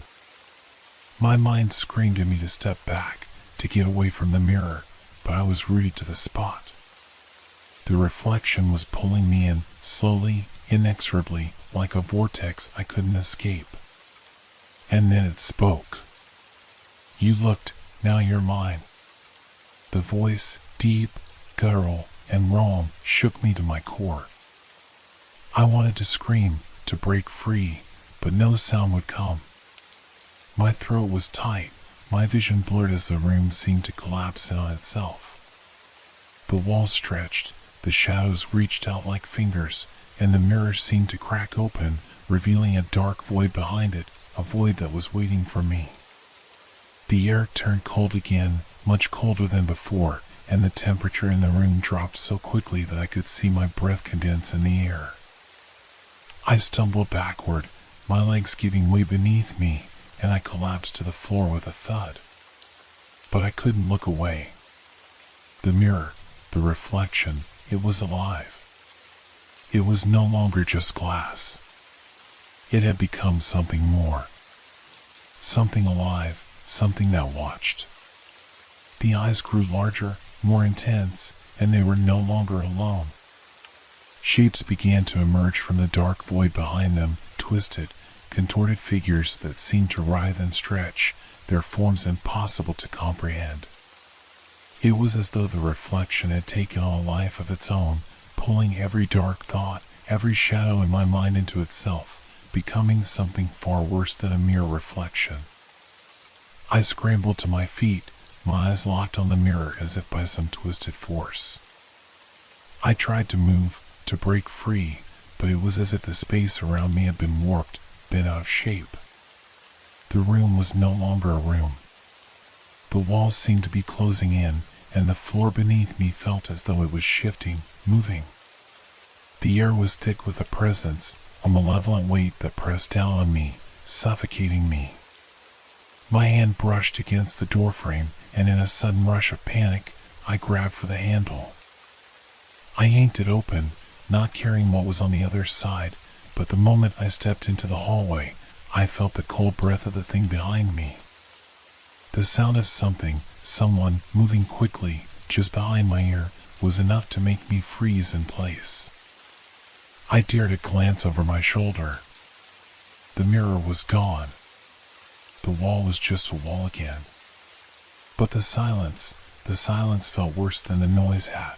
My mind screamed at me to step back, to get away from the mirror, but I was rooted to the spot. The reflection was pulling me in, slowly, inexorably, like a vortex I couldn't escape. And then it spoke. "You looked, now you're mine." The voice, deep, guttural, and wrong, shook me to my core. I wanted to scream, to break free, but no sound would come. My throat was tight, my vision blurred as the room seemed to collapse in on itself. The walls stretched, the shadows reached out like fingers, and the mirror seemed to crack open, revealing a dark void behind it, a void that was waiting for me. The air turned cold again, much colder than before, and the temperature in the room dropped so quickly that I could see my breath condense in the air. I stumbled backward, my legs giving way beneath me, and I collapsed to the floor with a thud. But I couldn't look away. The mirror, the reflection, it was alive. It was no longer just glass. It had become something more. Something alive, something that watched. The eyes grew larger, more intense, and they were no longer alone. Shapes began to emerge from the dark void behind them, twisted, contorted figures that seemed to writhe and stretch, their forms impossible to comprehend. It was as though the reflection had taken on a life of its own, pulling every dark thought, every shadow in my mind into itself, becoming something far worse than a mere reflection. I scrambled to my feet, my eyes locked on the mirror as if by some twisted force. I tried to move, to break free, but it was as if the space around me had been warped, bent out of shape. The room was no longer a room. The walls seemed to be closing in, and the floor beneath me felt as though it was shifting, moving. The air was thick with a presence, a malevolent weight that pressed down on me, suffocating me. My hand brushed against the doorframe, and in a sudden rush of panic, I grabbed for the handle. I yanked it open, not caring what was on the other side, but the moment I stepped into the hallway, I felt the cold breath of the thing behind me. The sound of someone moving quickly, just behind my ear, was enough to make me freeze in place. I dared to glance over my shoulder. The mirror was gone. The wall was just a wall again. But the silence felt worse than the noise had.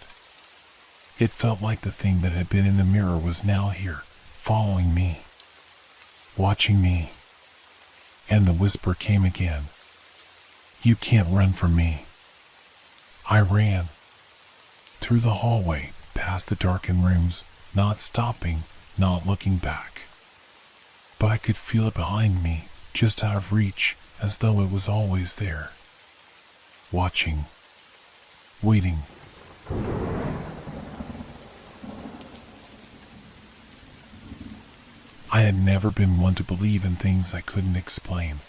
It felt like the thing that had been in the mirror was now here, following me, watching me. And the whisper came again. "You can't run from me." I ran. Through the hallway, past the darkened rooms, not stopping, not looking back. But I could feel it behind me, just out of reach, as though it was always there. Watching. Waiting. I had never been one to believe in things I couldn't explain.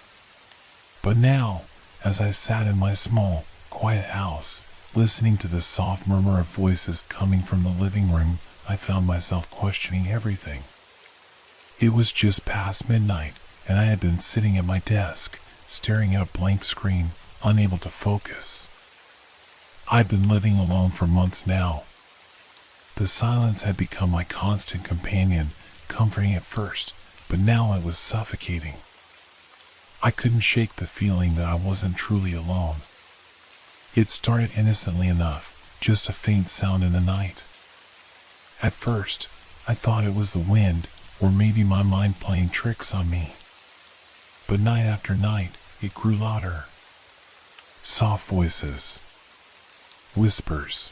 But now, as I sat in my small, quiet house, listening to the soft murmur of voices coming from the living room, I found myself questioning everything. It was just past midnight, and I had been sitting at my desk, staring at a blank screen, unable to focus. I'd been living alone for months now. The silence had become my constant companion, comforting at first, but now it was suffocating. I couldn't shake the feeling that I wasn't truly alone. It started innocently enough, just a faint sound in the night. At first, I thought it was the wind, or maybe my mind playing tricks on me. But night after night, it grew louder. Soft voices. Whispers.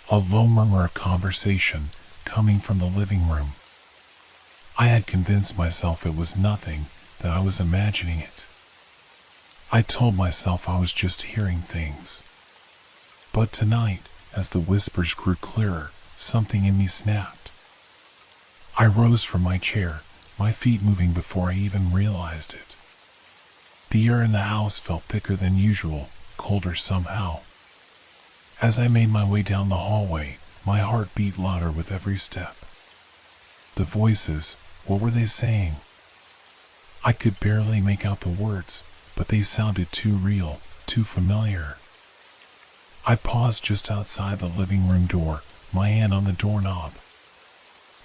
A low murmur of conversation coming from the living room. I had convinced myself it was nothing, that I was imagining it. I told myself I was just hearing things. But tonight, as the whispers grew clearer, something in me snapped. I rose from my chair, my feet moving before I even realized it. The air in the house felt thicker than usual, colder somehow. As I made my way down the hallway, my heart beat louder with every step. The voices, what were they saying? I could barely make out the words, but they sounded too real, too familiar. I paused just outside the living room door, my hand on the doorknob.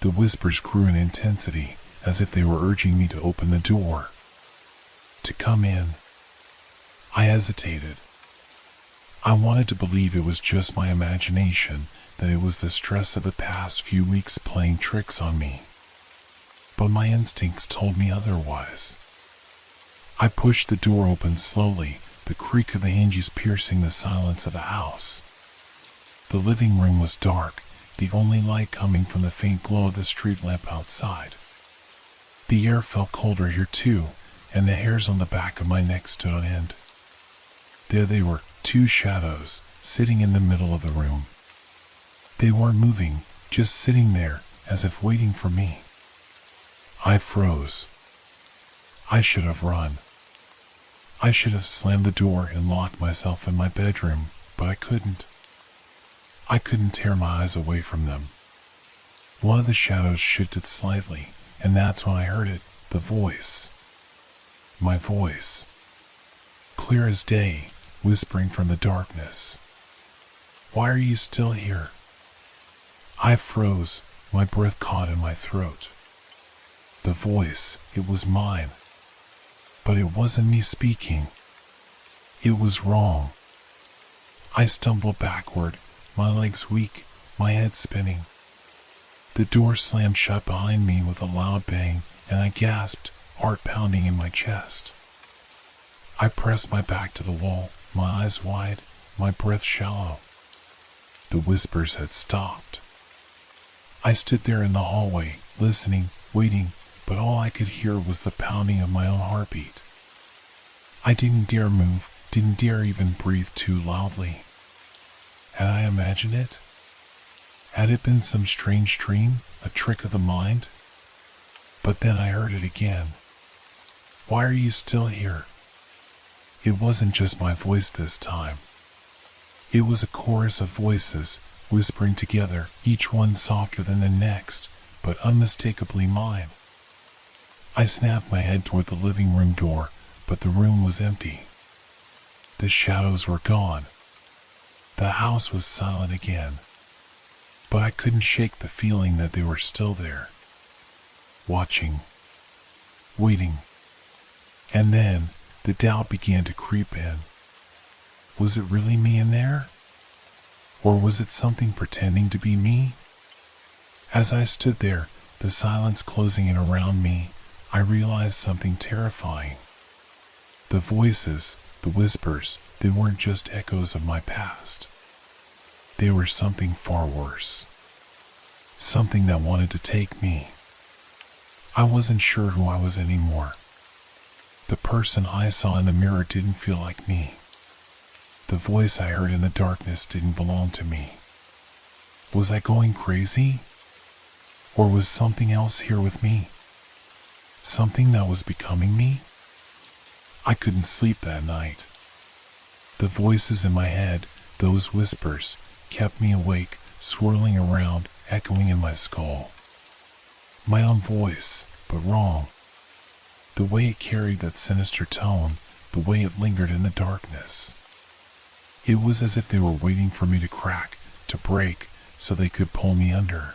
The whispers grew in intensity, as if they were urging me to open the door. To come in. I hesitated. I wanted to believe it was just my imagination, that it was the stress of the past few weeks playing tricks on me. But my instincts told me otherwise. I pushed the door open slowly, the creak of the hinges piercing the silence of the house. The living room was dark, the only light coming from the faint glow of the street lamp outside. The air felt colder here too, and the hairs on the back of my neck stood on end. There they were, two shadows sitting in the middle of the room. They weren't moving, just sitting there as if waiting for me. I froze. I should have run. I should have slammed the door and locked myself in my bedroom, but I couldn't. I couldn't tear my eyes away from them. One of the shadows shifted slightly, and that's when I heard it, the voice. My voice. Clear as day, whispering from the darkness. Why are you still here? I froze, my breath caught in my throat. The voice, it was mine. But it wasn't me speaking. It was wrong. I stumbled backward, my legs weak, my head spinning. The door slammed shut behind me with a loud bang, and I gasped, heart pounding in my chest. I pressed my back to the wall, my eyes wide, my breath shallow. The whispers had stopped. I stood there in the hallway, listening, waiting, but all I could hear was the pounding of my own heartbeat. I didn't dare move, didn't dare even breathe too loudly. Had I imagined it? Had it been some strange dream, a trick of the mind? But then I heard it again. Why are you still here? It wasn't just my voice this time. It was a chorus of voices, whispering together, each one softer than the next, but unmistakably mine. I snapped my head toward the living room door, but the room was empty. The shadows were gone. The house was silent again. But I couldn't shake the feeling that they were still there. Watching. Waiting. And then, the doubt began to creep in. Was it really me in there? Or was it something pretending to be me? As I stood there, the silence closing in around me, I realized something terrifying. The voices, the whispers, they weren't just echoes of my past. They were something far worse. Something that wanted to take me. I wasn't sure who I was anymore. The person I saw in the mirror didn't feel like me. The voice I heard in the darkness didn't belong to me. Was I going crazy? Or was something else here with me? Something that was becoming me? I couldn't sleep that night. The voices in my head, those whispers, kept me awake, swirling around, echoing in my skull. My own voice, but wrong. The way it carried that sinister tone, the way it lingered in the darkness. It was as if they were waiting for me to crack, to break, so they could pull me under.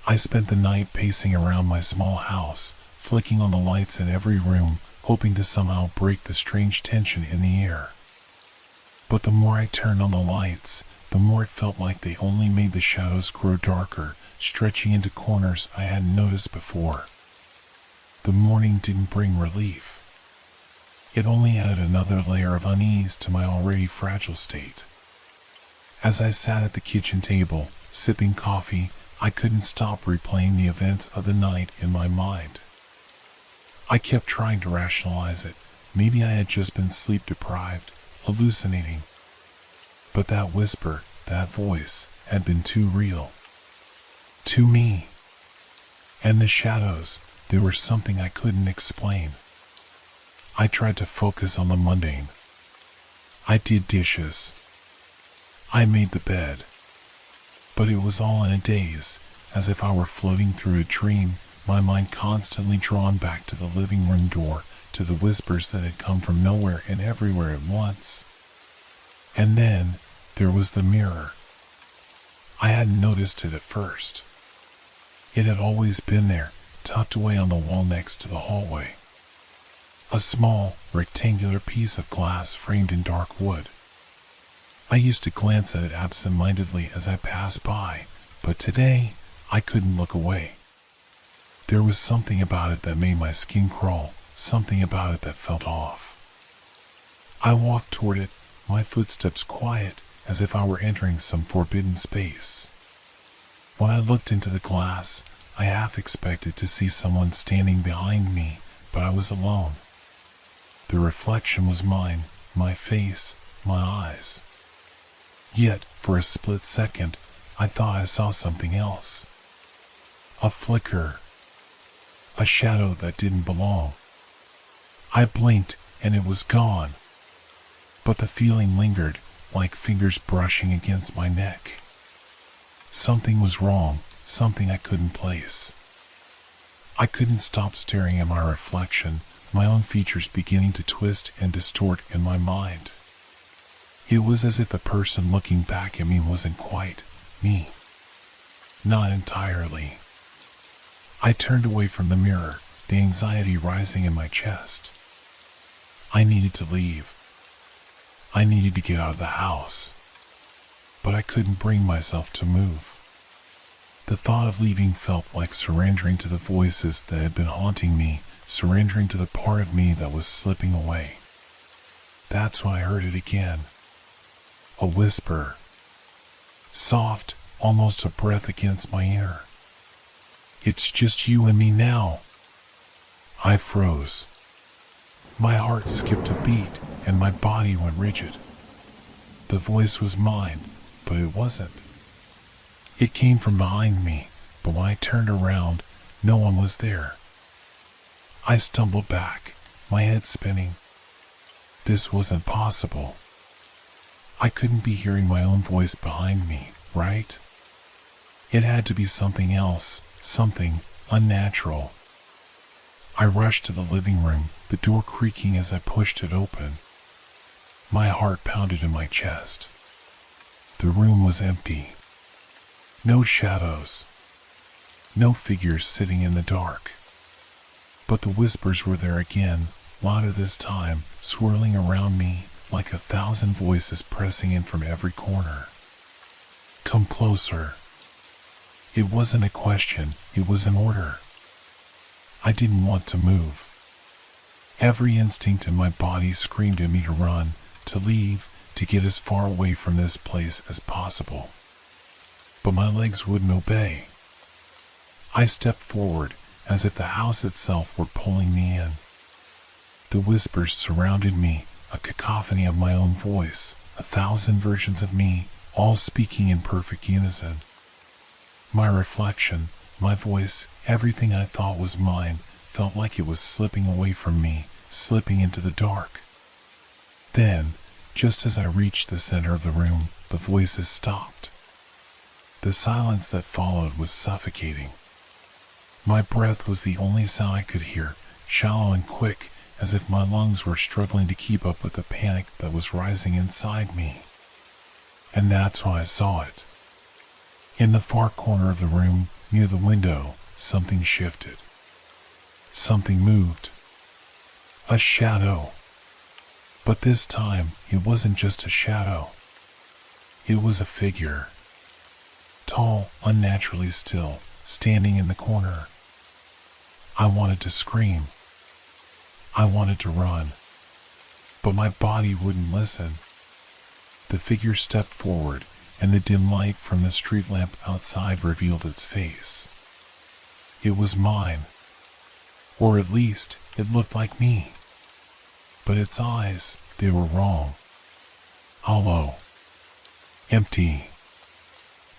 I spent the night pacing around my small house, flicking on the lights in every room, hoping to somehow break the strange tension in the air. But the more I turned on the lights, the more it felt like they only made the shadows grow darker, stretching into corners I hadn't noticed before. The morning didn't bring relief. It only added another layer of unease to my already fragile state. As I sat at the kitchen table, sipping coffee, I couldn't stop replaying the events of the night in my mind. I kept trying to rationalize it. Maybe I had just been sleep deprived, hallucinating. But that whisper, that voice, had been too real. Too me. And the shadows, they were something I couldn't explain. I tried to focus on the mundane. I did dishes. I made the bed. But it was all in a daze, as if I were floating through a dream, my mind constantly drawn back to the living room door, to the whispers that had come from nowhere and everywhere at once. And then, there was the mirror. I hadn't noticed it at first. It had always been there, tucked away on the wall next to the hallway. A small, rectangular piece of glass framed in dark wood. I used to glance at it absent-mindedly as I passed by, but today, I couldn't look away. There was something about it that made my skin crawl, something about it that felt off. I walked toward it, my footsteps quiet, as if I were entering some forbidden space. When I looked into the glass, I half expected to see someone standing behind me, but I was alone. The reflection was mine, my face, my eyes. Yet, for a split second, I thought I saw something else. A flicker. A shadow that didn't belong. I blinked and it was gone. But the feeling lingered, like fingers brushing against my neck. Something was wrong, something I couldn't place. I couldn't stop staring at my reflection, my own features beginning to twist and distort in my mind. It was as if the person looking back at me wasn't quite me. Not entirely. I turned away from the mirror, the anxiety rising in my chest. I needed to leave. I needed to get out of the house. But I couldn't bring myself to move. The thought of leaving felt like surrendering to the voices that had been haunting me, surrendering to the part of me that was slipping away. That's when I heard it again. A whisper. Soft, almost a breath against my ear. It's just you and me now. I froze. My heart skipped a beat and my body went rigid. The voice was mine, but it wasn't. It came from behind me, but when I turned around, no one was there. I stumbled back, my head spinning. This wasn't possible. I couldn't be hearing my own voice behind me, right? It had to be something else, something unnatural. I rushed to the living room, the door creaking as I pushed it open. My heart pounded in my chest. The room was empty. No shadows. No figures sitting in the dark. But the whispers were there again, louder this time, swirling around me like 1,000 voices pressing in from every corner. Come closer. It wasn't a question, it was an order. I didn't want to move. Every instinct in my body screamed at me to run, to leave, to get as far away from this place as possible. But my legs wouldn't obey. I stepped forward, as if the house itself were pulling me in. The whispers surrounded me, a cacophony of my own voice, 1,000 versions of me, all speaking in perfect unison. My reflection, my voice, everything I thought was mine, felt like it was slipping away from me, slipping into the dark. Then, just as I reached the center of the room, the voices stopped. The silence that followed was suffocating. My breath was the only sound I could hear, shallow and quick, as if my lungs were struggling to keep up with the panic that was rising inside me. And that's when I saw it. In the far corner of the room, near the window, something shifted. Something moved. A shadow. But this time, it wasn't just a shadow. It was a figure. Tall, unnaturally still, standing in the corner. I wanted to scream. I wanted to run. But my body wouldn't listen. The figure stepped forward, and the dim light from the street lamp outside revealed its face. It was mine. Or at least, it looked like me. But its eyes, they were wrong. Hollow. Empty.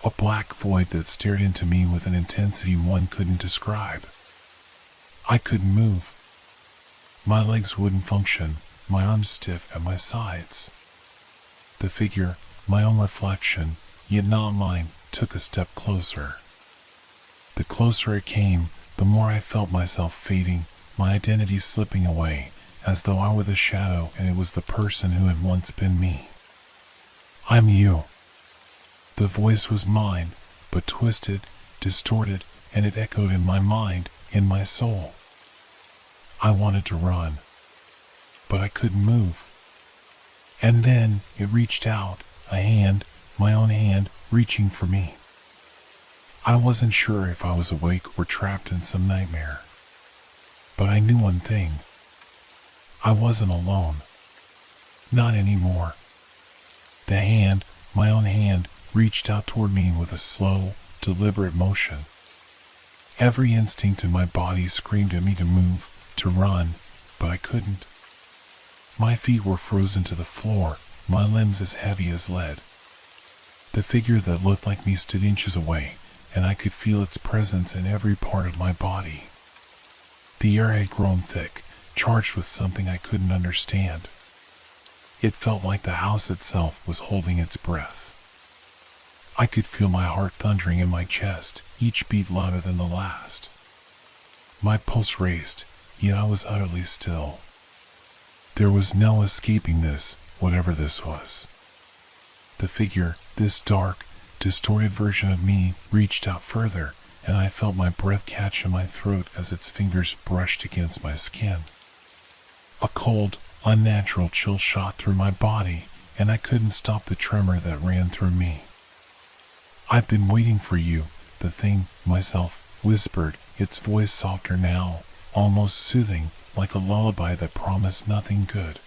A black void that stared into me with an intensity one couldn't describe. I couldn't move. My legs wouldn't function, my arms stiff at my sides. The figure, my own reflection, yet not mine, took a step closer. The closer it came, the more I felt myself fading, my identity slipping away, as though I were the shadow and it was the person who had once been me. I'm you. The voice was mine, but twisted, distorted, and it echoed in my mind, in my soul. I wanted to run, but I couldn't move. And then it reached out, a hand, my own hand, reaching for me. I wasn't sure if I was awake or trapped in some nightmare. But I knew one thing. I wasn't alone. Not anymore. The hand, my own hand, reached out toward me with a slow, deliberate motion. Every instinct in my body screamed at me to move, to run, but I couldn't. My feet were frozen to the floor, my limbs as heavy as lead. The figure that looked like me stood inches away, and I could feel its presence in every part of my body. The air had grown thick, charged with something I couldn't understand. It felt like the house itself was holding its breath. I could feel my heart thundering in my chest, each beat louder than the last. My pulse raced, yet I was utterly still. There was no escaping this, whatever this was. The figure, this dark, distorted version of me, reached out further, and I felt my breath catch in my throat as its fingers brushed against my skin. A cold, unnatural chill shot through my body, and I couldn't stop the tremor that ran through me. "I've been waiting for you," the thing, myself, whispered, its voice softer now, almost soothing, like a lullaby that promised nothing good.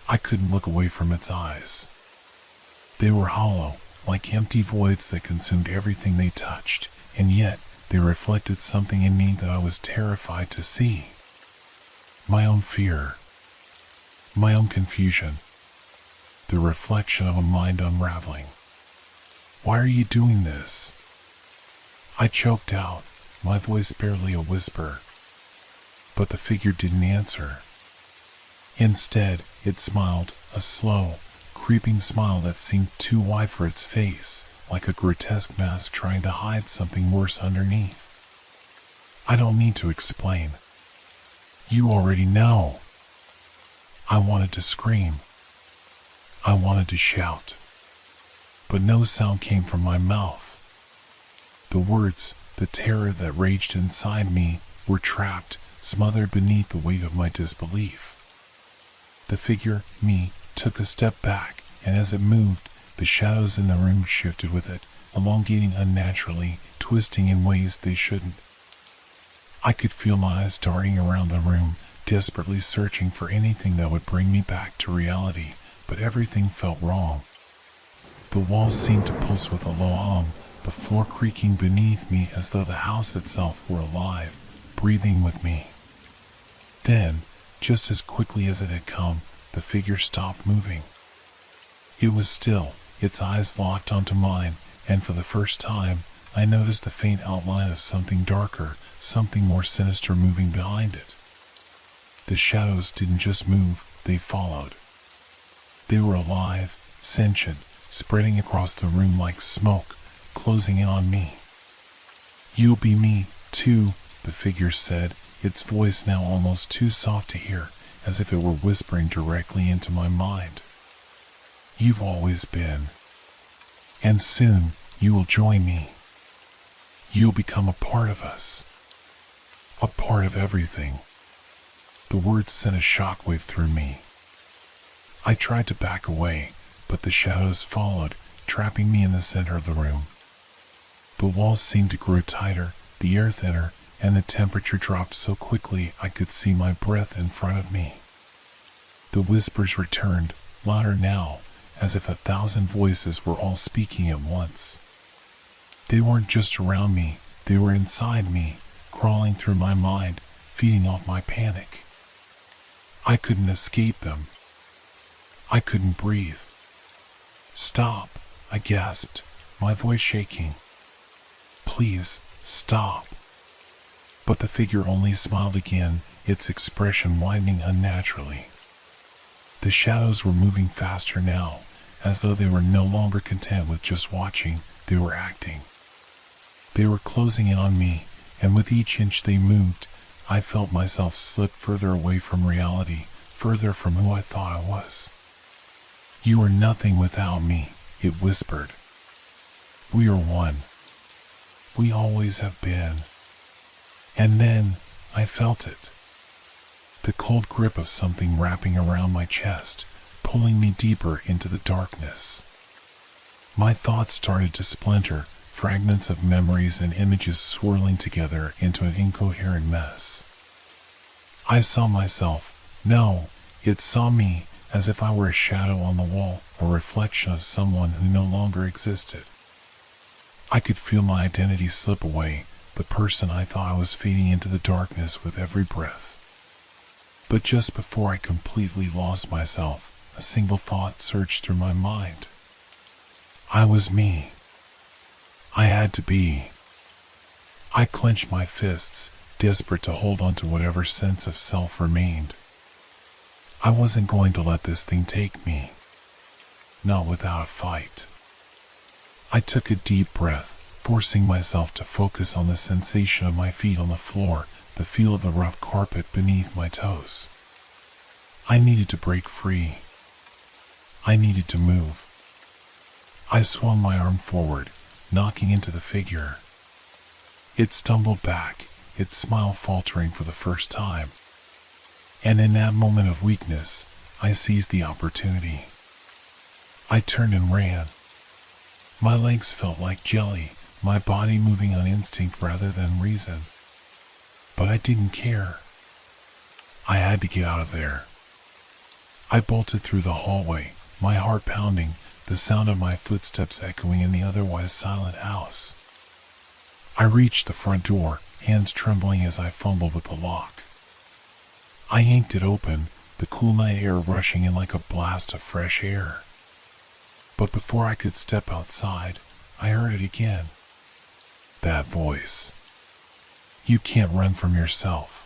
I couldn't look away from its eyes. They were hollow, like empty voids that consumed everything they touched, and yet they reflected something in me that I was terrified to see. My own fear. My own confusion. The reflection of a mind unraveling. "Why are you doing this?" I choked out, my voice barely a whisper. But the figure didn't answer. Instead, it smiled, a slow, creeping smile that seemed too wide for its face, like a grotesque mask trying to hide something worse underneath. "I don't need to explain. You already know." I wanted to scream. I wanted to shout. But no sound came from my mouth. The words, the terror that raged inside me, were trapped, smothered beneath the weight of my disbelief. The figure, me, took a step back, and as it moved, the shadows in the room shifted with it, elongating unnaturally, twisting in ways they shouldn't. I could feel my eyes darting around the room, desperately searching for anything that would bring me back to reality, but everything felt wrong. The walls seemed to pulse with a low hum, the floor creaking beneath me as though the house itself were alive, breathing with me. Then, just as quickly as it had come, the figure stopped moving. It was still, its eyes locked onto mine, and for the first time, I noticed the faint outline of something darker, something more sinister moving behind it. The shadows didn't just move, they followed. They were alive, sentient, spreading across the room like smoke, closing in on me. "You'll be me, too," the figure said, its voice now almost too soft to hear, as if it were whispering directly into my mind. "You've always been. And soon, you will join me. You'll become a part of us. A part of everything." The words sent a shockwave through me. I tried to back away, but the shadows followed, trapping me in the center of the room. The walls seemed to grow tighter, the air thinner, and the temperature dropped so quickly I could see my breath in front of me. The whispers returned, louder now, as if 1,000 voices were all speaking at once. They weren't just around me, they were inside me, crawling through my mind, feeding off my panic. I couldn't escape them. I couldn't breathe. "Stop," I gasped, my voice shaking. "Please, stop." But the figure only smiled again, its expression widening unnaturally. The shadows were moving faster now, as though they were no longer content with just watching, they were acting. They were closing in on me, and with each inch they moved, I felt myself slip further away from reality, further from who I thought I was. "You are nothing without me," it whispered. "We are one. We always have been." And then, I felt it. The cold grip of something wrapping around my chest, pulling me deeper into the darkness. My thoughts started to splinter, fragments of memories and images swirling together into an incoherent mess. I saw myself. No, it saw me, as if I were a shadow on the wall, a reflection of someone who no longer existed. I could feel my identity slip away, the person I thought I was fading into the darkness with every breath. But just before I completely lost myself, a single thought surged through my mind. I was me. I had to be. I clenched my fists, desperate to hold on to whatever sense of self remained. I wasn't going to let this thing take me. Not without a fight. I took a deep breath, forcing myself to focus on the sensation of my feet on the floor, the feel of the rough carpet beneath my toes. I needed to break free. I needed to move. I swung my arm forward, knocking into the figure. It stumbled back, its smile faltering for the first time. And in that moment of weakness, I seized the opportunity. I turned and ran. My legs felt like jelly, my body moving on instinct rather than reason. But I didn't care. I had to get out of there. I bolted through the hallway, my heart pounding, the sound of my footsteps echoing in the otherwise silent house. I reached the front door, hands trembling as I fumbled with the lock. I yanked it open, the cool night air rushing in like a blast of fresh air. But before I could step outside, I heard it again. That voice. You can't run from yourself.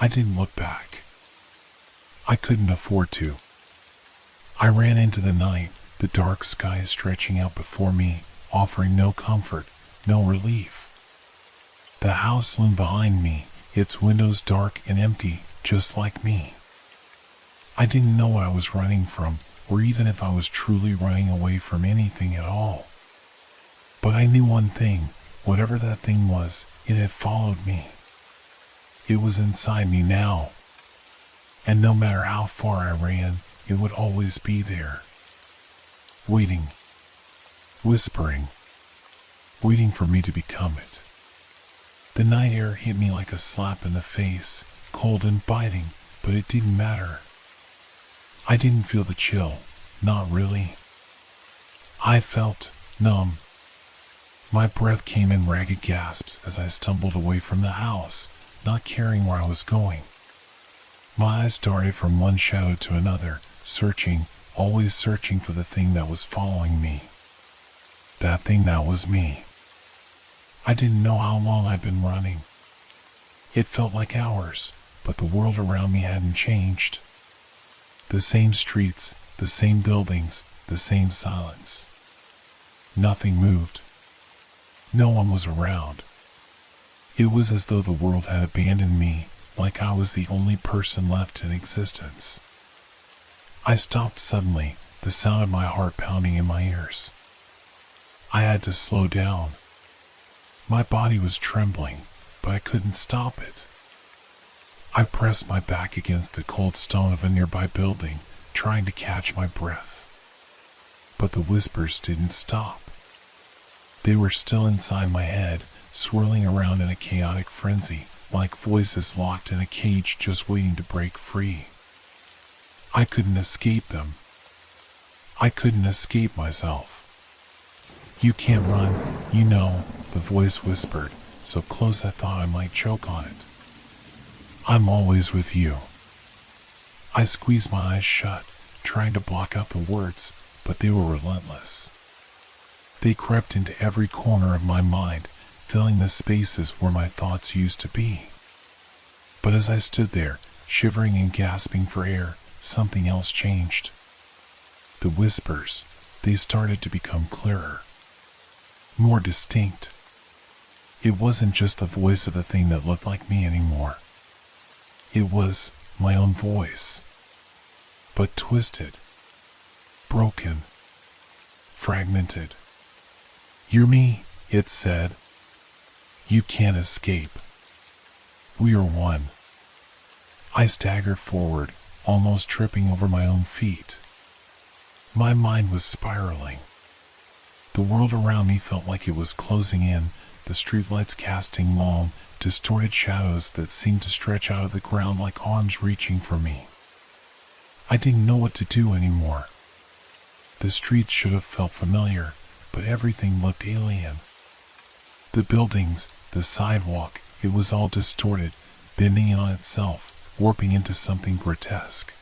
I didn't look back. I couldn't afford to. I ran into the night, the dark sky stretching out before me, offering no comfort, no relief. The house loomed behind me, its windows dark and empty, just like me. I didn't know what I was running from, or even if I was truly running away from anything at all. But I knew one thing, whatever that thing was, it had followed me. It was inside me now. And no matter how far I ran, it would always be there. Waiting. Whispering. Waiting for me to become it. The night air hit me like a slap in the face, cold and biting, but it didn't matter. I didn't feel the chill, not really. I felt numb. My breath came in ragged gasps as I stumbled away from the house, not caring where I was going. My eyes darted from one shadow to another, searching, always searching for the thing that was following me. That thing that was me. I didn't know how long I'd been running. It felt like hours, but the world around me hadn't changed. The same streets, the same buildings, the same silence. Nothing moved. No one was around. It was as though the world had abandoned me, like I was the only person left in existence. I stopped suddenly, the sound of my heart pounding in my ears. I had to slow down. My body was trembling, but I couldn't stop it. I pressed my back against the cold stone of a nearby building, trying to catch my breath. But the whispers didn't stop. They were still inside my head, swirling around in a chaotic frenzy, like voices locked in a cage just waiting to break free. I couldn't escape them. I couldn't escape myself. You can't run, you know, the voice whispered, so close I thought I might choke on it. I'm always with you. I squeezed my eyes shut, trying to block out the words, but they were relentless. They crept into every corner of my mind, filling the spaces where my thoughts used to be. But as I stood there, shivering and gasping for air, something else changed. The whispers, they started to become clearer. More distinct. It wasn't just the voice of the thing that looked like me anymore. It was my own voice. But twisted. Broken. Fragmented. Hear me, it said. You can't escape. We are one. I staggered forward, almost tripping over my own feet. My mind was spiraling. The world around me felt like it was closing in, the streetlights casting long, distorted shadows that seemed to stretch out of the ground like arms reaching for me. I didn't know what to do anymore. The streets should have felt familiar, but everything looked alien. The buildings, the sidewalk, it was all distorted, bending in on itself, warping into something grotesque.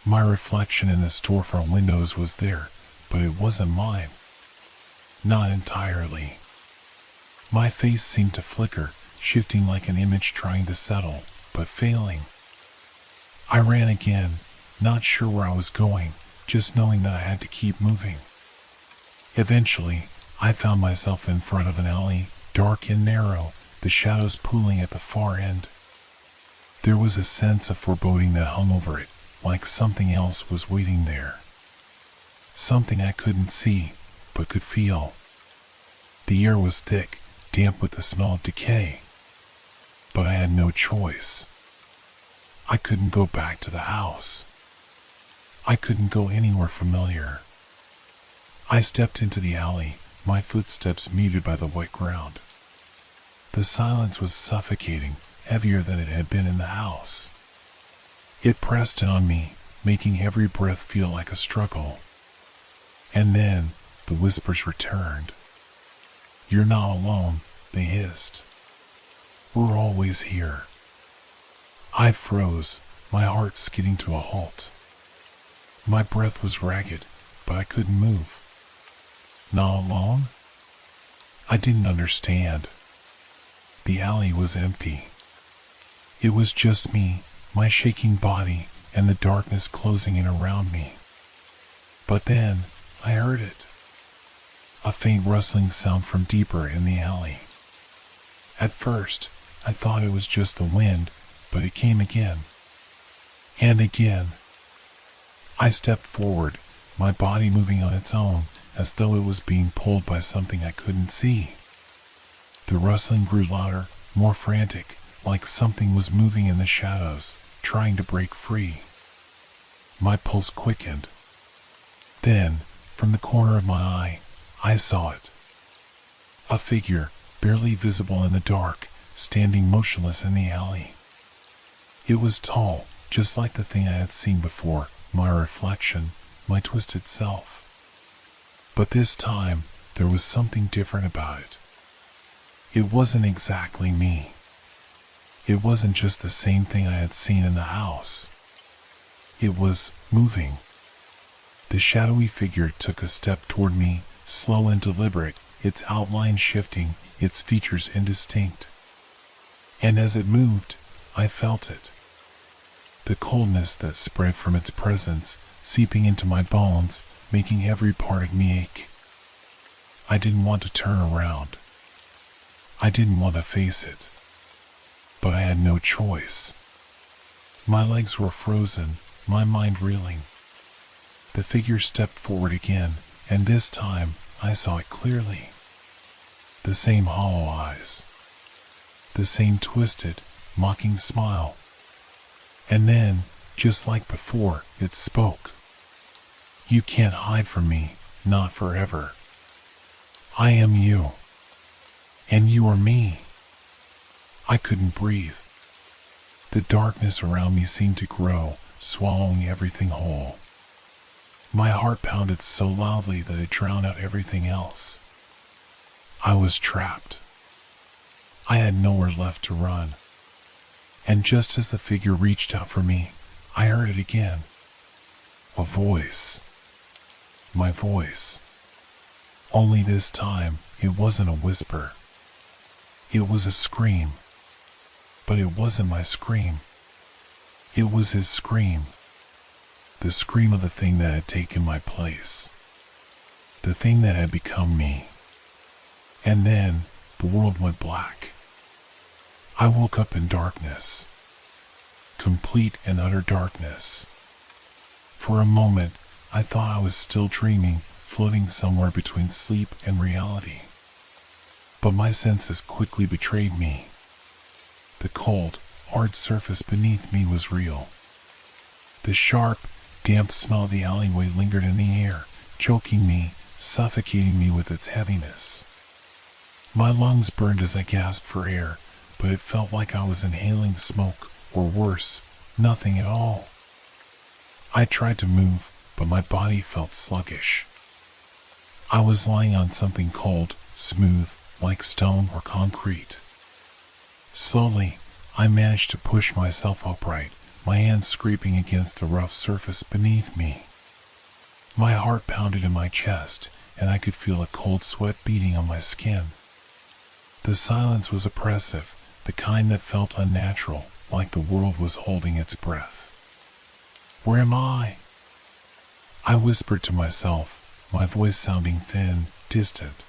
My reflection in the storefront windows was there, but it wasn't mine. Not entirely. My face seemed to flicker, shifting like an image trying to settle, but failing. I ran again, not sure where I was going, just knowing that I had to keep moving. Eventually, I found myself in front of an alley, dark and narrow, the shadows pooling at the far end. There was a sense of foreboding that hung over it, like something else was waiting there. Something I couldn't see, but could feel. The air was thick, damp with the smell of decay. But I had no choice. I couldn't go back to the house. I couldn't go anywhere familiar. I stepped into the alley, my footsteps muted by the wet ground. The silence was suffocating, heavier than it had been in the house. It pressed in on me, making every breath feel like a struggle. And then, the whispers returned. "You're not alone," they hissed. "We're always here." I froze, my heart skidding to a halt. My breath was ragged, but I couldn't move. Not alone? I didn't understand. The alley was empty. It was just me, my shaking body, and the darkness closing in around me. But then, I heard it. A faint rustling sound from deeper in the alley. At first, I thought it was just the wind, but it came again. And again. I stepped forward, my body moving on its own, as though it was being pulled by something I couldn't see. The rustling grew louder, more frantic, like something was moving in the shadows, trying to break free. My pulse quickened. Then, from the corner of my eye, I saw it. A figure, barely visible in the dark, standing motionless in the alley. It was tall, just like the thing I had seen before, my reflection, my twisted self. But this time, there was something different about it. It wasn't exactly me. It wasn't just the same thing I had seen in the house. It was moving. The shadowy figure took a step toward me, slow and deliberate, its outline shifting, its features indistinct. And as it moved, I felt it. The coldness that spread from its presence, seeping into my bones, making every part of me ache. I didn't want to turn around. I didn't want to face it. But I had no choice. My legs were frozen, my mind reeling. The figure stepped forward again, and this time I saw it clearly. The same hollow eyes. The same twisted, mocking smile. And then, just like before, it spoke. "You can't hide from me, not forever. I am you. And you are me." I couldn't breathe. The darkness around me seemed to grow, swallowing everything whole. My heart pounded so loudly that it drowned out everything else. I was trapped. I had nowhere left to run. And just as the figure reached out for me, I heard it again. A voice. My voice. Only this time, it wasn't a whisper. It was a scream. But it wasn't my scream. It was his scream. The scream of the thing that had taken my place. The thing that had become me. And then, the world went black. I woke up in darkness. Complete and utter darkness. For a moment, I thought I was still dreaming, floating somewhere between sleep and reality. But my senses quickly betrayed me. The cold, hard surface beneath me was real. The sharp, damp smell of the alleyway lingered in the air, choking me, suffocating me with its heaviness. My lungs burned as I gasped for air, but it felt like I was inhaling smoke, or worse, nothing at all. I tried to move, but my body felt sluggish. I was lying on something cold, smooth, like stone or concrete. Slowly, I managed to push myself upright, my hands scraping against the rough surface beneath me. My heart pounded in my chest, and I could feel a cold sweat beating on my skin. The silence was oppressive, the kind that felt unnatural, like the world was holding its breath. "Where am I?" I whispered to myself, my voice sounding thin, distant.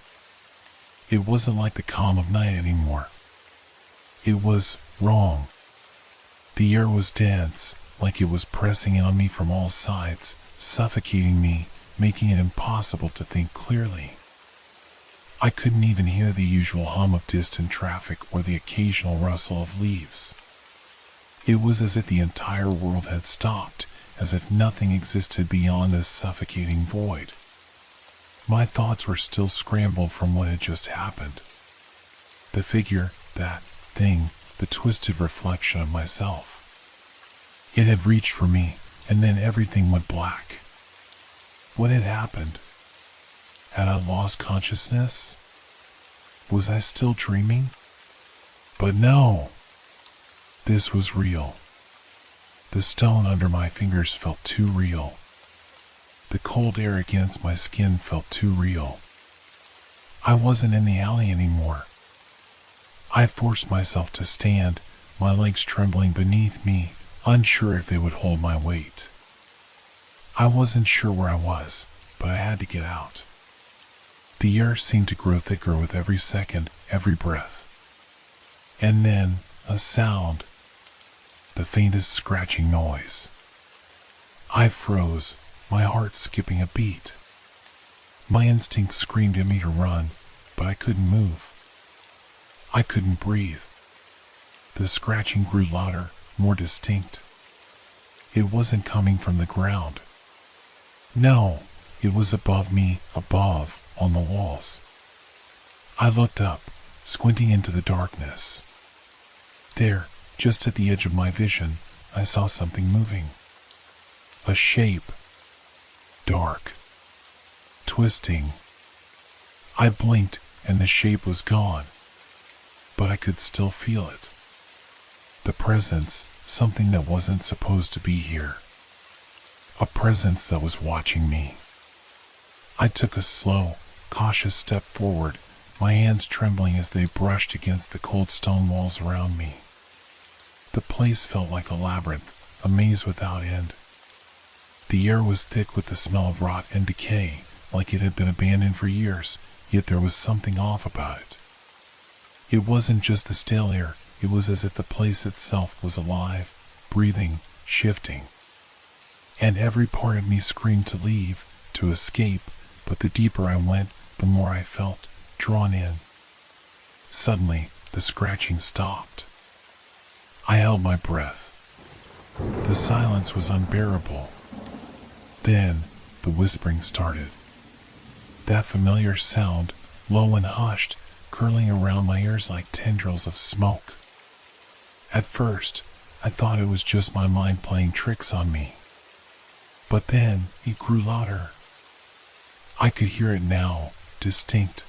It wasn't like the calm of night anymore. It was wrong. The air was dense, like it was pressing in on me from all sides, suffocating me, making it impossible to think clearly. I couldn't even hear the usual hum of distant traffic or the occasional rustle of leaves. It was as if the entire world had stopped, as if nothing existed beyond this suffocating void. My thoughts were still scrambled from what had just happened. The figure, that thing, the twisted reflection of myself. It had reached for me, and then everything went black. What had happened? Had I lost consciousness? Was I still dreaming? But no! This was real. The stone under my fingers felt too real. The cold air against my skin felt too real. I wasn't in the alley anymore. I forced myself to stand, my legs trembling beneath me, unsure if they would hold my weight. I wasn't sure where I was, but I had to get out. The air seemed to grow thicker with every second, every breath. And then, a sound. The faintest scratching noise. I froze, my heart skipping a beat. My instinct screamed at me to run, but I couldn't move. I couldn't breathe. The scratching grew louder, more distinct. It wasn't coming from the ground. No, it was above me, above, on the walls. I looked up, squinting into the darkness. There, just at the edge of my vision, I saw something moving. A shape. Dark. Twisting. I blinked, and the shape was gone. But I could still feel it. The presence, something that wasn't supposed to be here. A presence that was watching me. I took a slow, cautious step forward, my hands trembling as they brushed against the cold stone walls around me. The place felt like a labyrinth, a maze without end. The air was thick with the smell of rot and decay, like it had been abandoned for years, yet there was something off about it. It wasn't just the stale air, it was as if the place itself was alive, breathing, shifting. And every part of me screamed to leave, to escape, but the deeper I went, the more I felt, drawn in. Suddenly, the scratching stopped. I held my breath. The silence was unbearable. Then, the whispering started. That familiar sound, low and hushed, curling around my ears like tendrils of smoke. At first, I thought it was just my mind playing tricks on me. But then, it grew louder. I could hear it now, distinct.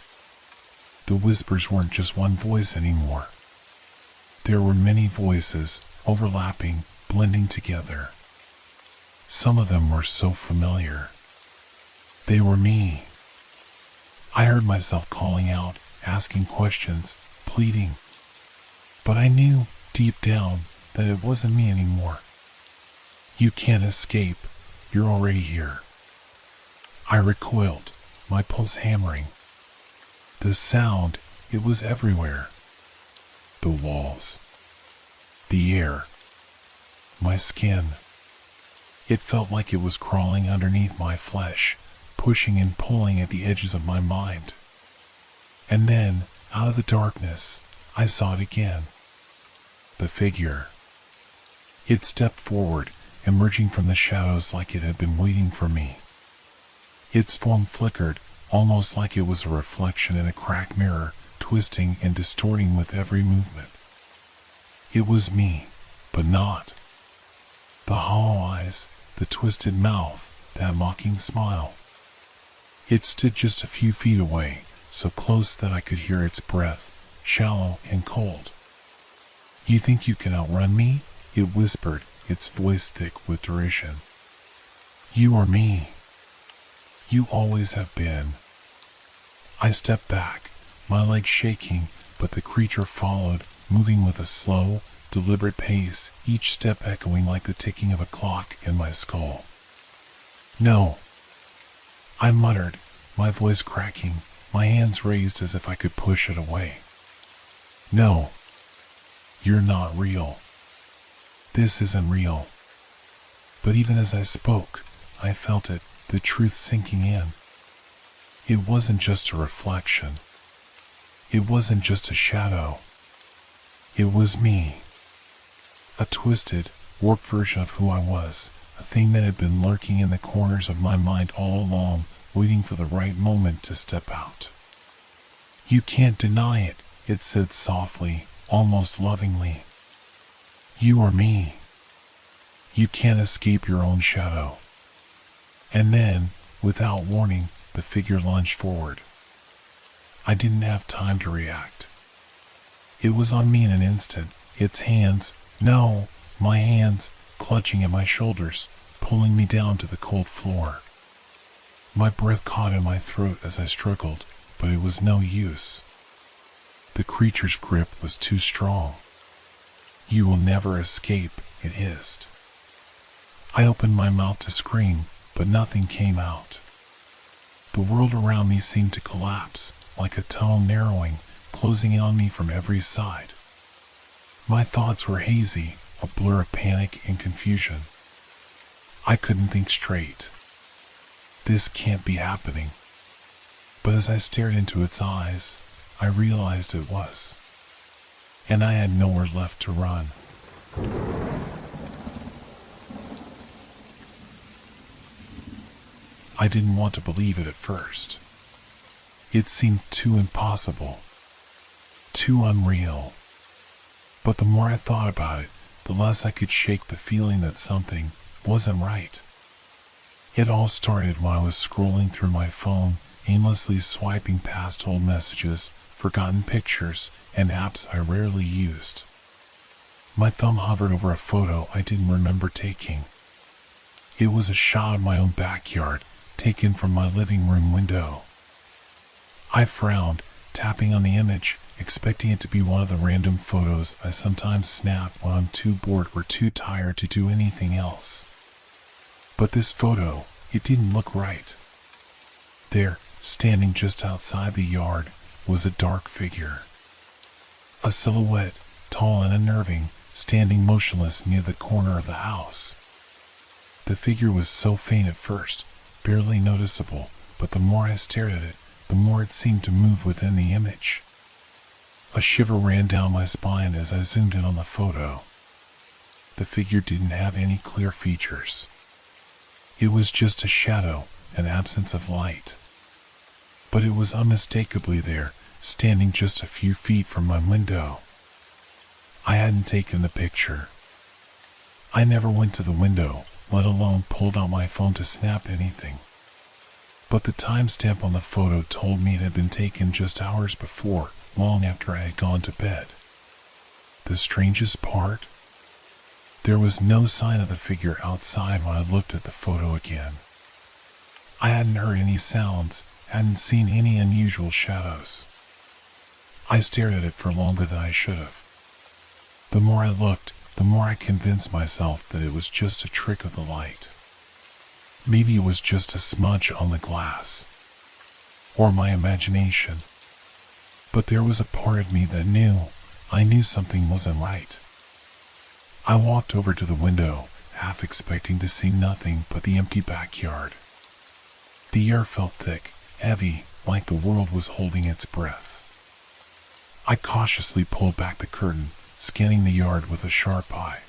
The whispers weren't just one voice anymore. There were many voices, overlapping, blending together. Some of them were so familiar. They were me. I heard myself calling out, asking questions, pleading. But I knew, deep down, that it wasn't me anymore. You can't escape. You're already here. I recoiled, my pulse hammering. The sound, it was everywhere. The walls. The air. My skin. It felt like it was crawling underneath my flesh, pushing and pulling at the edges of my mind. And then, out of the darkness, I saw it again. The figure. It stepped forward, emerging from the shadows like it had been waiting for me. Its form flickered, almost like it was a reflection in a cracked mirror, twisting and distorting with every movement. It was me, but not. The hollow eyes, the twisted mouth, that mocking smile. It stood just a few feet away, so close that I could hear its breath, shallow and cold. "You think you can outrun me?" it whispered, its voice thick with derision. You are me. You always have been. I stepped back, my legs shaking, but the creature followed, moving with a slow, deliberate pace, each step echoing like the ticking of a clock in my skull. No, I muttered, my voice cracking, my hands raised as if I could push it away. No, you're not real. This isn't real. But even as I spoke, I felt it, the truth sinking in. It wasn't just a reflection. It wasn't just a shadow. It was me. A twisted, warped version of who I was, a thing that had been lurking in the corners of my mind all along, waiting for the right moment to step out. You can't deny it, it said softly, almost lovingly. You are me. You can't escape your own shadow. And then, without warning, the figure lunged forward. I didn't have time to react. It was on me in an instant, its hands, no, my hands, clutching at my shoulders, pulling me down to the cold floor. My breath caught in my throat as I struggled, but it was no use. The creature's grip was too strong. You will never escape, it hissed. I opened my mouth to scream, but nothing came out. The world around me seemed to collapse, like a tunnel narrowing, closing in on me from every side. My thoughts were hazy, a blur of panic and confusion. I couldn't think straight. This can't be happening. But as I stared into its eyes, I realized it was. And I had nowhere left to run. I didn't want to believe it at first. It seemed too impossible, too unreal. But the more I thought about it, the less I could shake the feeling that something wasn't right. It all started when I was scrolling through my phone, aimlessly swiping past old messages, forgotten pictures, and apps I rarely used. My thumb hovered over a photo I didn't remember taking. It was a shot of my own backyard, taken from my living room window. I frowned, tapping on the image, expecting it to be one of the random photos I sometimes snap when I'm too bored or too tired to do anything else. But this photo, it didn't look right. There, standing just outside the yard, was a dark figure. A silhouette, tall and unnerving, standing motionless near the corner of the house. The figure was so faint at first, barely noticeable, but the more I stared at it, the more it seemed to move within the image. A shiver ran down my spine as I zoomed in on the photo. The figure didn't have any clear features. It was just a shadow, an absence of light. But it was unmistakably there, standing just a few feet from my window. I hadn't taken the picture. I never went to the window, let alone pulled out my phone to snap anything. But the timestamp on the photo told me it had been taken just hours before, long after I had gone to bed. The strangest part? There was no sign of the figure outside when I looked at the photo again. I hadn't heard any sounds, hadn't seen any unusual shadows. I stared at it for longer than I should have. The more I looked, the more I convinced myself that it was just a trick of the light. Maybe it was just a smudge on the glass. Or my imagination. But there was a part of me that I knew something wasn't right. I walked over to the window, half expecting to see nothing but the empty backyard. The air felt thick, heavy, like the world was holding its breath. I cautiously pulled back the curtain, scanning the yard with a sharp eye.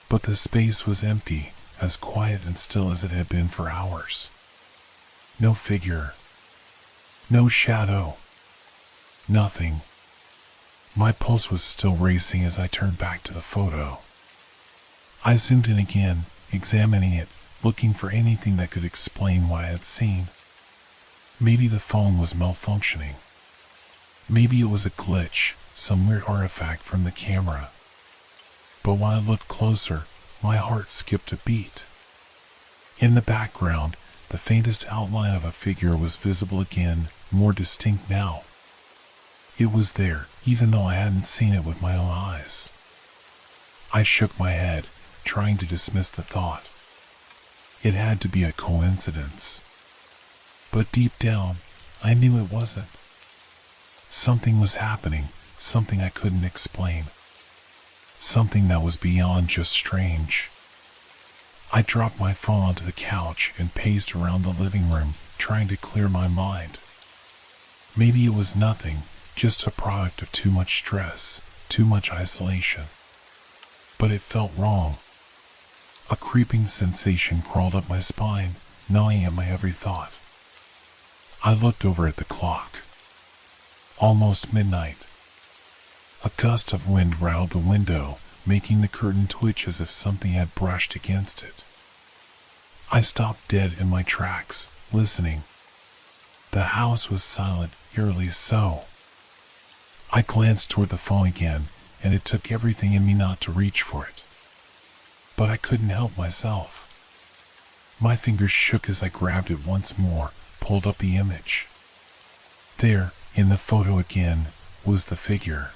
But the space was empty, as quiet and still as it had been for hours. No figure. No shadow. Nothing. My pulse was still racing as I turned back to the photo. I zoomed in again, examining it, looking for anything that could explain what I had seen. Maybe the phone was malfunctioning. Maybe it was a glitch, some weird artifact from the camera. But when I looked closer, my heart skipped a beat. In the background, the faintest outline of a figure was visible again, more distinct now. It was there, even though I hadn't seen it with my own eyes. I shook my head, trying to dismiss the thought. It had to be a coincidence. But deep down, I knew it wasn't. Something was happening, something I couldn't explain. Something that was beyond just strange. I dropped my phone onto the couch and paced around the living room, trying to clear my mind. Maybe it was nothing, just a product of too much stress, too much isolation. But it felt wrong. A creeping sensation crawled up my spine, gnawing at my every thought. I looked over at the clock. Almost midnight. A gust of wind rattled the window, making the curtain twitch as if something had brushed against it. I stopped dead in my tracks, listening. The house was silent, eerily so. I glanced toward the phone again, and it took everything in me not to reach for it. But I couldn't help myself. My fingers shook as I grabbed it once more, pulled up the image. There, in the photo again, was the figure.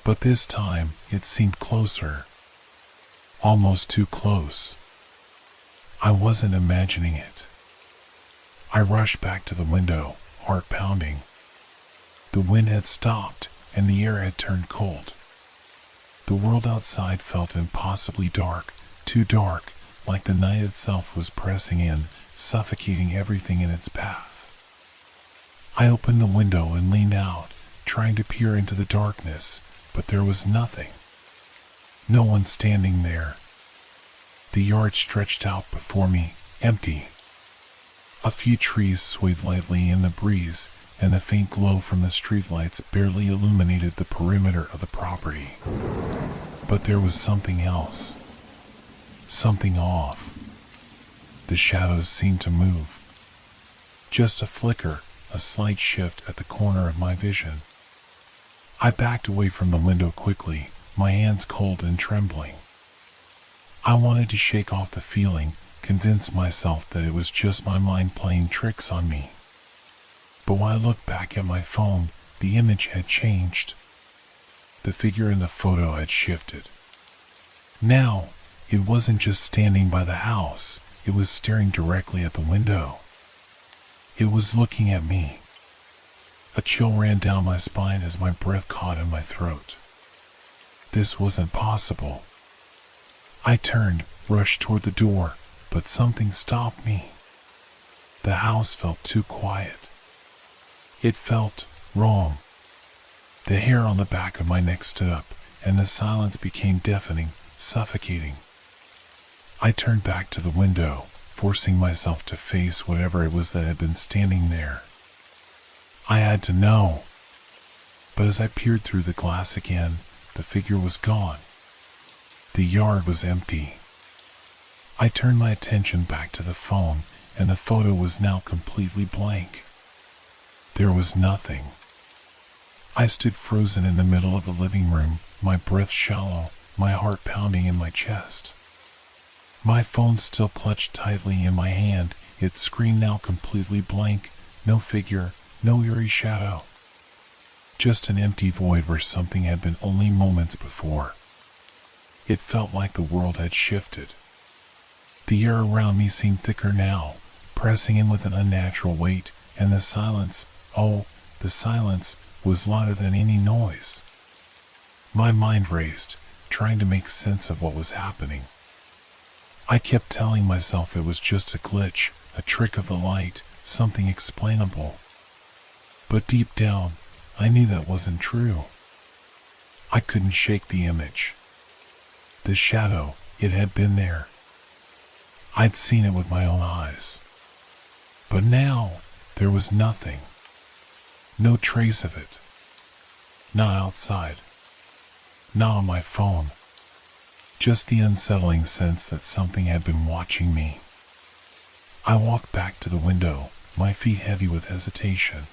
But this time, it seemed closer. Almost too close. I wasn't imagining it. I rushed back to the window, heart pounding. The wind had stopped, and the air had turned cold. The world outside felt impossibly dark, too dark, like the night itself was pressing in, suffocating everything in its path. I opened the window and leaned out, trying to peer into the darkness, but there was nothing. No one standing there. The yard stretched out before me, empty. A few trees swayed lightly in the breeze, and the faint glow from the streetlights barely illuminated the perimeter of the property. But there was something else. Something off. The shadows seemed to move. Just a flicker, a slight shift at the corner of my vision. I backed away from the window quickly, my hands cold and trembling. I wanted to shake off the feeling, convince myself that it was just my mind playing tricks on me. But when I looked back at my phone, the image had changed. The figure in the photo had shifted. Now, it wasn't just standing by the house, it was staring directly at the window. It was looking at me. A chill ran down my spine as my breath caught in my throat. This wasn't possible. I turned, rushed toward the door, but something stopped me. The house felt too quiet. It felt wrong. The hair on the back of my neck stood up, and the silence became deafening, suffocating. I turned back to the window, forcing myself to face whatever it was that had been standing there. I had to know. But as I peered through the glass again, the figure was gone. The yard was empty. I turned my attention back to the phone, and the photo was now completely blank. There was nothing. I stood frozen in the middle of the living room, my breath shallow, my heart pounding in my chest. My phone still clutched tightly in my hand, its screen now completely blank, no figure, no eerie shadow. Just an empty void where something had been only moments before. It felt like the world had shifted. The air around me seemed thicker now, pressing in with an unnatural weight, and the silence, the silence, was louder than any noise. My mind raced, trying to make sense of what was happening. I kept telling myself it was just a glitch, a trick of the light, something explainable. But deep down, I knew that wasn't true. I couldn't shake the image. The shadow, it had been there. I'd seen it with my own eyes. But now, there was nothing. No trace of it. Not outside. Not on my phone. Just the unsettling sense that something had been watching me. I walked back to the window, my feet heavy with hesitation.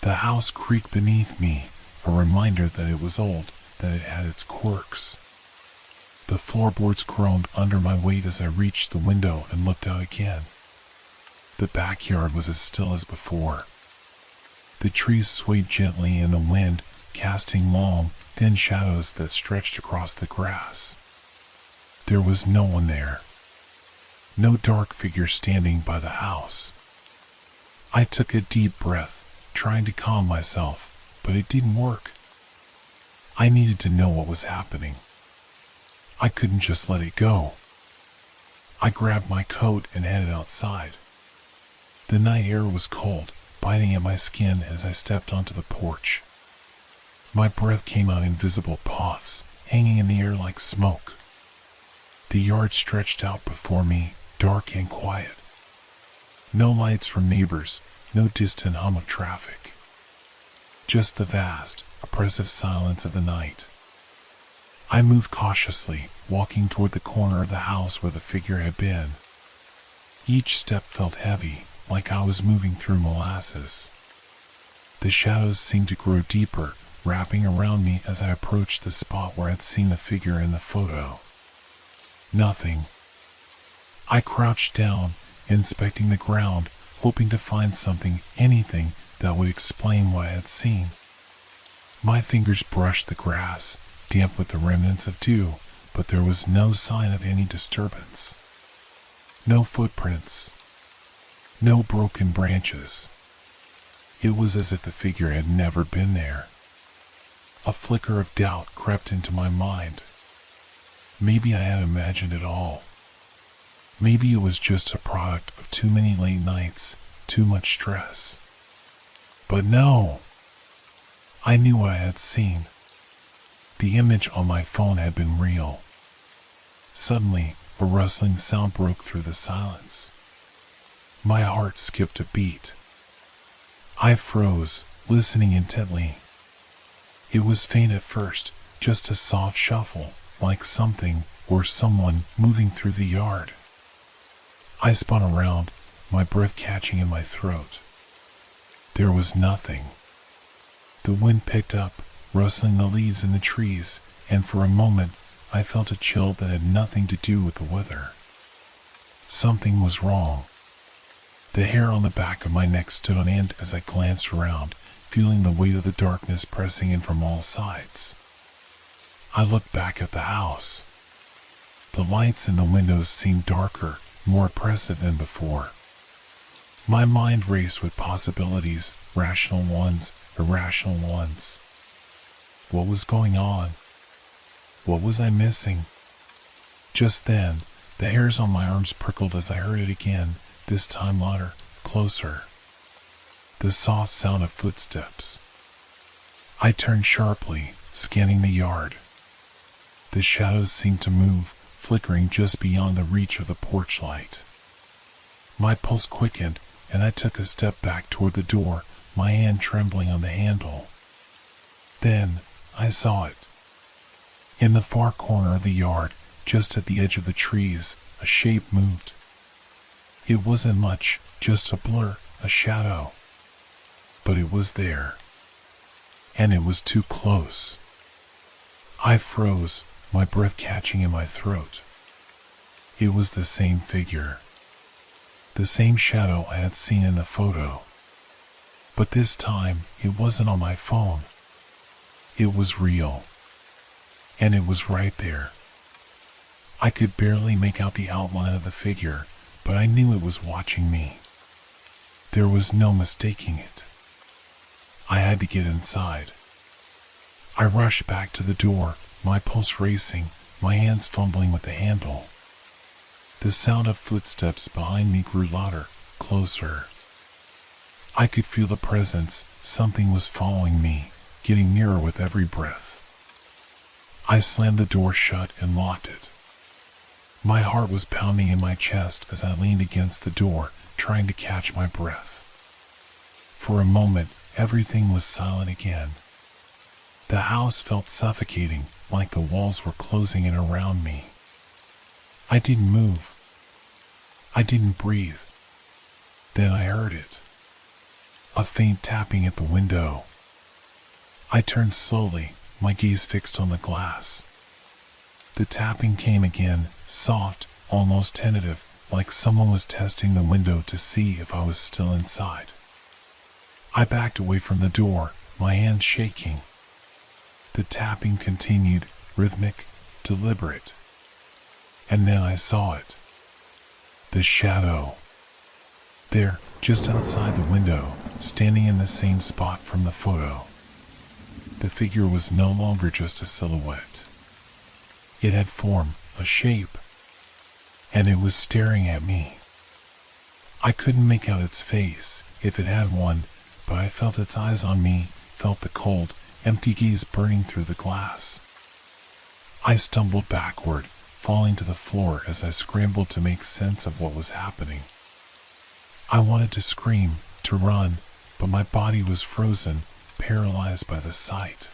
The house creaked beneath me, a reminder that it was old, that it had its quirks. The floorboards groaned under my weight as I reached the window and looked out again. The backyard was as still as before. The trees swayed gently in the wind, casting long, thin shadows that stretched across the grass. There was no one there. No dark figure standing by the house. I took a deep breath, trying to calm myself, but it didn't work. I needed to know what was happening. I couldn't just let it go. I grabbed my coat and headed outside. The night air was cold, biting at my skin as I stepped onto the porch. My breath came out in visible puffs, hanging in the air like smoke. The yard stretched out before me, dark and quiet. No lights from neighbors, no distant hum of traffic. Just the vast, oppressive silence of the night. I moved cautiously, walking toward the corner of the house where the figure had been. Each step felt heavy, like I was moving through molasses. The shadows seemed to grow deeper, wrapping around me as I approached the spot where I'd seen the figure in the photo. Nothing. I crouched down, inspecting the ground, hoping to find something, anything, that would explain what I had seen. My fingers brushed the grass, damp with the remnants of dew, but there was no sign of any disturbance. No footprints. No broken branches. It was as if the figure had never been there. A flicker of doubt crept into my mind. Maybe I had imagined it all. Maybe it was just a product of too many late nights, too much stress. But no! I knew what I had seen. The image on my phone had been real. Suddenly, a rustling sound broke through the silence. My heart skipped a beat. I froze, listening intently. It was faint at first, just a soft shuffle, like something or someone moving through the yard. I spun around, my breath catching in my throat. There was nothing. The wind picked up, rustling the leaves in the trees, and for a moment I felt a chill that had nothing to do with the weather. Something was wrong. The hair on the back of my neck stood on end as I glanced around, feeling the weight of the darkness pressing in from all sides. I looked back at the house. The lights in the windows seemed darker, more oppressive than before. My mind raced with possibilities, rational ones, irrational ones. What was going on? What was I missing? Just then, the hairs on my arms prickled as I heard it again, this time louder, closer. The soft sound of footsteps. I turned sharply, scanning the yard. The shadows seemed to move, flickering just beyond the reach of the porch light. My pulse quickened, and I took a step back toward the door, my hand trembling on the handle. Then, I saw it. In the far corner of the yard, just at the edge of the trees, a shape moved. It wasn't much, just a blur, a shadow. But it was there. And it was too close. I froze, my breath catching in my throat. It was the same figure. The same shadow I had seen in the photo. But this time, it wasn't on my phone. It was real. And it was right there. I could barely make out the outline of the figure, but I knew it was watching me. There was no mistaking it. I had to get inside. I rushed back to the door, my pulse racing, my hands fumbling with the handle. The sound of footsteps behind me grew louder, closer. I could feel the presence, something was following me, getting nearer with every breath. I slammed the door shut and locked it. My heart was pounding in my chest as I leaned against the door, trying to catch my breath. For a moment, everything was silent again. The house felt suffocating, like the walls were closing in around me. I didn't move. I didn't breathe. Then I heard it. A faint tapping at the window. I turned slowly, my gaze fixed on the glass. The tapping came again, soft, almost tentative, like someone was testing the window to see if I was still inside. I backed away from the door, my hands shaking. The tapping continued, rhythmic, deliberate. And then I saw it. The shadow. There, just outside the window, standing in the same spot from the photo. The figure was no longer just a silhouette. It had form, a shape, and it was staring at me. I couldn't make out its face, if it had one, but I felt its eyes on me, felt the cold, empty gaze burning through the glass. I stumbled backward, falling to the floor as I scrambled to make sense of what was happening. I wanted to scream, to run, but my body was frozen, paralyzed by the sight.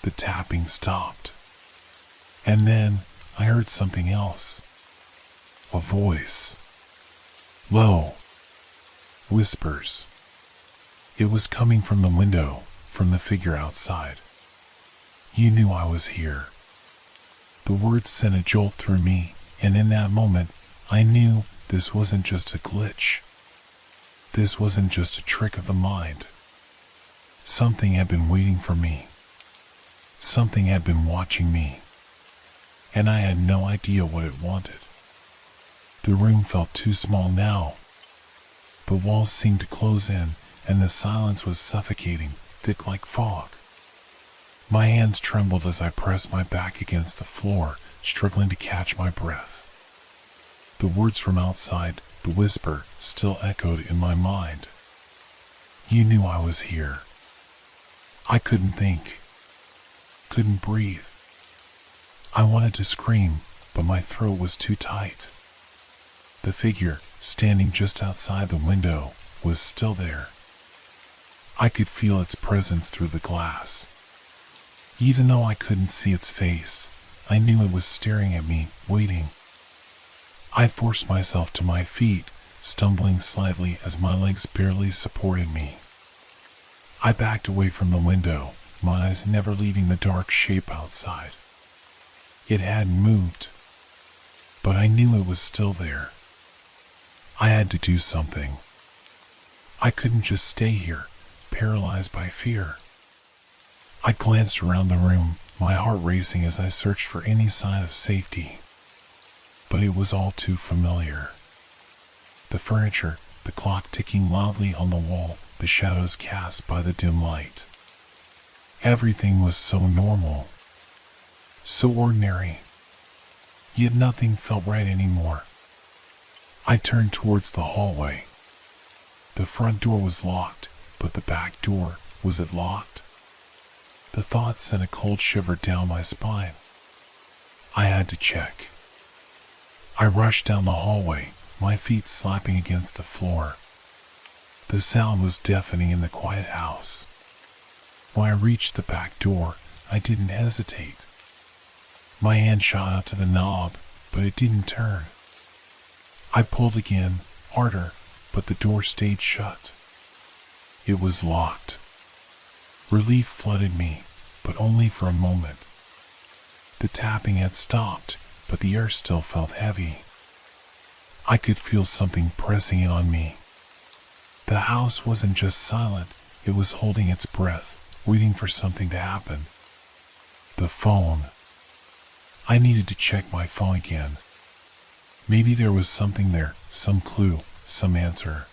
The tapping stopped. And then I heard something else. A voice. Low. Whispers. It was coming from the window, from the figure outside. You knew I was here. The words sent a jolt through me, and in that moment, I knew this wasn't just a glitch. This wasn't just a trick of the mind. Something had been waiting for me. Something had been watching me. And I had no idea what it wanted. The room felt too small now. The walls seemed to close in, and the silence was suffocating, thick like fog. My hands trembled as I pressed my back against the floor, struggling to catch my breath. The words from outside, the whisper, still echoed in my mind. You knew I was here. I couldn't think. Couldn't breathe. I wanted to scream, but my throat was too tight. The figure, standing just outside the window, was still there. I could feel its presence through the glass. Even though I couldn't see its face, I knew it was staring at me, waiting. I forced myself to my feet, stumbling slightly as my legs barely supported me. I backed away from the window, my eyes never leaving the dark shape outside. It hadn't moved, but I knew it was still there. I had to do something. I couldn't just stay here, paralyzed by fear. I glanced around the room, my heart racing as I searched for any sign of safety. But it was all too familiar. The furniture, the clock ticking loudly on the wall, the shadows cast by the dim light. Everything was so normal, so ordinary. Yet nothing felt right anymore. I turned towards the hallway. The front door was locked, but the back door, was it locked? The thought sent a cold shiver down my spine. I had to check. I rushed down the hallway, my feet slapping against the floor. The sound was deafening in the quiet house. When I reached the back door, I didn't hesitate. My hand shot out to the knob, but it didn't turn. I pulled again, harder, but the door stayed shut. It was locked. Relief flooded me, but only for a moment. The tapping had stopped, but the air still felt heavy. I could feel something pressing in on me. The house wasn't just silent, it was holding its breath, waiting for something to happen. The phone. I needed to check my phone again. Maybe there was something there, some clue, some answer.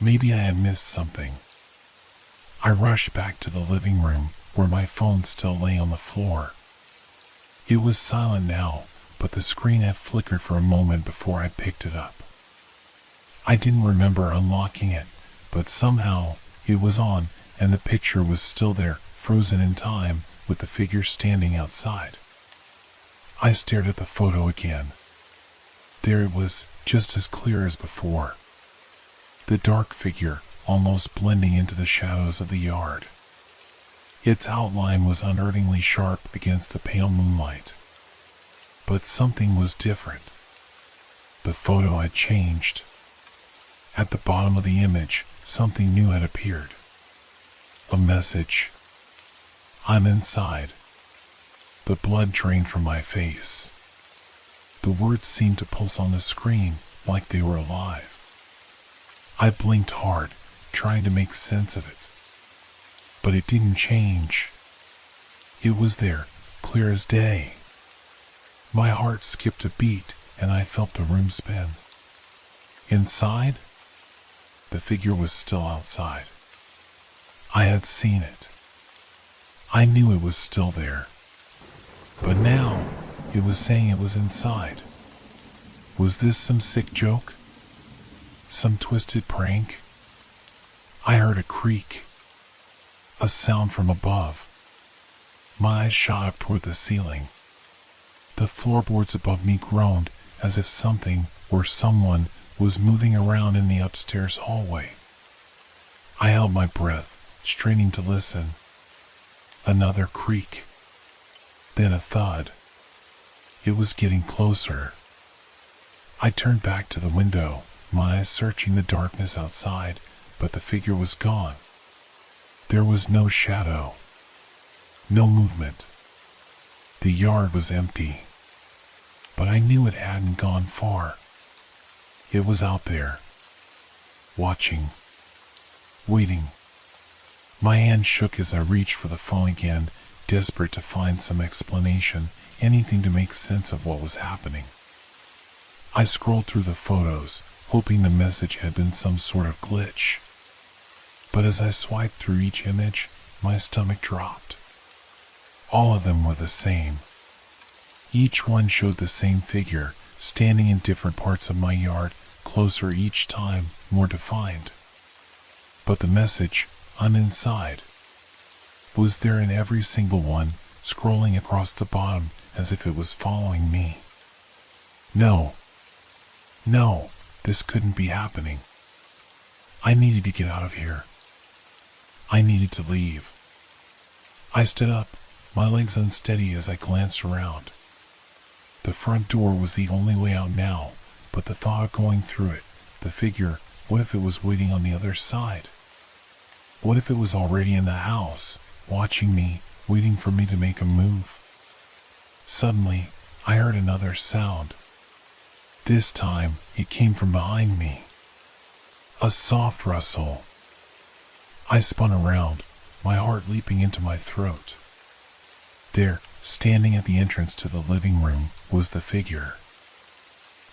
Maybe I had missed something. I rushed back to the living room, where my phone still lay on the floor. It was silent now, but the screen had flickered for a moment before I picked it up. I didn't remember unlocking it, but somehow it was on, and the picture was still there, frozen in time, with the figure standing outside. I stared at the photo again. There it was, just as clear as before. The dark figure, almost blending into the shadows of the yard. Its outline was unearthingly sharp against the pale moonlight. But something was different. The photo had changed. At the bottom of the image, something new had appeared. A message. I'm inside. The blood drained from my face. The words seemed to pulse on the screen like they were alive. I blinked hard, trying to make sense of it. But it didn't change. It was there, clear as day. My heart skipped a beat and I felt the room spin. Inside, the figure was still outside. I had seen it. I knew it was still there. But now, it was saying it was inside. Was this some sick joke? Some twisted prank? I heard a creak. A sound from above. My eyes shot up toward the ceiling. The floorboards above me groaned as if something or someone was moving around in the upstairs hallway. I held my breath, straining to listen. Another creak. Then a thud. It was getting closer. I turned back to the window, my eyes searching the darkness outside, but the figure was gone. There was no shadow. No movement. The yard was empty. But I knew it hadn't gone far. It was out there. Watching. Waiting. My hand shook as I reached for the phone again, desperate to find some explanation, anything to make sense of what was happening. I scrolled through the photos, hoping the message had been some sort of glitch. But as I swiped through each image, my stomach dropped. All of them were the same. Each one showed the same figure, standing in different parts of my yard, closer each time, more defined. But the message, "I'm inside," was there in every single one, scrolling across the bottom as if it was following me. No, this couldn't be happening. I needed to get out of here. I needed to leave. I stood up, my legs unsteady as I glanced around. The front door was the only way out now, but the thought of going through it, the figure, what if it was waiting on the other side? What if it was already in the house, watching me, waiting for me to make a move? Suddenly, I heard another sound. This time, it came from behind me. A soft rustle. I spun around, my heart leaping into my throat. There, standing at the entrance to the living room, was the figure.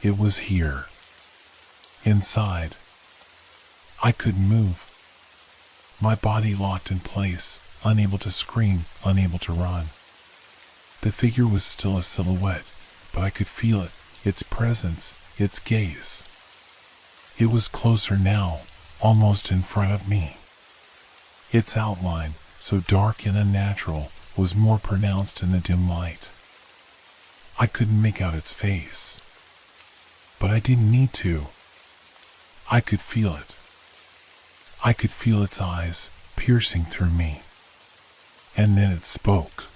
It was here. Inside. I couldn't move. My body locked in place, unable to scream, unable to run. The figure was still a silhouette, but I could feel it, its presence, its gaze. It was closer now, almost in front of me. Its outline, so dark and unnatural, was more pronounced in the dim light. I couldn't make out its face. But I didn't need to. I could feel it. I could feel its eyes piercing through me. And then it spoke.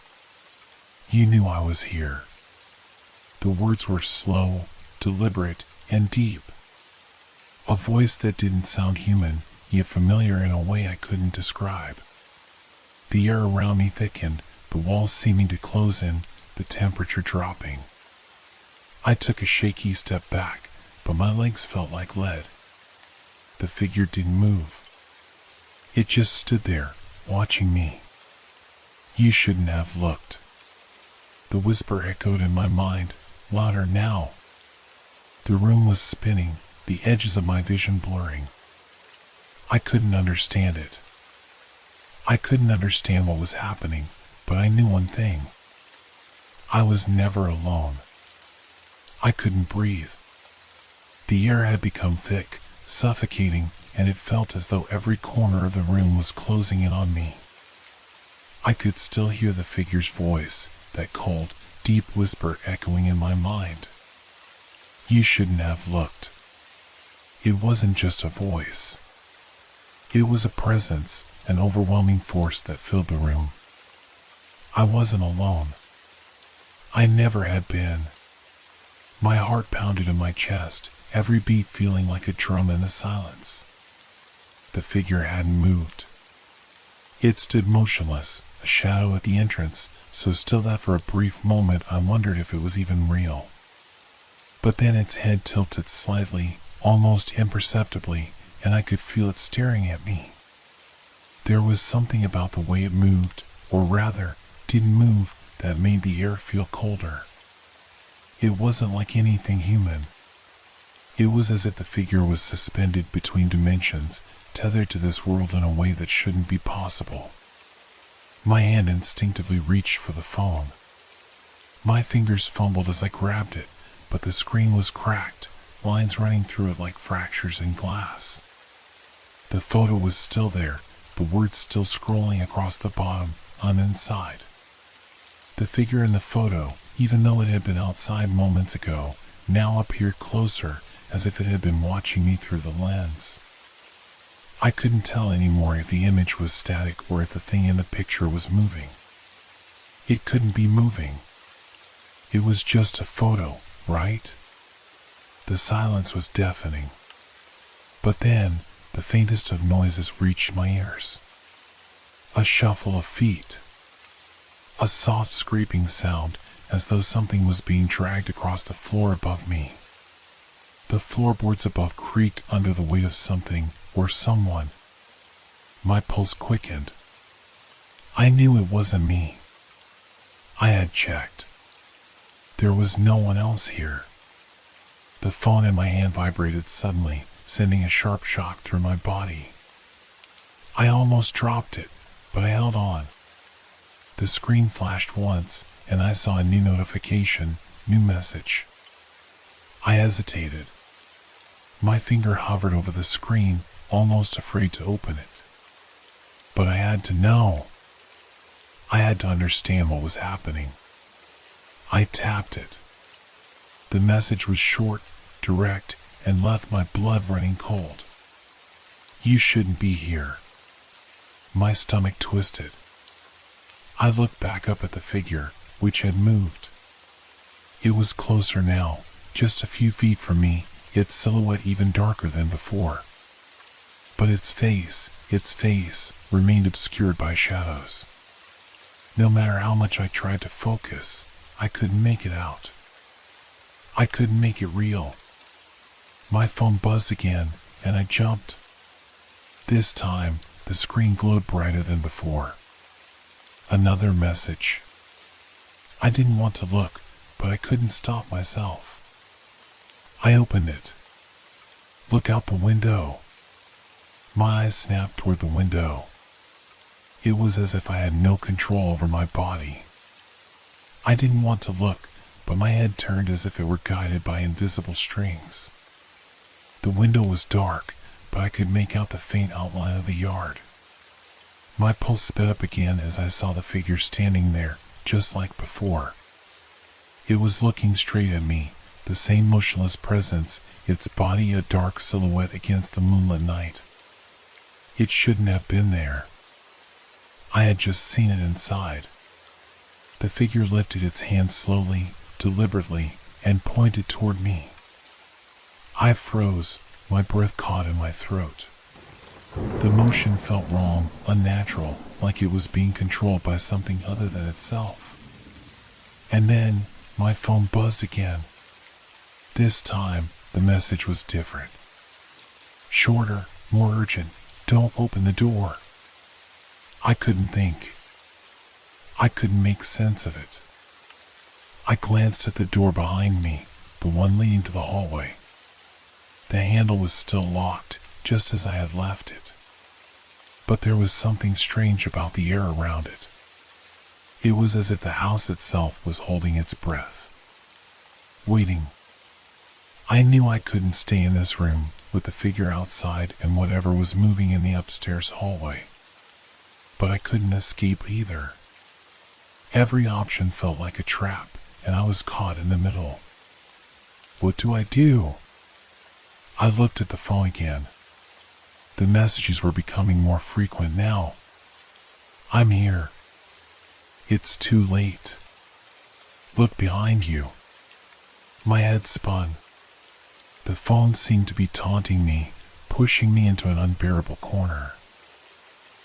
You knew I was here. The words were slow, deliberate, and deep. A voice that didn't sound human, yet familiar in a way I couldn't describe. The air around me thickened, the walls seeming to close in, the temperature dropping. I took a shaky step back, but my legs felt like lead. The figure didn't move. It just stood there, watching me. You shouldn't have looked. The whisper echoed in my mind, louder now. The room was spinning, the edges of my vision blurring. I couldn't understand it. I couldn't understand what was happening, but I knew one thing. I was never alone. I couldn't breathe. The air had become thick, suffocating, and it felt as though every corner of the room was closing in on me. I could still hear the figure's voice, that cold, deep whisper echoing in my mind. You shouldn't have looked. It wasn't just a voice. It was a presence, an overwhelming force that filled the room. I wasn't alone. I never had been. My heart pounded in my chest, every beat feeling like a drum in the silence. The figure hadn't moved. It stood motionless, a shadow at the entrance, so still that for a brief moment I wondered if it was even real. But then its head tilted slightly, almost imperceptibly, and I could feel it staring at me. There was something about the way it moved, or rather, didn't move, that made the air feel colder. It wasn't like anything human. It was as if the figure was suspended between dimensions, tethered to this world in a way that shouldn't be possible. My hand instinctively reached for the phone. My fingers fumbled as I grabbed it, but the screen was cracked, lines running through it like fractures in glass. The photo was still there, the words still scrolling across the bottom, on inside. The figure in the photo, even though it had been outside moments ago, now appeared closer, as if it had been watching me through the lens. I couldn't tell anymore if the image was static or if the thing in the picture was moving. It couldn't be moving. It was just a photo, right? The silence was deafening. But then, the faintest of noises reached my ears. A shuffle of feet. A soft scraping sound, as though something was being dragged across the floor above me. The floorboards above creaked under the weight of something, or someone. My pulse quickened. I knew it wasn't me. I had checked. There was no one else here. The phone in my hand vibrated suddenly, sending a sharp shock through my body. I almost dropped it, but I held on. The screen flashed once, and I saw a new notification, new message. I hesitated. My finger hovered over the screen, almost afraid to open it. But I had to know. I had to understand what was happening. I tapped it. The message was short, direct, and left my blood running cold. You shouldn't be here. My stomach twisted. I looked back up at the figure, which had moved. It was closer now, just a few feet from me, its silhouette even darker than before. But its face, remained obscured by shadows. No matter how much I tried to focus, I couldn't make it out. I couldn't make it real. My phone buzzed again, and I jumped. This time, the screen glowed brighter than before. Another message. I didn't want to look, but I couldn't stop myself. I opened it. Look out the window. My eyes snapped toward the window. It was as if I had no control over my body. I didn't want to look, but my head turned as if it were guided by invisible strings. The window was dark, but I could make out the faint outline of the yard. My pulse sped up again as I saw the figure standing there, just like before. It was looking straight at me, the same motionless presence, its body a dark silhouette against the moonlit night. It shouldn't have been there. I had just seen it inside. The figure lifted its hand slowly, deliberately, and pointed toward me. I froze, my breath caught in my throat. The motion felt wrong, unnatural, like it was being controlled by something other than itself. And then, my phone buzzed again. This time, the message was different. Shorter, more urgent, don't open the door. I couldn't think. I couldn't make sense of it. I glanced at the door behind me, the one leading to the hallway. The handle was still locked, just as I had left it. But there was something strange about the air around it. It was as if the house itself was holding its breath. Waiting. I knew I couldn't stay in this room, with the figure outside and whatever was moving in the upstairs hallway. But I couldn't escape either. Every option felt like a trap, and I was caught in the middle. What do I do? I looked at the phone again. The messages were becoming more frequent now. I'm here. It's too late. Look behind you. My head spun. The phone seemed to be taunting me, pushing me into an unbearable corner.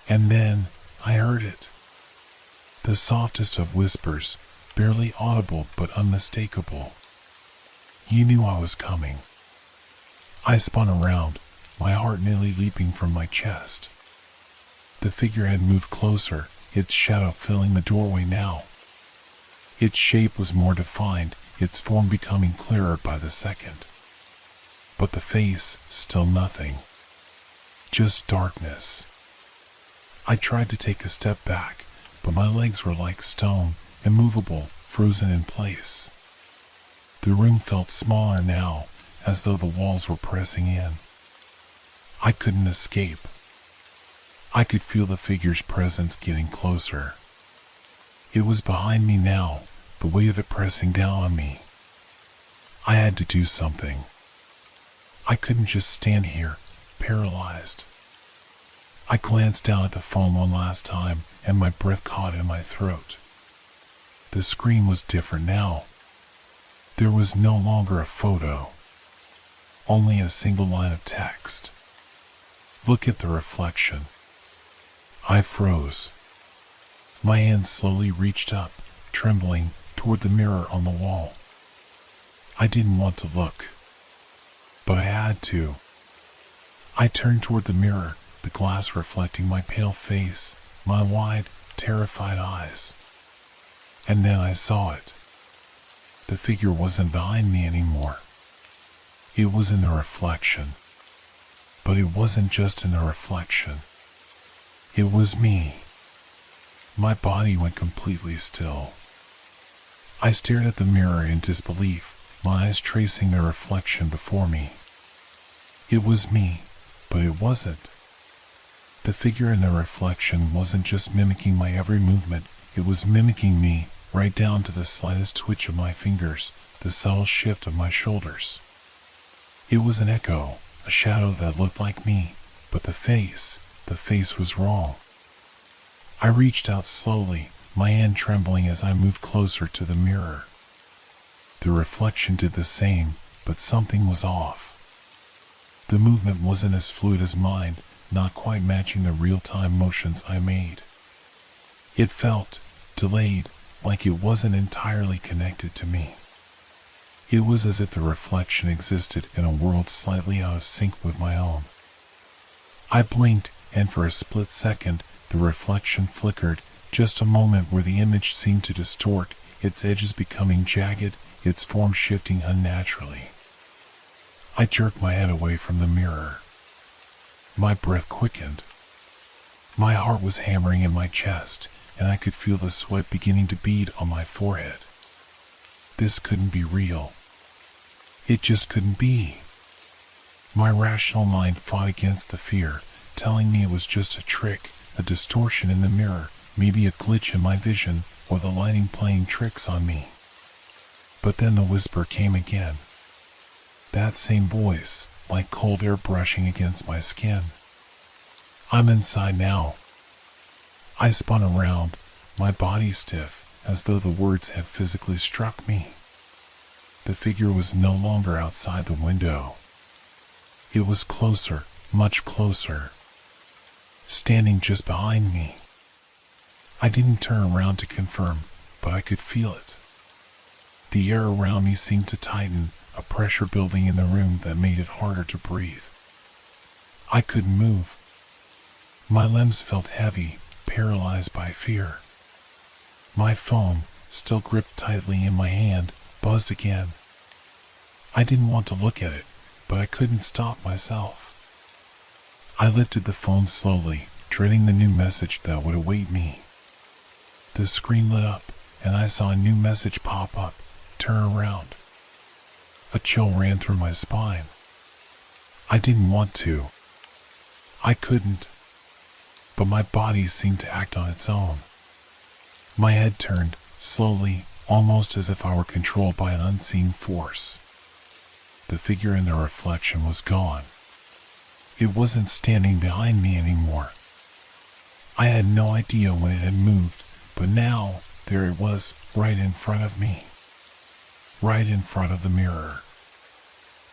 And then, I heard it. The softest of whispers, barely audible but unmistakable. You knew I was coming. I spun around, my heart nearly leaping from my chest. The figure had moved closer, its shadow filling the doorway now. Its shape was more defined, its form becoming clearer by the second. But the face, still nothing. Just darkness. I tried to take a step back, but my legs were like stone, immovable, frozen in place. The room felt smaller now, as though the walls were pressing in. I couldn't escape. I could feel the figure's presence getting closer. It was behind me now, the weight of it pressing down on me. I had to do something. I couldn't just stand here, paralyzed. I glanced down at the phone one last time, and my breath caught in my throat. The screen was different now. There was no longer a photo, only a single line of text. Look at the reflection. I froze. My hand slowly reached up, trembling, toward the mirror on the wall. I didn't want to look, but I had to. I turned toward the mirror, the glass reflecting my pale face, my wide, terrified eyes. And then I saw it. The figure wasn't behind me anymore. It was in the reflection. But it wasn't just in the reflection. It was me. My body went completely still. I stared at the mirror in disbelief, my eyes tracing the reflection before me. It was me, but it wasn't. The figure in the reflection wasn't just mimicking my every movement, it was mimicking me, right down to the slightest twitch of my fingers, the subtle shift of my shoulders. It was an echo, a shadow that looked like me, but the face was wrong. I reached out slowly, my hand trembling as I moved closer to the mirror. The reflection did the same, but something was off. The movement wasn't as fluid as mine, not quite matching the real-time motions I made. It felt delayed, like it wasn't entirely connected to me. It was as if the reflection existed in a world slightly out of sync with my own. I blinked, and for a split second, the reflection flickered, just a moment where the image seemed to distort, its edges becoming jagged, its form shifting unnaturally. I jerked my head away from the mirror. My breath quickened. My heart was hammering in my chest, and I could feel the sweat beginning to bead on my forehead. This couldn't be real. It just couldn't be. My rational mind fought against the fear, telling me it was just a trick, a distortion in the mirror, maybe a glitch in my vision, or the lighting playing tricks on me. But then the whisper came again. That same voice, like cold air brushing against my skin. I'm inside now. I spun around, my body stiff, as though the words had physically struck me. The figure was no longer outside the window. It was closer, much closer. Standing just behind me. I didn't turn around to confirm, but I could feel it. The air around me seemed to tighten, a pressure building in the room that made it harder to breathe. I couldn't move. My limbs felt heavy, paralyzed by fear. My phone, still gripped tightly in my hand, buzzed again. I didn't want to look at it, but I couldn't stop myself. I lifted the phone slowly, dreading the new message that would await me. The screen lit up, and I saw a new message pop up, turn around. A chill ran through my spine. I didn't want to. I couldn't. But my body seemed to act on its own. My head turned, slowly, almost as if I were controlled by an unseen force. The figure in the reflection was gone. It wasn't standing behind me anymore. I had no idea when it had moved, but now, there it was, right in front of me. Right in front of the mirror.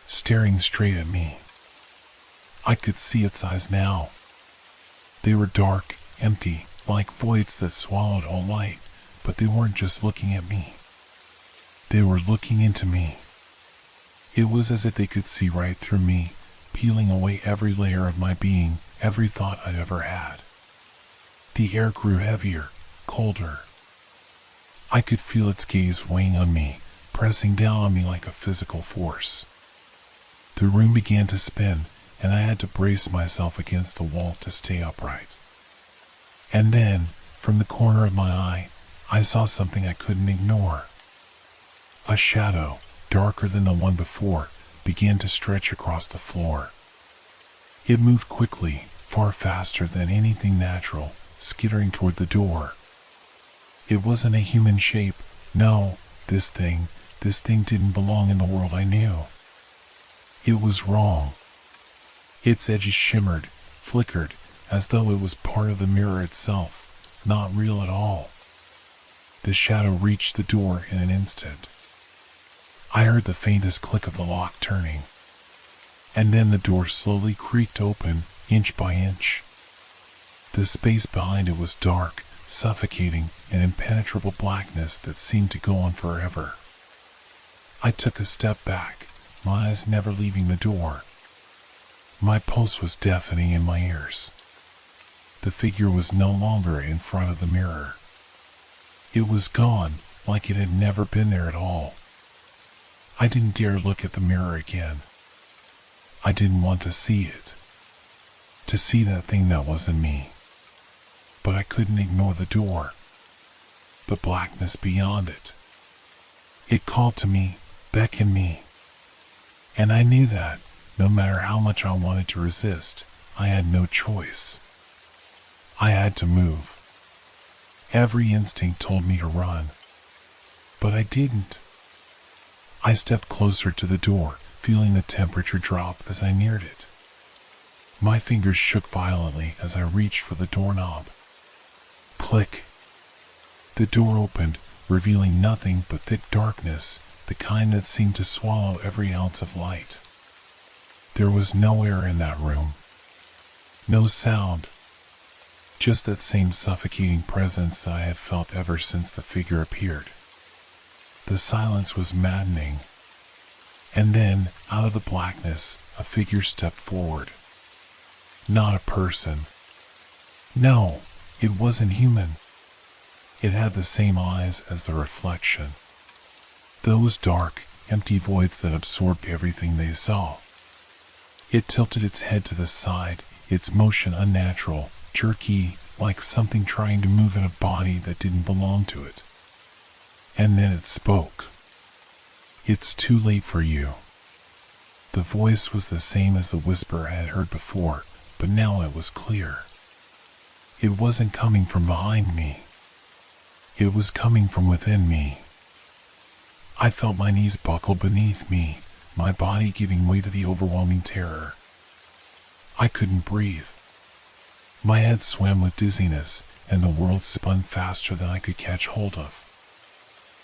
Staring straight at me. I could see its eyes now. They were dark, empty, like voids that swallowed all light, but they weren't just looking at me. They were looking into me. It was as if they could see right through me, peeling away every layer of my being, every thought I'd ever had. The air grew heavier, colder. I could feel its gaze weighing on me, pressing down on me like a physical force. The room began to spin, and I had to brace myself against the wall to stay upright. And then, from the corner of my eye, I saw something I couldn't ignore. A shadow, darker than the one before, began to stretch across the floor. It moved quickly, far faster than anything natural, skittering toward the door. It wasn't a human shape. No, this thing didn't belong in the world I knew. It was wrong. Its edges shimmered, flickered, as though it was part of the mirror itself, not real at all. The shadow reached the door in an instant. I heard the faintest click of the lock turning, and then the door slowly creaked open, inch by inch. The space behind it was dark, suffocating, an impenetrable blackness that seemed to go on forever. I took a step back, my eyes never leaving the door. My pulse was deafening in my ears. The figure was no longer in front of the mirror. It was gone, like it had never been there at all. I didn't dare look at the mirror again. I didn't want to see it. To see that thing that wasn't me. But I couldn't ignore the door. The blackness beyond it. It called to me, beckoned me. And I knew that, no matter how much I wanted to resist, I had no choice. I had to move. Every instinct told me to run. But I didn't. I stepped closer to the door, feeling the temperature drop as I neared it. My fingers shook violently as I reached for the doorknob. Click. The door opened, revealing nothing but thick darkness, the kind that seemed to swallow every ounce of light. There was no air in that room. No sound. Just that same suffocating presence that I had felt ever since the figure appeared. The silence was maddening. And then, out of the blackness, a figure stepped forward. Not a person. No, it wasn't human. It had the same eyes as the reflection. Those dark, empty voids that absorbed everything they saw. It tilted its head to the side, its motion unnatural, jerky, like something trying to move in a body that didn't belong to it. And then it spoke. It's too late for you. The voice was the same as the whisper I had heard before, but now it was clear. It wasn't coming from behind me. It was coming from within me. I felt my knees buckle beneath me, my body giving way to the overwhelming terror. I couldn't breathe. My head swam with dizziness, and the world spun faster than I could catch hold of.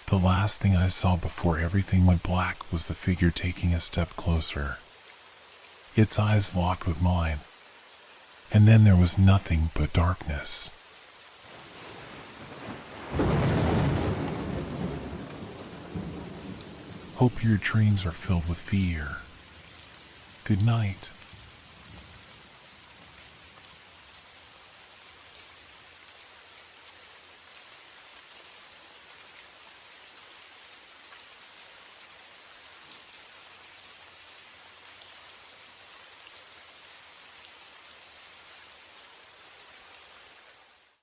The last thing I saw before everything went black was the figure taking a step closer. Its eyes locked with mine. And then there was nothing but darkness. Hope your dreams are filled with fear. Good night.